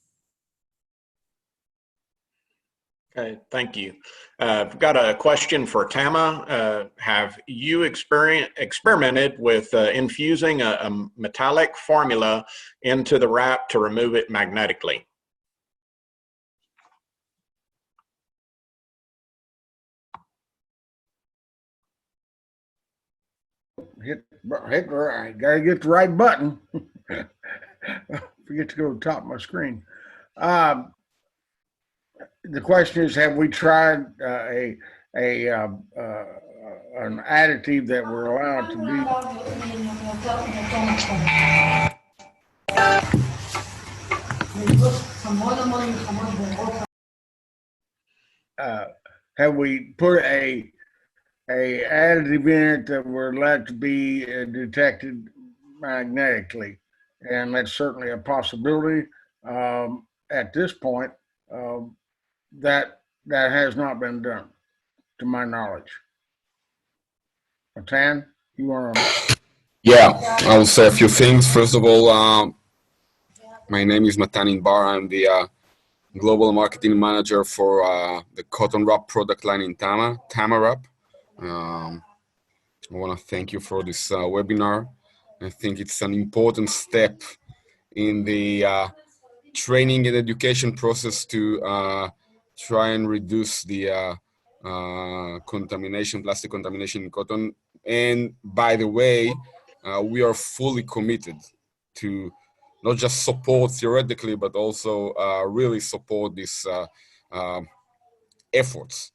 Okay, thank you. I've got a question for Tama. Have you experimented with infusing a metallic formula into the wrap to remove it magnetically? Hit, I gotta get the right button. Forget to go to the top of my screen. The question is, have we tried an additive that we're allowed to be? Have we put a additive in it that we're allowed to be detected magnetically? And that's certainly a possibility. At this point, that has not been done, to my knowledge. Matan, you want to? Yeah, I will say a few things. First of all, my name is Matan Inbar. I'm the Global Marketing Manager for the cotton wrap product line in Tama Wrap. I want to thank you for this webinar. I think it's an important step in the training and education process to try and reduce the contamination, plastic contamination in cotton. And by the way, we are fully committed to not just support theoretically, but also really support these efforts.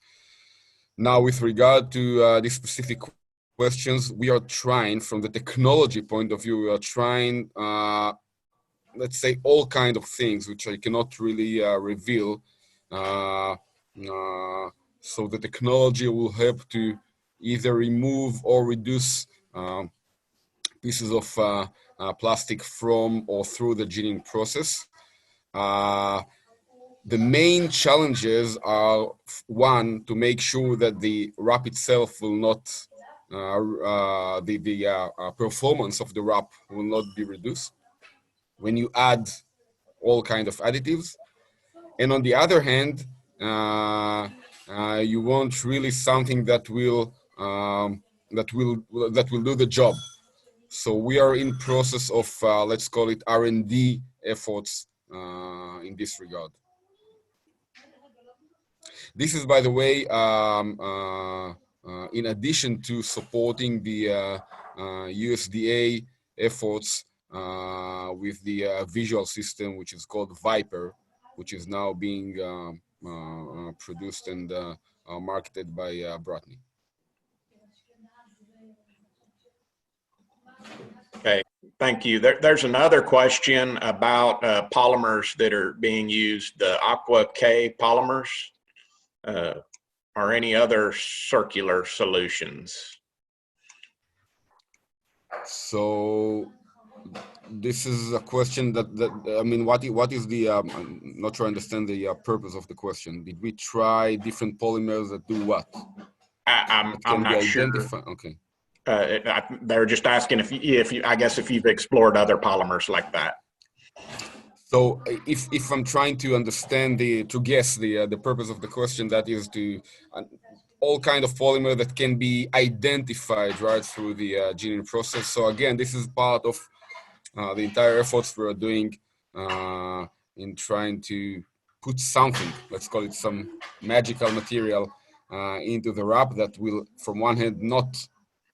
Now, with regard to these specific questions, we are trying, from the technology point of view, we are trying, let's say, all kinds of things, which I cannot really reveal. So the technology will help to either remove or reduce pieces of plastic from or through the ginning process. The main challenges are, one, to make sure that the wrap itself will not, the performance of the wrap will not be reduced when you add all kind of additives. And on the other hand, you want really something that will do the job. So we are in process of let's call it R&D efforts in this regard. This is, by the way, in addition to supporting the USDA efforts with the visual system, which is called Viper, which is now being produced and marketed by Botany. Okay, thank you. There's another question about polymers that are being used, the Aqua K polymers, or any other circular solutions. So this is a question that I mean, what is the? I'm not sure I understand the purpose of the question. Did we try different polymers that do what? I'm not sure. Okay. They're just asking if you, I guess, if you've explored other polymers like that. So if I'm trying to understand the purpose of the question, that is to all kind of polymer that can be identified right through the ginning process. So again, this is part of the entire efforts we're doing in trying to put something, let's call it some magical material, into the wrap that will, from one hand, not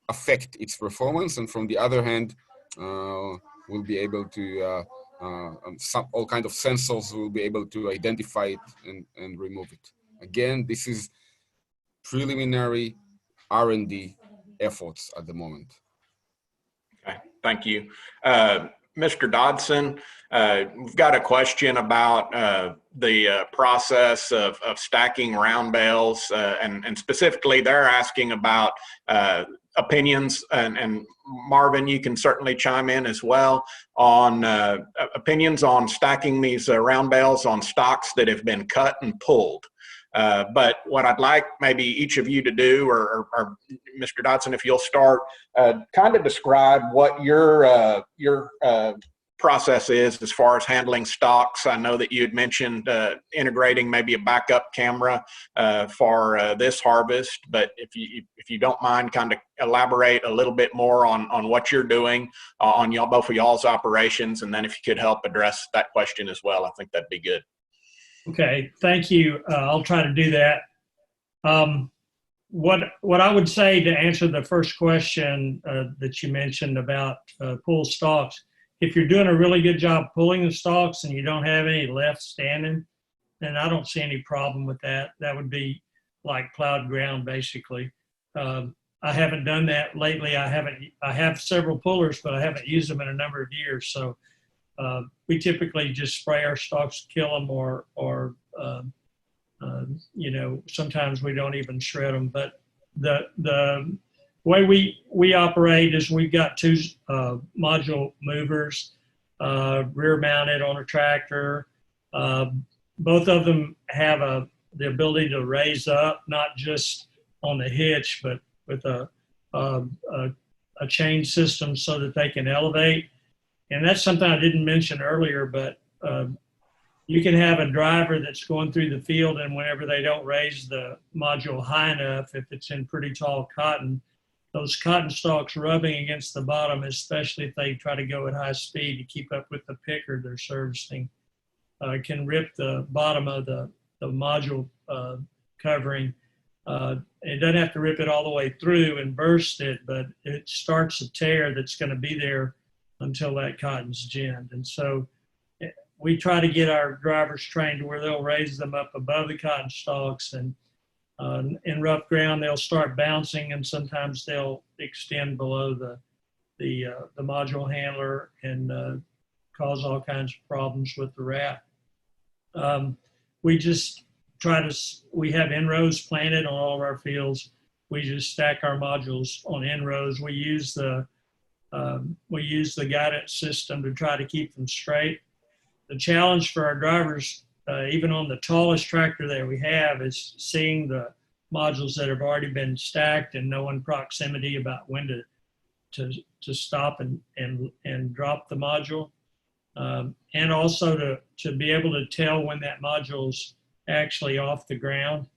affect its performance, and from the other hand, we'll be able to all kind of sensors will be able to identify it and remove it. Again, this is preliminary R&D efforts at the moment. Okay, thank you. Mr. Dodson, we've got a question about the process of stacking round bales, and specifically they're asking about opinions, and Marvin, you can certainly chime in as well on opinions on stacking these round bales on stocks that have been cut and pulled. But what I'd like maybe each of you to do, or Mr. Dodson, if you'll start, kind of describe what your process is as far as handling stocks. I know that you had mentioned integrating maybe a backup camera for this harvest, but if you don't mind, kind of elaborate a little bit more on what you're doing on both of y'all's operations, and then if you could help address that question as well, I think that'd be good. Okay, thank you. I'll try to do that. What I would say to answer the first question that you mentioned about pull stalks, if you're doing a really good job pulling the stalks and you don't have any left standing, then I don't see any problem with that. That would be like plowed ground, basically. I haven't done that lately. I have several pullers, but I haven't used them in a number of years. So we typically just spray our stalks, kill them, or you know, sometimes we don't even shred them. But the way we operate is we've got two module movers, rear mounted on a tractor. Both of them have the ability to raise up, not just on the hitch, but with a chain system so that they can elevate. And that's something I didn't mention earlier, but you can have a driver that's going through the field, and whenever they don't raise the module high enough, if it's in pretty tall cotton, those cotton stalks rubbing against the bottom, especially if they try to go at high speed to keep up with the picker they're servicing, can rip the bottom of the module covering. It doesn't have to rip it all the way through and burst it, but it starts a tear that's going to be there until that cotton's ginned. And so we try to get our drivers trained to where they'll raise them up above the cotton stalks, and in rough ground they'll start bouncing, and sometimes they'll extend below the module handler and cause all kinds of problems with the wrap. We just we have end rows planted on all of our fields. We just stack our modules on end rows. We use the guidance system to try to keep them straight. The challenge for our drivers, even on the tallest tractor that we have, is seeing the modules that have already been stacked and knowing proximity about when to stop and drop the module. And also to be able to tell when that module's actually off the ground.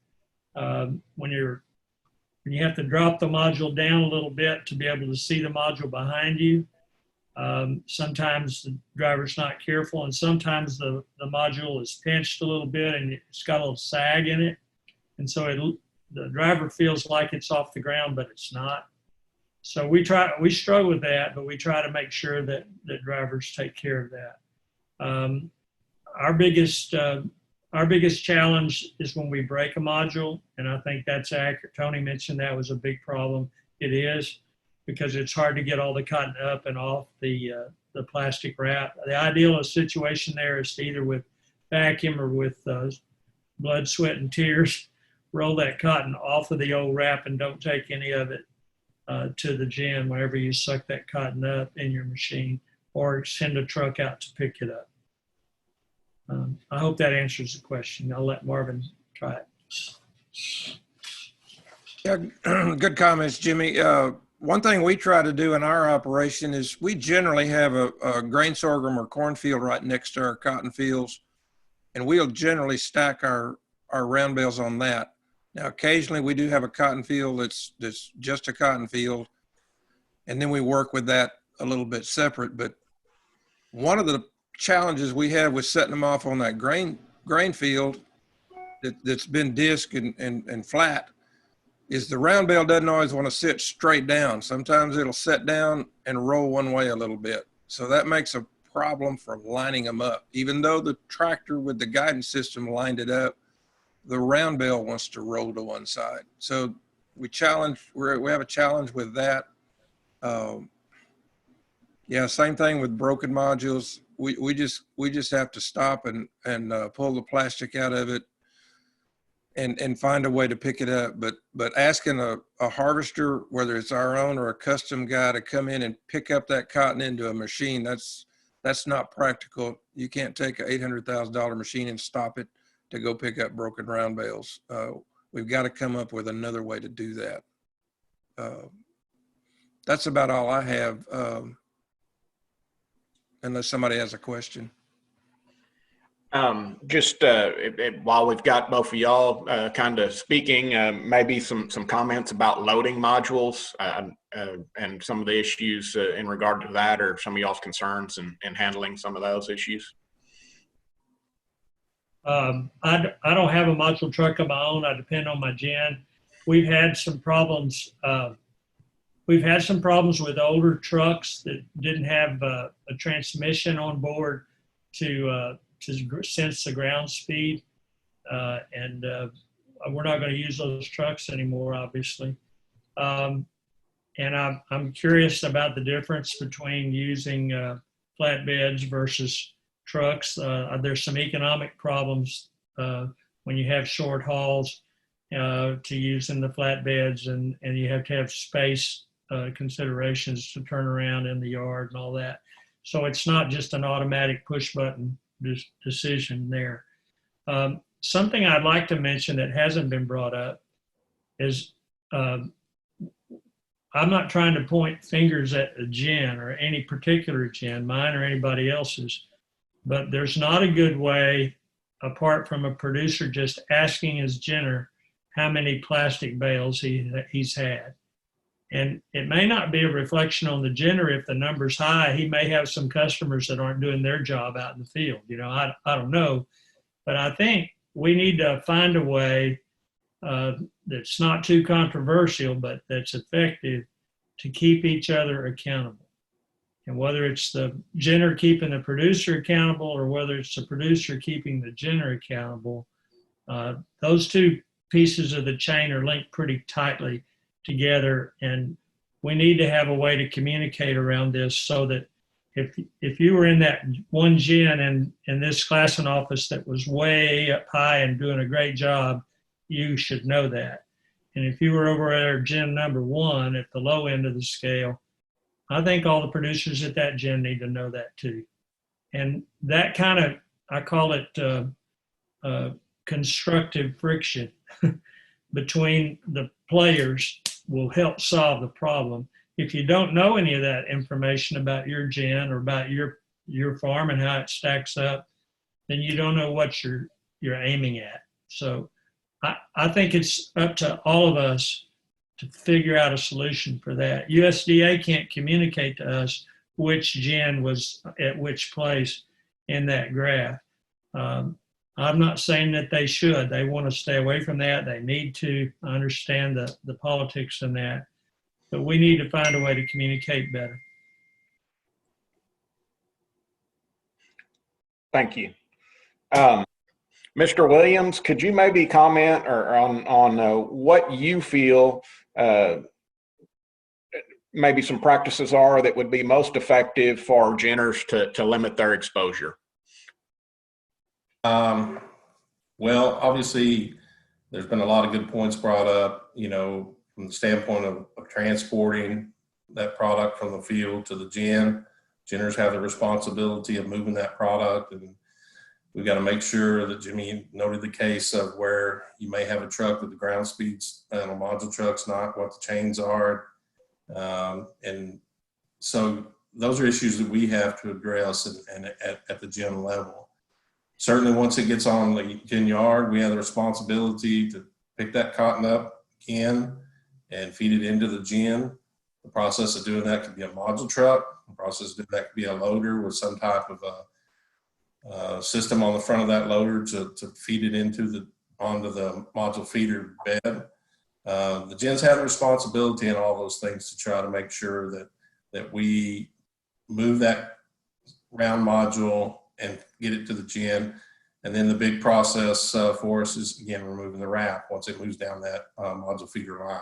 When you have to drop the module down a little bit to be able to see the module behind you. Sometimes the driver's not careful, and sometimes the module is pinched a little bit and it's got a little sag in it. And so the driver feels like it's off the ground, but it's not. So we struggle with that, but we try to make sure that drivers take care of that. Our biggest challenge is when we break a module, and I think that's accurate. Tony mentioned that was a big problem. It is, because it's hard to get all the cotton up and off the plastic wrap. The ideal situation there is to either with vacuum or with blood, sweat, and tears, roll that cotton off of the old wrap and don't take any of it to the gin whenever you suck that cotton up in your machine, or send a truck out to pick it up. I hope that answers the question. I'll let Marvin try it. Yeah, good comments, Jimmy. One thing we try to do in our operation is we generally have a grain sorghum or cornfield right next to our cotton fields, and we'll generally stack our round bales on that. Now, occasionally we do have a cotton field that's just a cotton field, and then we work with that a little bit separate. But one of the challenges we have with setting them off on that grain field that's been disc and flat is the round bale doesn't always want to sit straight down. Sometimes it'll set down and roll one way a little bit. So that makes a problem for lining them up. Even though the tractor with the guidance system lined it up, the round bale wants to roll to one side. So we have a challenge with that. Yeah, same thing with broken modules. We just have to stop and pull the plastic out of it and find a way to pick it up. But asking a harvester, whether it's our own or a custom guy, to come in and pick up that cotton into a machine, that's not practical. You can't take an $800,000 machine and stop it to go pick up broken round bales. We've got to come up with another way to do that. That's about all I have, unless somebody has a question. While we've got both of y'all kind of speaking, maybe some comments about loading modules and some of the issues in regard to that, or some of y'all's concerns in handling some of those issues. I don't have a module truck of my own. I depend on my gen. We've had some problems. We've had some problems with older trucks that didn't have a transmission on board to sense the ground speed, and we're not going to use those trucks anymore, obviously. And I'm curious about the difference between using flatbeds versus trucks. There's some economic problems when you have short hauls to use in the flatbeds, and you have to have space considerations to turn around in the yard and all that. So it's not just an automatic push button decision there. Something I'd like to mention that hasn't been brought up is I'm not trying to point fingers at a gen or any particular gen, mine or anybody else's, but there's not a good way apart from a producer just asking his ginner how many plastic bales he's had. And it may not be a reflection on the ginner. If the number's high, he may have some customers that aren't doing their job out in the field. You know, I don't know. But I think we need to find a way that's not too controversial, but that's effective to keep each other accountable. And whether it's the ginner keeping the producer accountable or whether it's the producer keeping the ginner accountable, those two pieces of the chain are linked pretty tightly together. And we need to have a way to communicate around this so that if you were in that one gin in this classing office that was way up high and doing a great job, you should know that. And if you were over at gin number 1 at the low end of the scale, I think all the producers at that gin need to know that too. And that kind of, I call it constructive friction between the players will help solve the problem. If you don't know any of that information about your gin or about your farm and how it stacks up, then you don't know what you're aiming at. So I think it's up to all of us to figure out a solution for that. USDA can't communicate to us which gin was at which place in that graph. I'm not saying that they should. They want to stay away from that. They need to understand the politics in that. But we need to find a way to communicate better. Thank you. Mr. Williams, could you maybe comment on what you feel maybe some practices are that would be most effective for ginners to limit their exposure? Well, obviously, there's been a lot of good points brought up, you know, from the standpoint of transporting that product from the field to the gin. Ginners have the responsibility of moving that product, and we've got to make sure that Jimmy noted the case of where you may have a truck with the ground speeds and a module truck's not what the chains are. And so those are issues that we have to address and at the gin level. Certainly once it gets on the gin yard, we have the responsibility to pick that cotton up again and feed it into the gin. The process of doing that could be a module truck. The process of doing that could be a loader with some type of a system on the front of that loader to feed it onto the module feeder bed. The gins have a responsibility in all those things to try to make sure that we move that round module and get it to the gin. And then the big process for us is, again, removing the wrap once it moves down that module feeder line.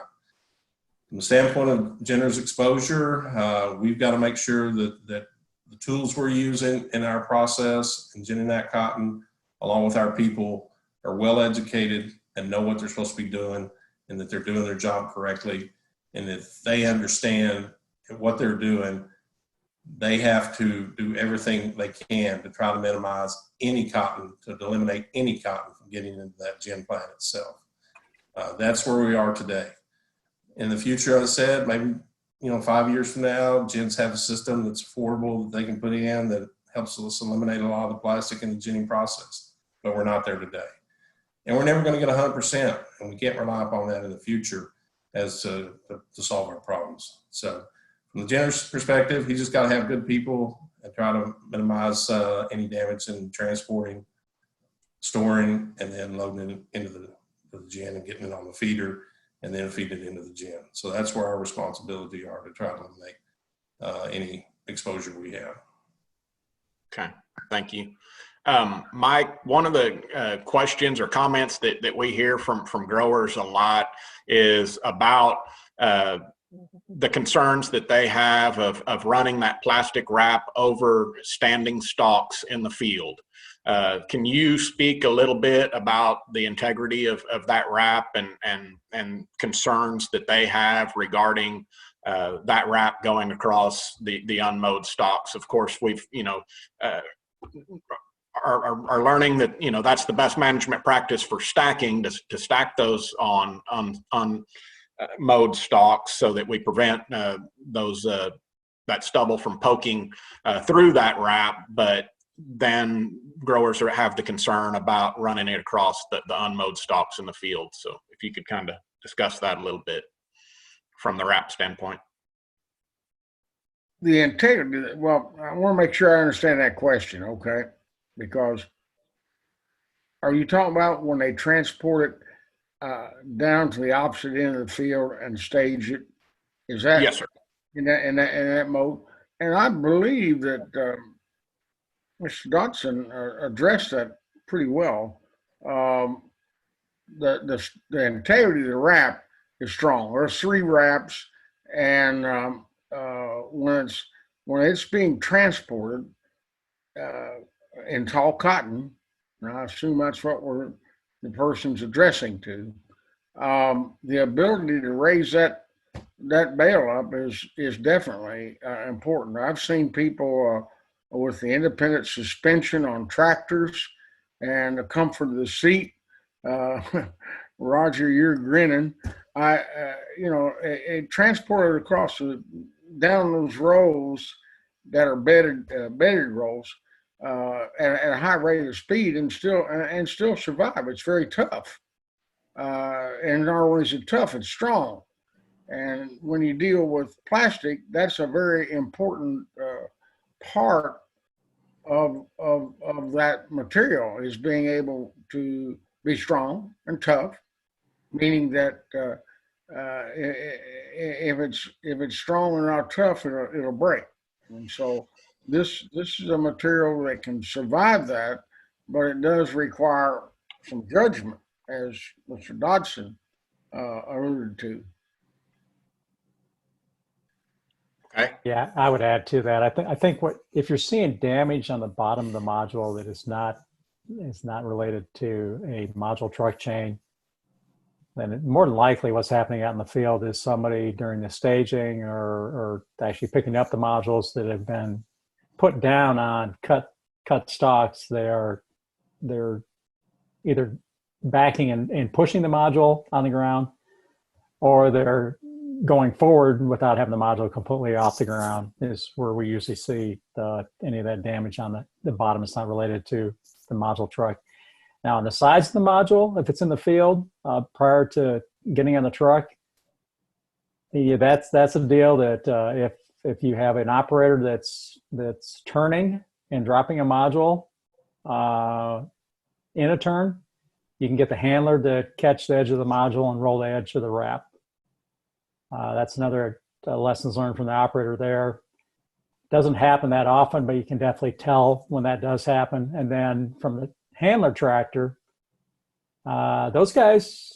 From the standpoint of ginners exposure, we've got to make sure that the tools we're using in our process in ginning that cotton, along with our people, are well educated and know what they're supposed to be doing and that they're doing their job correctly. And if they understand what they're doing, they have to do everything they can to try to minimize any cotton, to eliminate any cotton from getting into that gin plant itself. That's where we are today. In the future, as I said, maybe 5 years from now, gins have a system that's affordable that they can put in that helps us eliminate a lot of the plastic in the ginning process. But we're not there today. And we're never going to get 100%, and we can't rely upon that in the future as to solve our problems. So from the ginner's perspective, he just got to have good people and try to minimize any damage in transporting, storing, and then loading it into the gin and getting it on the feeder and then feed it into the gin. So that's where our responsibility are, to try to eliminate any exposure we have. Okay, thank you. Mike, one of the questions or comments that we hear from growers a lot is about the concerns that they have of running that plastic wrap over standing stalks in the field. Can you speak a little bit about the integrity of that wrap and concerns that they have regarding that wrap going across the unmowed stalks? Of course, we've are learning that that's the best management practice for stacking, to stack those on mowed stalks so that we prevent that stubble from poking through that wrap. But then growers have the concern about running it across the unmowed stalks in the field. So if you could kind of discuss that a little bit from the wrap standpoint. The integrity, well, I want to make sure I understand that question, okay? Because are you talking about when they transport it down to the opposite end of the field and stage it? Is that yes, sir? In that mode? And I believe that Mr. Dodson addressed that pretty well. The integrity of the wrap is strong. There's 3 wraps, and when it's being transported in tall cotton, and I assume that's what the person's addressing to, the ability to raise that bale up is definitely important. I've seen people with the independent suspension on tractors and the comfort of the seat. Roger, you're grinning. Transported across down those rows that are bedded rows at a high rate of speed and still survive. It's very tough. And not only is it tough, it's strong. And when you deal with plastic, that's a very important part of that material, is being able to be strong and tough, meaning that if it's strong and not tough, it'll break. And so this is a material that can survive that, but it does require some judgment, as Mr. Dodson alluded to. Okay. Yeah, I would add to that. I think if you're seeing damage on the bottom of the module that is not related to a module truck chain, then more than likely what's happening out in the field is somebody during the staging or actually picking up the modules that have been put down on cut stalks. They're either backing and pushing the module on the ground, or they're going forward without having the module completely off the ground, is where we usually see any of that damage on the bottom. It's not related to the module truck. Now on the sides of the module, if it's in the field prior to getting on the truck, that's a deal that if you have an operator that's turning and dropping a module in a turn, you can get the handler to catch the edge of the module and roll the edge of the wrap. That's another lessons learned from the operator there. Doesn't happen that often, but you can definitely tell when that does happen. And then from the handler tractor, those guys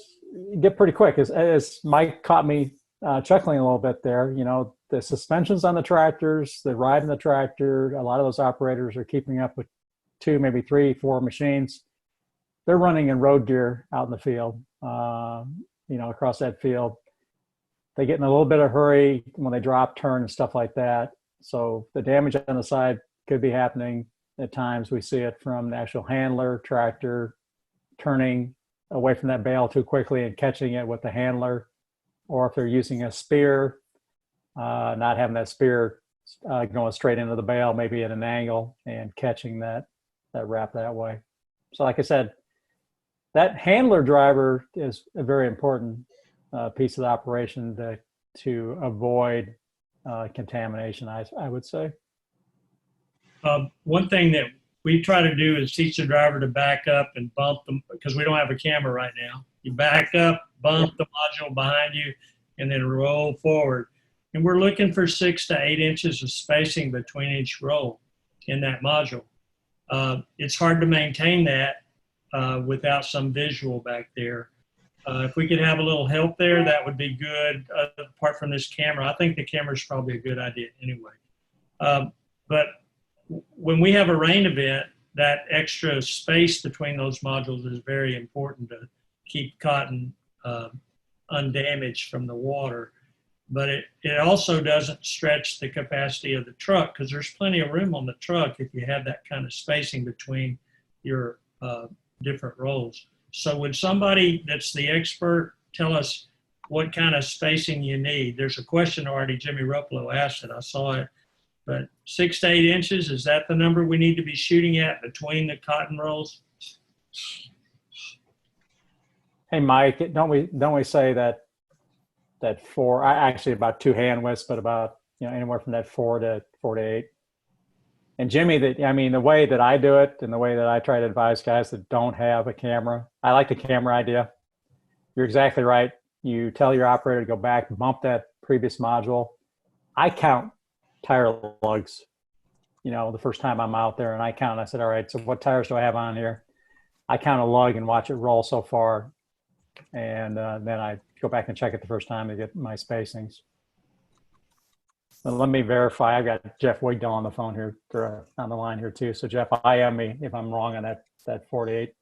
get pretty quick. As Mike caught me chuckling a little bit there, the suspensions on the tractors, the ride in the tractor, a lot of those operators are keeping up with 2, maybe 3, 4 machines. They're running in road gear out in the field, across that field. They get in a little bit of hurry when they drop, turn, and stuff like that. So the damage on the side could be happening at times. We see it from the actual handler tractor turning away from that bale too quickly and catching it with the handler, or if they're using a spear, not having that spear going straight into the bale, maybe at an angle, and catching that wrap that way. So like I said, that handler driver is a very important piece of the operation to avoid contamination, I would say. One thing that we try to do is teach the driver to back up and bump them, because we don't have a camera right now. You back up, bump the module behind you, and then roll forward. And we're looking for 6 to 8 inches of spacing between each roll in that module. It's hard to maintain that without some visual back there. If we could have a little help there, that would be good. Apart from this camera, I think the camera is probably a good idea anyway. But when we have a rain event, that extra space between those modules is very important to keep cotton undamaged from the water. But it also doesn't stretch the capacity of the truck, because there's plenty of room on the truck if you have that kind of spacing between your different rolls. So would somebody that's the expert tell us what kind of spacing you need? There's a question already Jimmy Ruppolo asked it. I saw it. But 6 to 8 inches, is that the number we need to be shooting at between the cotton rolls? Hey, Mike, don't we say that 4, actually about 2 hand widths, but about, anywhere from that 4 to 8. And Jimmy, the way that I do it and the way that I try to advise guys that don't have a camera, I like the camera idea. You're exactly right. You tell your operator to go back, bump that previous module. I count tire lugs, the first time I'm out there, and I count. I said, all right, so what tires do I have on here? I count a lug and watch it roll so far. And then I go back and check it the first time to get my spacings. But let me verify. I've got Jeff Wigdell on the phone here, on the line here too. So Jeff, IM me if I'm wrong on that 48.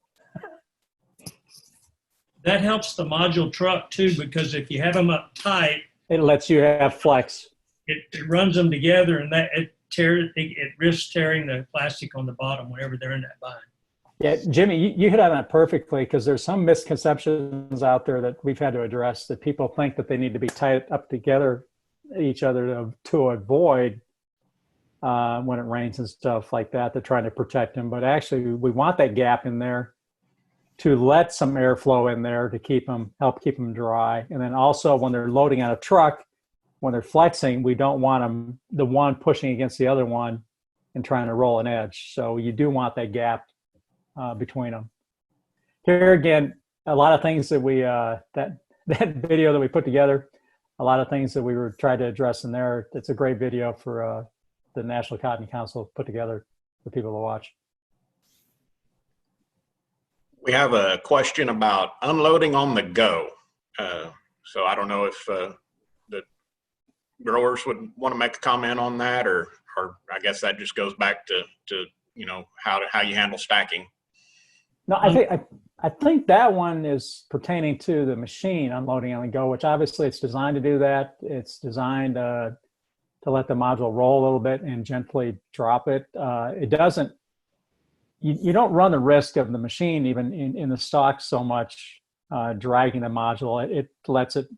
That helps the module truck too, because if you have them up tight, it lets you have flex. It runs them together, and that it risks tearing the plastic on the bottom whenever they're in that bind. Yeah, Jimmy, you hit on that perfectly, because there's some misconceptions out there that we've had to address, that people think that they need to be tied up together each other to avoid when it rains and stuff like that. They're trying to protect them, but actually we want that gap in there to let some airflow in there to help keep them dry. And then also when they're loading on a truck, when they're flexing, we don't want them, the one pushing against the other one and trying to roll an edge. So you do want that gap between them. Here again, a lot of things that we that video that we put together, a lot of things that we were trying to address in there. It's a great video for the National Cotton Council put together for people to watch. We have a question about unloading on the go. So I don't know if the growers would want to make a comment on that, or I guess that just goes back to how you handle stacking. No, I think that one is pertaining to the machine unloading on the go, which obviously it's designed to do that. It's designed to let the module roll a little bit and gently drop it. It doesn't. You don't run the risk of the machine even in the stock so much dragging the module. It lets it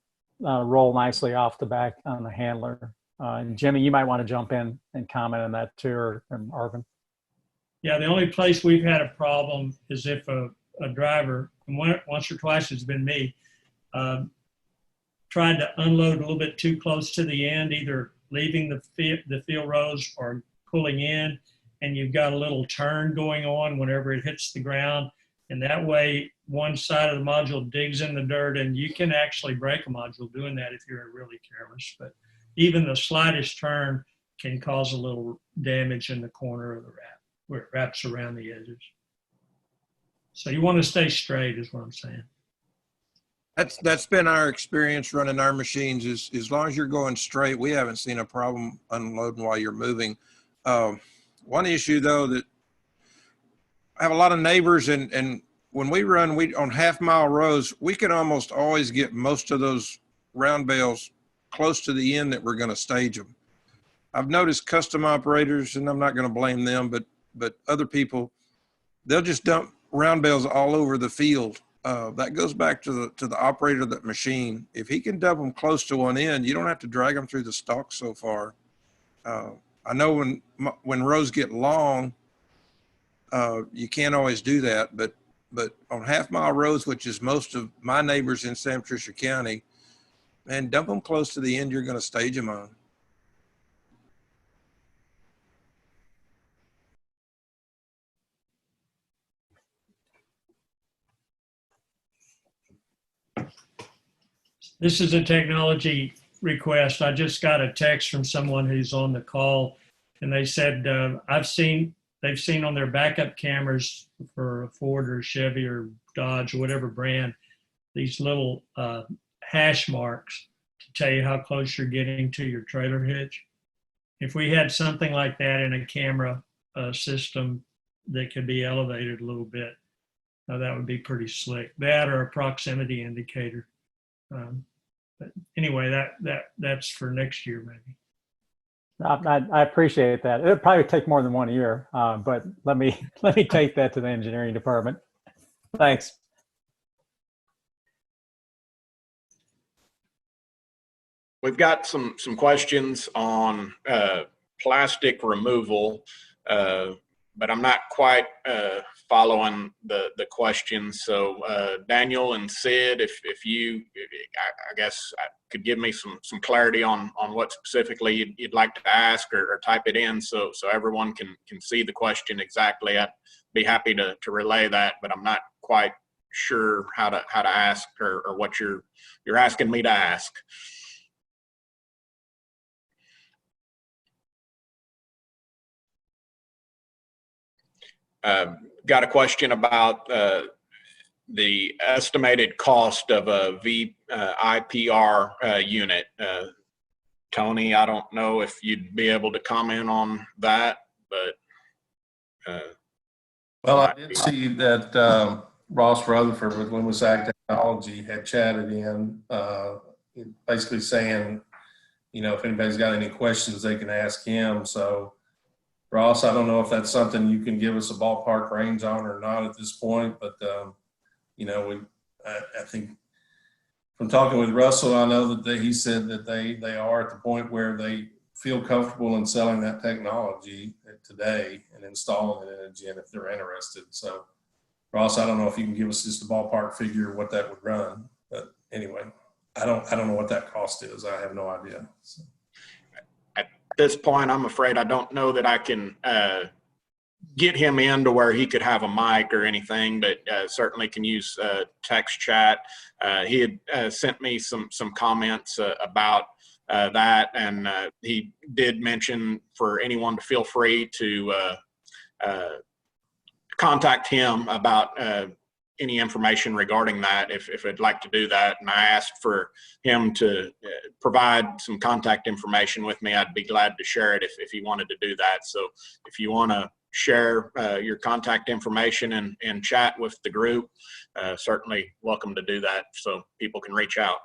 roll nicely off the back on the handler. And Jimmy, you might want to jump in and comment on that too, or Arvin. Yeah, the only place we've had a problem is if a driver, and once or twice it's been me, tried to unload a little bit too close to the end, either leaving the field rows or pulling in, and you've got a little turn going on whenever it hits the ground. And that way, one side of the module digs in the dirt, and you can actually break a module doing that if you're really careless. But even the slightest turn can cause a little damage in the corner of the wrap, where it wraps around the edges. So you want to stay straight is what I'm saying. That's been our experience running our machines. Is as long as you're going straight, we haven't seen a problem unloading while you're moving. One issue though, that I have a lot of neighbors, and when we run on half-mile rows, we can almost always get most of those round bales close to the end that we're going to stage them. I've noticed custom operators, and I'm not going to blame them, but other people, they'll just dump round bales all over the field. That goes back to the operator of that machine. If he can dump them close to one end, you don't have to drag them through the stalk so far. I know when rows get long, you can't always do that, but on half-mile roads, which is most of my neighbors in Sam Patricia County, and dump them close to the end you're going to stage them on. This is a technology request. I just got a text from someone who's on the call, and they said they've seen on their backup cameras for a Ford or Chevy or Dodge or whatever brand, these little hash marks to tell you how close you're getting to your trailer hitch. If we had something like that in a camera system that could be elevated a little bit, that would be pretty slick. That or a proximity indicator. But anyway, that's for next year maybe. I appreciate that. It'll probably take more than 1 year, but let me take that to the engineering department. Thanks. We've got some questions on plastic removal, but I'm not quite following the question. So Daniel and Sid, if you, I guess, could give me some clarity on what specifically you'd like to ask, or type it in so everyone can see the question exactly. I'd be happy to relay that, but I'm not quite sure how to ask, or what you're asking me to ask. Got a question about the estimated cost of a IPR unit. Tony, I don't know if you'd be able to comment on that, but. Well, I did see that Ross Rutherford with Loomis Ag Technology had chatted in, basically saying, you know, if anybody's got any questions, they can ask him. So, Ross, I don't know if that's something you can give us a ballpark range on or not at this point, but you know, I think from talking with Russell, I know that he said that they are at the point where they feel comfortable in selling that technology today and installing it in a gin if they're interested. So, Ross, I don't know if you can give us just a ballpark figure of what that would run, but anyway, I don't know what that cost is. I have no idea. So. At this point, I'm afraid I don't know that I can get him in to where he could have a mic or anything, but certainly can use text chat. He had sent me some comments about that, and he did mention for anyone to feel free to contact him about any information regarding that if they'd like to do that. And I asked for him to provide some contact information with me. I'd be glad to share it if he wanted to do that. So if you want to share your contact information and chat with the group, certainly welcome to do that so people can reach out.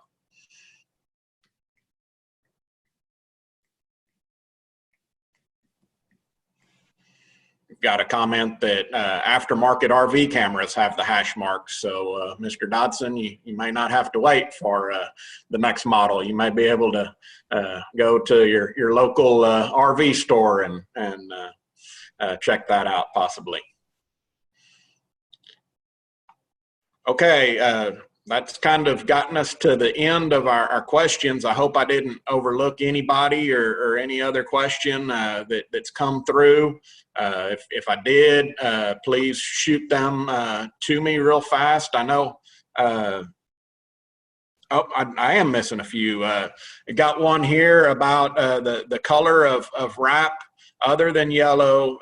Got a comment that aftermarket RV cameras have the hash marks. So Mr. Dodson, you may not have to wait for the next model. You may be able to go to your local RV store and check that out possibly. Okay, that's kind of gotten us to the end of our questions. I hope I didn't overlook anybody or any other question that's come through. If I did, please shoot them to me real fast. I know, I am missing a few. I got one here about the color of wrap other than yellow.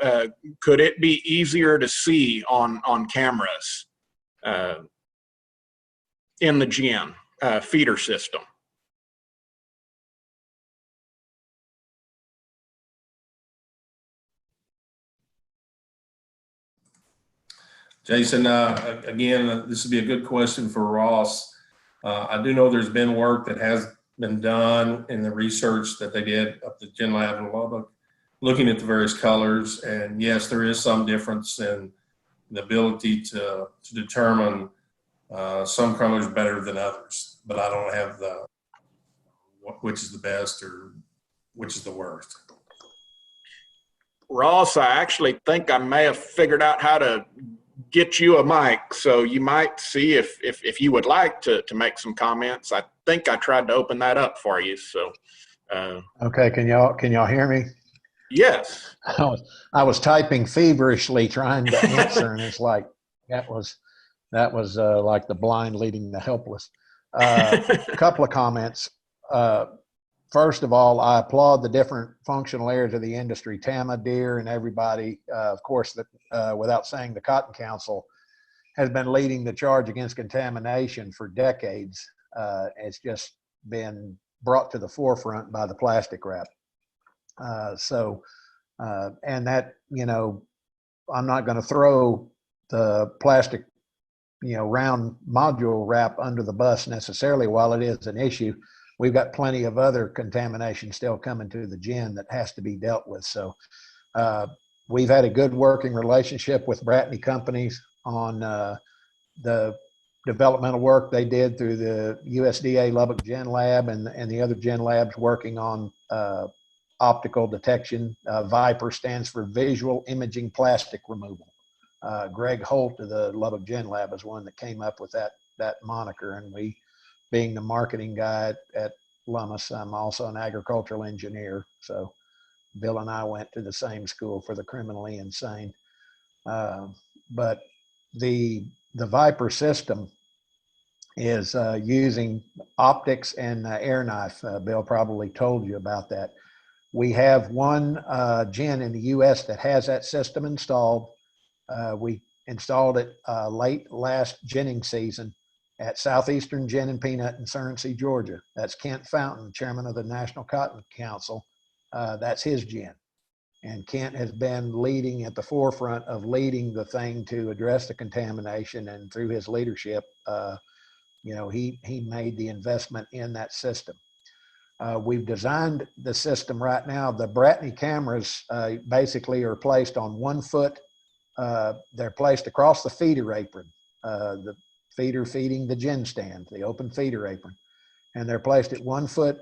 Could it be easier to see on cameras in the gin feeder system? Jason, again, this would be a good question for Ross. I do know there's been work that has been done in the research that they did up the Gin Lab in Lubbock, looking at the various colors. And yes, there is some difference in the ability to determine some colors better than others, but I don't have the which is the best or which is the worst. Ross, I actually think I may have figured out how to get you a mic, so you might see if you would like to make some comments. I think I tried to open that up for you. So okay, can y'all hear me? Yes. I was typing feverishly trying to answer, and it's like that was like the blind leading the helpless. A couple of comments. First of all, I applaud the different functional areas of the industry, TAMA, Deere, and everybody. Of course, without saying, the Cotton Council has been leading the charge against contamination for decades. It's just been brought to the forefront by the plastic wrap. And that, you know, I'm not going to throw the plastic, you know, round module wrap under the bus necessarily. While it is an issue, we've got plenty of other contamination still coming to the gin that has to be dealt with. So we've had a good working relationship with Bratney Companies on the developmental work they did through the USDA Lubbock Gin Lab and the other gin labs working on optical detection. VIPER stands for Visual Imaging Plastic Removal. Greg Holt of the Lubbock Gen Lab is one that came up with that moniker, and we, being the marketing guy at Lummus, I'm also an agricultural engineer, so Bill and I went to the same school for the criminally insane. But the VIPER system is using optics and air knife. Bill probably told you about that. We have one gin in the U.S. that has that system installed. We installed it late last ginning season at Southeastern Gin and Peanut in Surrency, Georgia. That's Kent Fountain, chairman of the National Cotton Council. That's his gin. And Kent has been leading at the forefront of leading the thing to address the contamination. And through his leadership, he made the investment in that system. We've designed the system right now. The Bratney cameras basically are placed on 1 foot. They're placed across the feeder apron, the feeder feeding the gin stand, the open feeder apron. And they're placed at 1 foot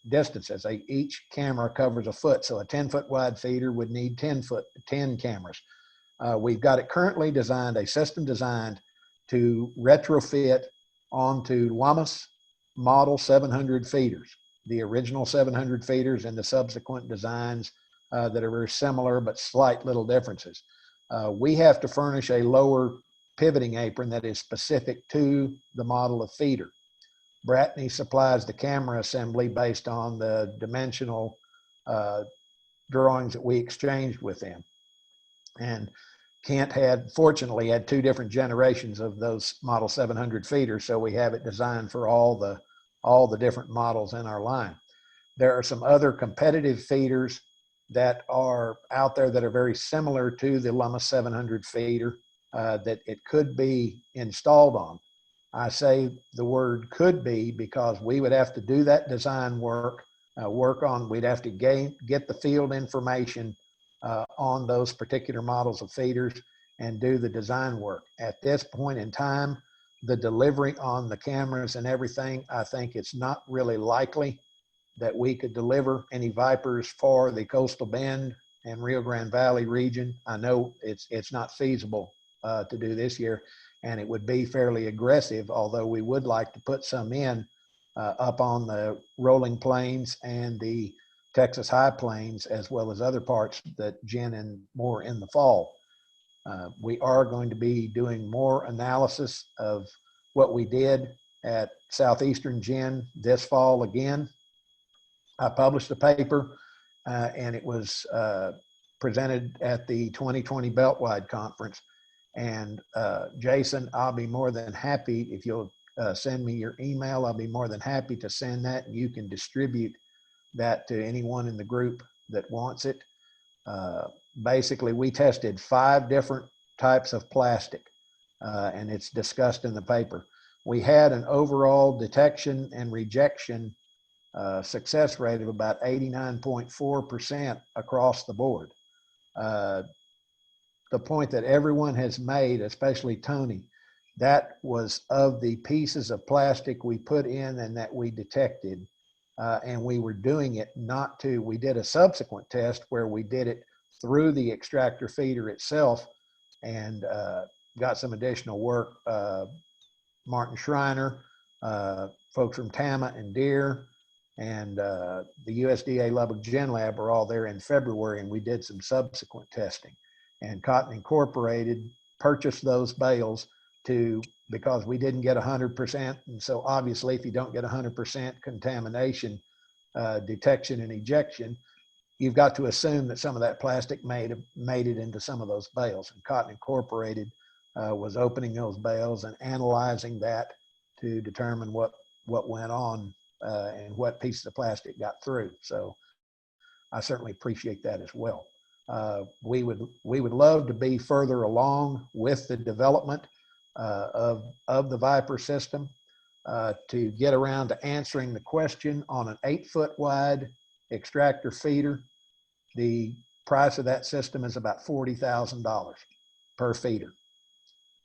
distances. Each camera covers a foot. So a 10-foot wide feeder would need 10 cameras. We've got it currently designed, a system designed to retrofit onto Lummus model 700 feeders, the original 700 feeders and the subsequent designs that are very similar but slight little differences. We have to furnish a lower pivoting apron that is specific to the model of feeder. Bratney supplies the camera assembly based on the dimensional drawings that we exchanged with them. And Kent fortunately had 2 different generations of those Model 700 feeders, so we have it designed for all the different models in our line. There are some other competitive feeders that are out there that are very similar to the Lummus 700 feeder that it could be installed on. I say the word could be because we would have to do that design work, we'd have to get the field information on those particular models of feeders and do the design work. At this point in time, the delivery on the cameras and everything, I think it's not really likely that we could deliver any VIPERs for the Coastal Bend and Rio Grande Valley region. I know it's not feasible to do this year, and it would be fairly aggressive, although we would like to put some in up on the rolling plains and the Texas high plains, as well as other parts that gin and more in the fall. We are going to be doing more analysis of what we did at Southeastern Gin this fall again. I published a paper and it was presented at the 2020 Beltwide Conference. And Jason, I'll be more than happy if you'll send me your email. I'll be more than happy to send that, and you can distribute that to anyone in the group that wants it. Basically, we tested 5 different types of plastic, and it's discussed in the paper. We had an overall detection and rejection success rate of about 89.4% across the board. The point that everyone has made, especially Tony, that was of the pieces of plastic we put in and that we detected. And we were doing it we did a subsequent test where we did it through the extractor feeder itself and got some additional work. Martin Schreiner, folks from Tama and Deere, and the USDA Lubbock Gen Lab were all there in February, and we did some subsequent testing. And Cotton Incorporated purchased those bales because we didn't get 100%. And so obviously if you don't get 100% contamination detection and ejection, you've got to assume that some of that plastic made it into some of those bales. And Cotton Incorporated was opening those bales and analyzing that to determine what went on and what pieces of plastic got through. So I certainly appreciate that as well. We would love to be further along with the development of the VIPER system to get around to answering the question on an 8-foot wide extractor feeder. The price of that system is about $40,000 per feeder.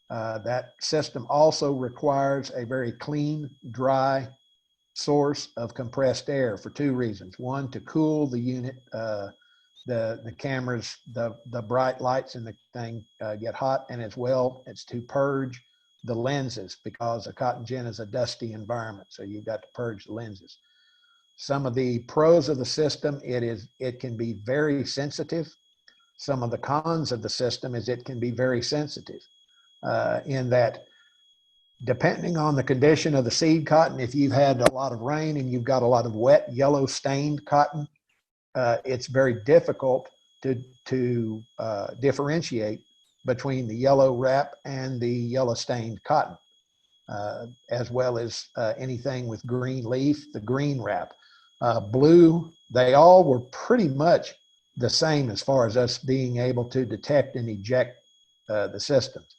That system also requires a very clean, dry source of compressed air for two reasons. One, to cool the unit. The cameras, the bright lights in the thing get hot, and as well, it's to purge the lenses because a cotton gin is a dusty environment, so you've got to purge the lenses. Some of the pros of the system, it can be very sensitive. Some of the cons of the system is it can be very sensitive in that depending on the condition of the seed cotton, if you've had a lot of rain and you've got a lot of wet yellow stained cotton, it's very difficult to differentiate between the yellow wrap and the yellow stained cotton, as well as anything with green leaf, the green wrap. Blue, they all were pretty much the same as far as us being able to detect and eject the systems.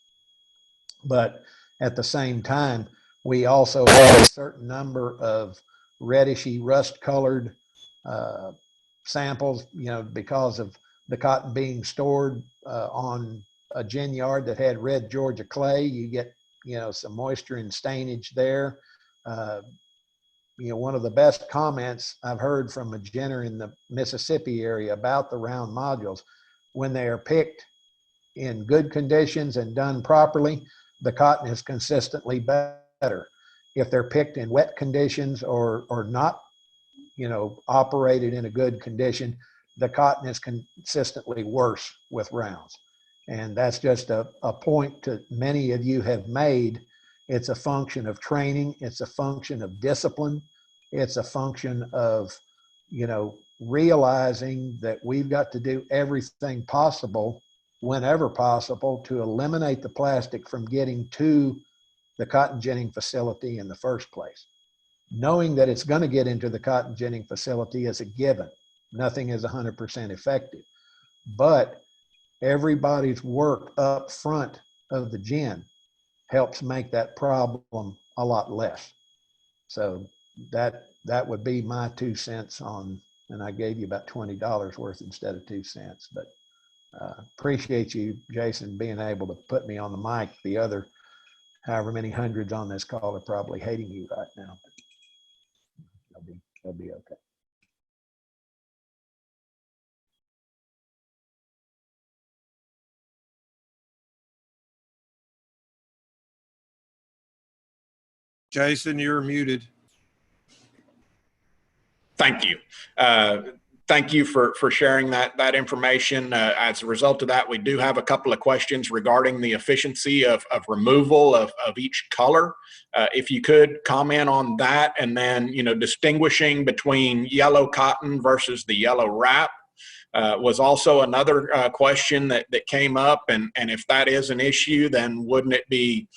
But at the same time, we also have a certain number of reddishy rust colored samples, because of the cotton being stored on a gin yard that had red Georgia clay. You get, some moisture and stainage there. One of the best comments I've heard from a ginner in the Mississippi area about the round modules, when they are picked in good conditions and done properly, the cotton is consistently better. If they're picked in wet conditions or not, operated in a good condition, the cotton is consistently worse with rounds. And that's just a point that many of you have made. It's a function of training. It's a function of discipline. It's a function of, realizing that we've got to do everything possible, whenever possible, to eliminate the plastic from getting to the cotton ginning facility in the first place. Knowing that it's going to get into the cotton ginning facility is a given. Nothing is 100% effective. But everybody's work up front of the gin helps make that problem a lot less. So that would be my 2 cents on, and I gave you about $20 worth instead of 2 cents. But appreciate you, Jason, being able to put me on the mic. The other however many hundreds on this call are probably hating you right now. They'll be okay. Jason, you're muted. Thank you. Thank you for sharing that information. As a result of that, we do have a couple of questions regarding the efficiency of removal of each color. If you could comment on that, and then, distinguishing between yellow cotton versus the yellow wrap was also another question that came up. And if that is an issue, then wouldn't it be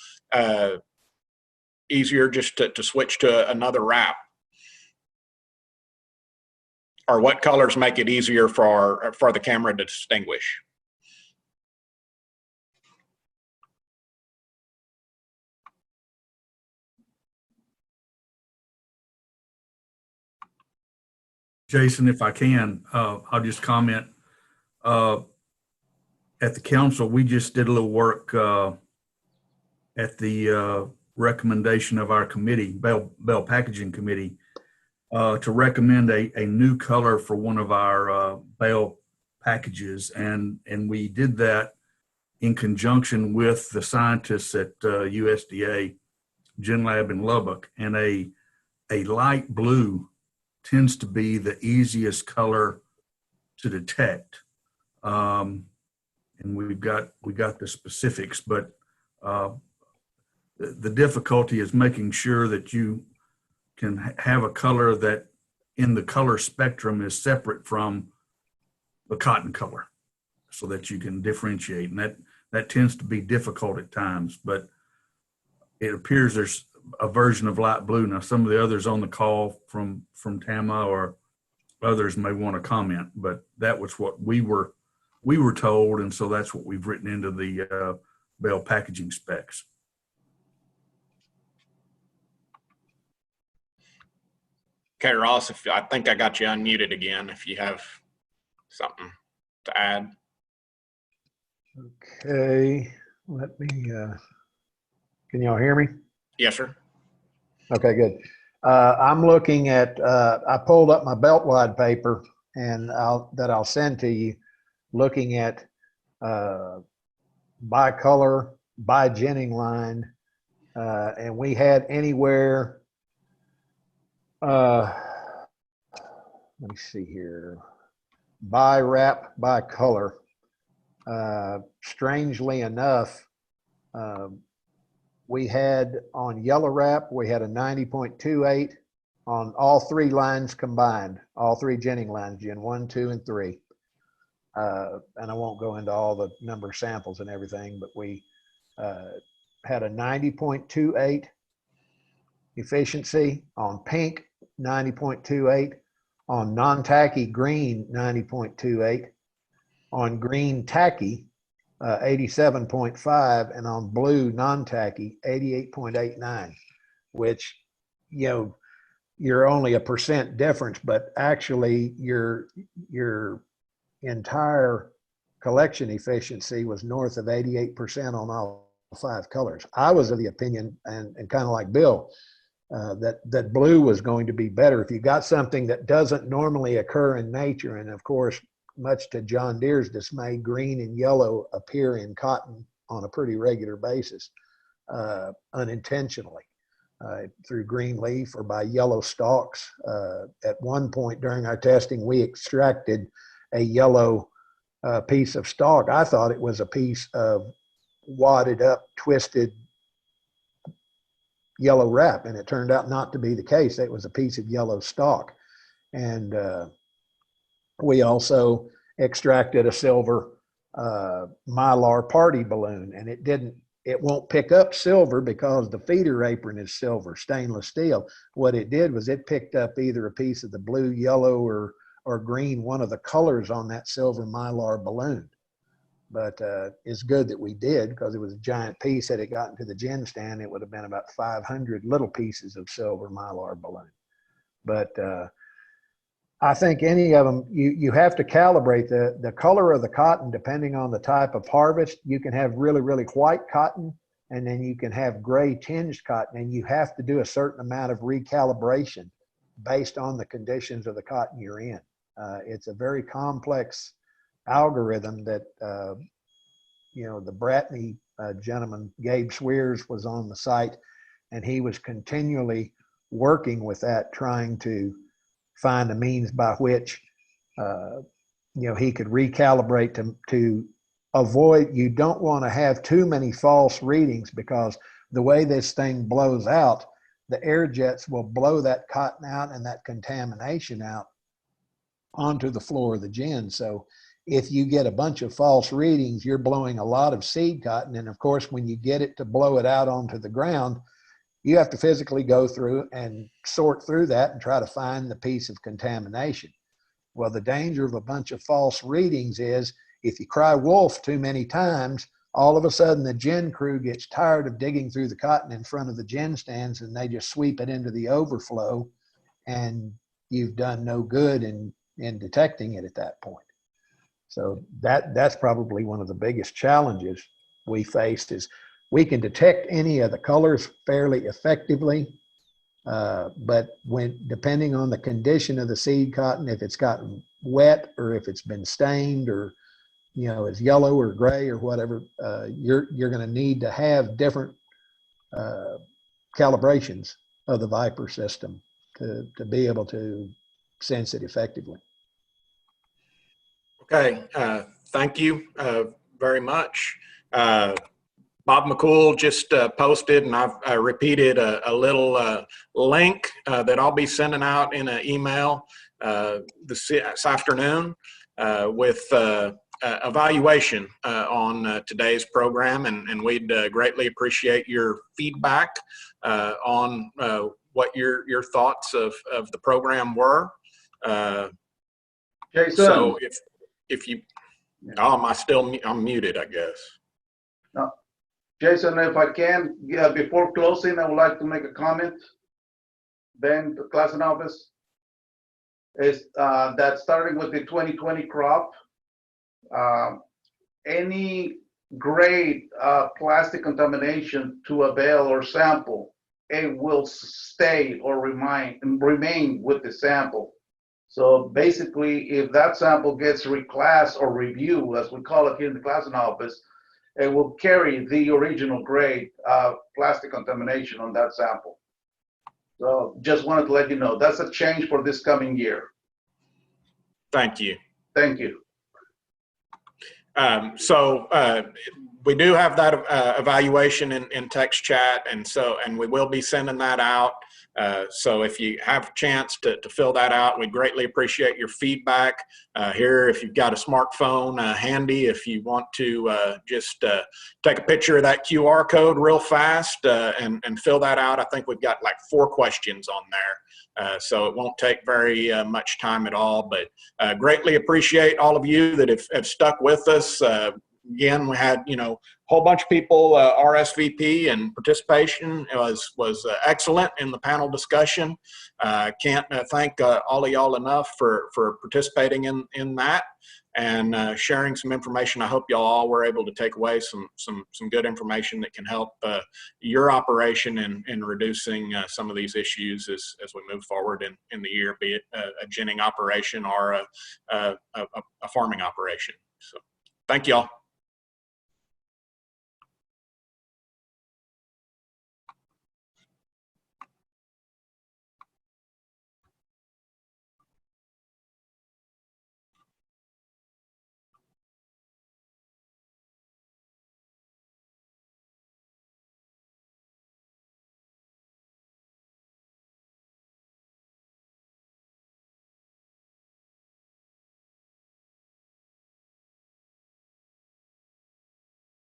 easier just to switch to another wrap? Or what colors make it easier for the camera to distinguish? Jason, if I can, I'll just comment. At the council, we just did a little work at the recommendation of our committee, Bell Packaging Committee, to recommend a new color for one of our bale packages. And we did that in conjunction with the scientists at USDA Gin Lab in Lubbock. And a light blue tends to be the easiest color to detect. And we got the specifics, but the difficulty is making sure that you can have a color that in the color spectrum is separate from the cotton color so that you can differentiate. And that tends to be difficult at times, but it appears there's a version of light blue. Now, some of the others on the call from TAMA or others may want to comment, but that was what we were told. And so that's what we've written into the Bell packaging specs. Okay, Ross, I think I got you unmuted again, if you have something to add. Okay, let me, can y'all hear me? Yes, sir. Okay, good. I'm looking at, I pulled up my belt wide paper and I'll send to you, looking at by color, by ginning line, and we had anywhere, let me see here, by wrap, by color. Strangely enough, we had on yellow wrap, we had a 90.28 on all three lines combined, all three ginning lines, gin 1, 2, and 3. And I won't go into all the number of samples and everything, but we had a 90.28 efficiency on pink, 90.28, on non-tacky green, 90.28, on green tacky, 87.5, and on blue non-tacky, 88.89, which, you know, you're only a % difference, but actually your entire collection efficiency was north of 88% on all 5 colors. I was of the opinion, and kind of like Bill, that blue was going to be better. If you got something that doesn't normally occur in nature, and of course, much to John Deere's dismay, green and yellow appear in cotton on a pretty regular basis, unintentionally, through green leaf or by yellow stalks. At one point during our testing, we extracted a yellow piece of stalk. I thought it was a piece of wadded up, twisted yellow wrap, and it turned out not to be the case. It was a piece of yellow stalk. And we also extracted a silver mylar party balloon, and it won't pick up silver because the feeder apron is silver, stainless steel. What it did was it picked up either a piece of the blue, yellow, or green, one of the colors on that silver mylar balloon. But it's good that we did, because it was a giant piece. Had it gotten to the gin stand, it would have been about 500 little pieces of silver mylar balloon. But I think any of them, you have to calibrate the color of the cotton depending on the type of harvest. You can have really, really white cotton, and then you can have gray tinged cotton, and you have to do a certain amount of recalibration based on the conditions of the cotton you're in. It's a very complex algorithm that, you know, the Bratney gentleman, Gabe Swears, was on the site, and he was continually working with that, trying to find a means by which, you know, he could recalibrate to avoid, you don't want to have too many false readings, because the way this thing blows out, the air jets will blow that cotton out and that contamination out onto the floor of the gin. So if you get a bunch of false readings, you're blowing a lot of seed cotton. And of course, when you get it to blow it out onto the ground, you have to physically go through and sort through that and try to find the piece of contamination. Well, the danger of a bunch of false readings is if you cry wolf too many times, all of a sudden the gin crew gets tired of digging through the cotton in front of the gin stands, and they just sweep it into the overflow, and you've done no good in detecting it at that point. So that's probably one of the biggest challenges we faced, is we can detect any of the colors fairly effectively, but depending on the condition of the seed cotton, if it's gotten wet or if it's been stained or, you know, is yellow or gray or whatever, you're going to need to have different calibrations of the Viper system to be able to sense it effectively. Okay, thank you very much. Bob McCool just posted, and I've repeated a little link that I'll be sending out in an email this afternoon with evaluation on today's program, and we'd greatly appreciate your feedback on what your thoughts of the program were. Jason. So if you, I'm muted, I guess. No. Jason, if I can, before closing, I would like to make a comment. Ben, the class and office, is that starting with the 2020 crop, any grade plastic contamination to a bale or sample it will stay or remain with the sample. So basically, if that sample gets reclassed or reviewed, as we call it here in the classing office, it will carry the original grade of plastic contamination on that sample. So just wanted to let you know, that's a change for this coming year. Thank you. Thank you. We do have that evaluation in text chat, and we will be sending that out. So if you have a chance to fill that out, we'd greatly appreciate your feedback. Here, if you've got a smartphone handy, if you want to just take a picture of that QR code real fast and fill that out. I think we've got like 4 questions on there. So it won't take very much time at all, but greatly appreciate all of you that have stuck with us. Again, we had, a whole bunch of people RSVP, and participation was excellent in the panel discussion. Can't thank all of y'all enough for participating in that and sharing some information. I hope y'all all were able to take away some good information that can help your operation in reducing some of these issues as we move forward in the year, be it a ginning operation or a farming operation. So thank y'all.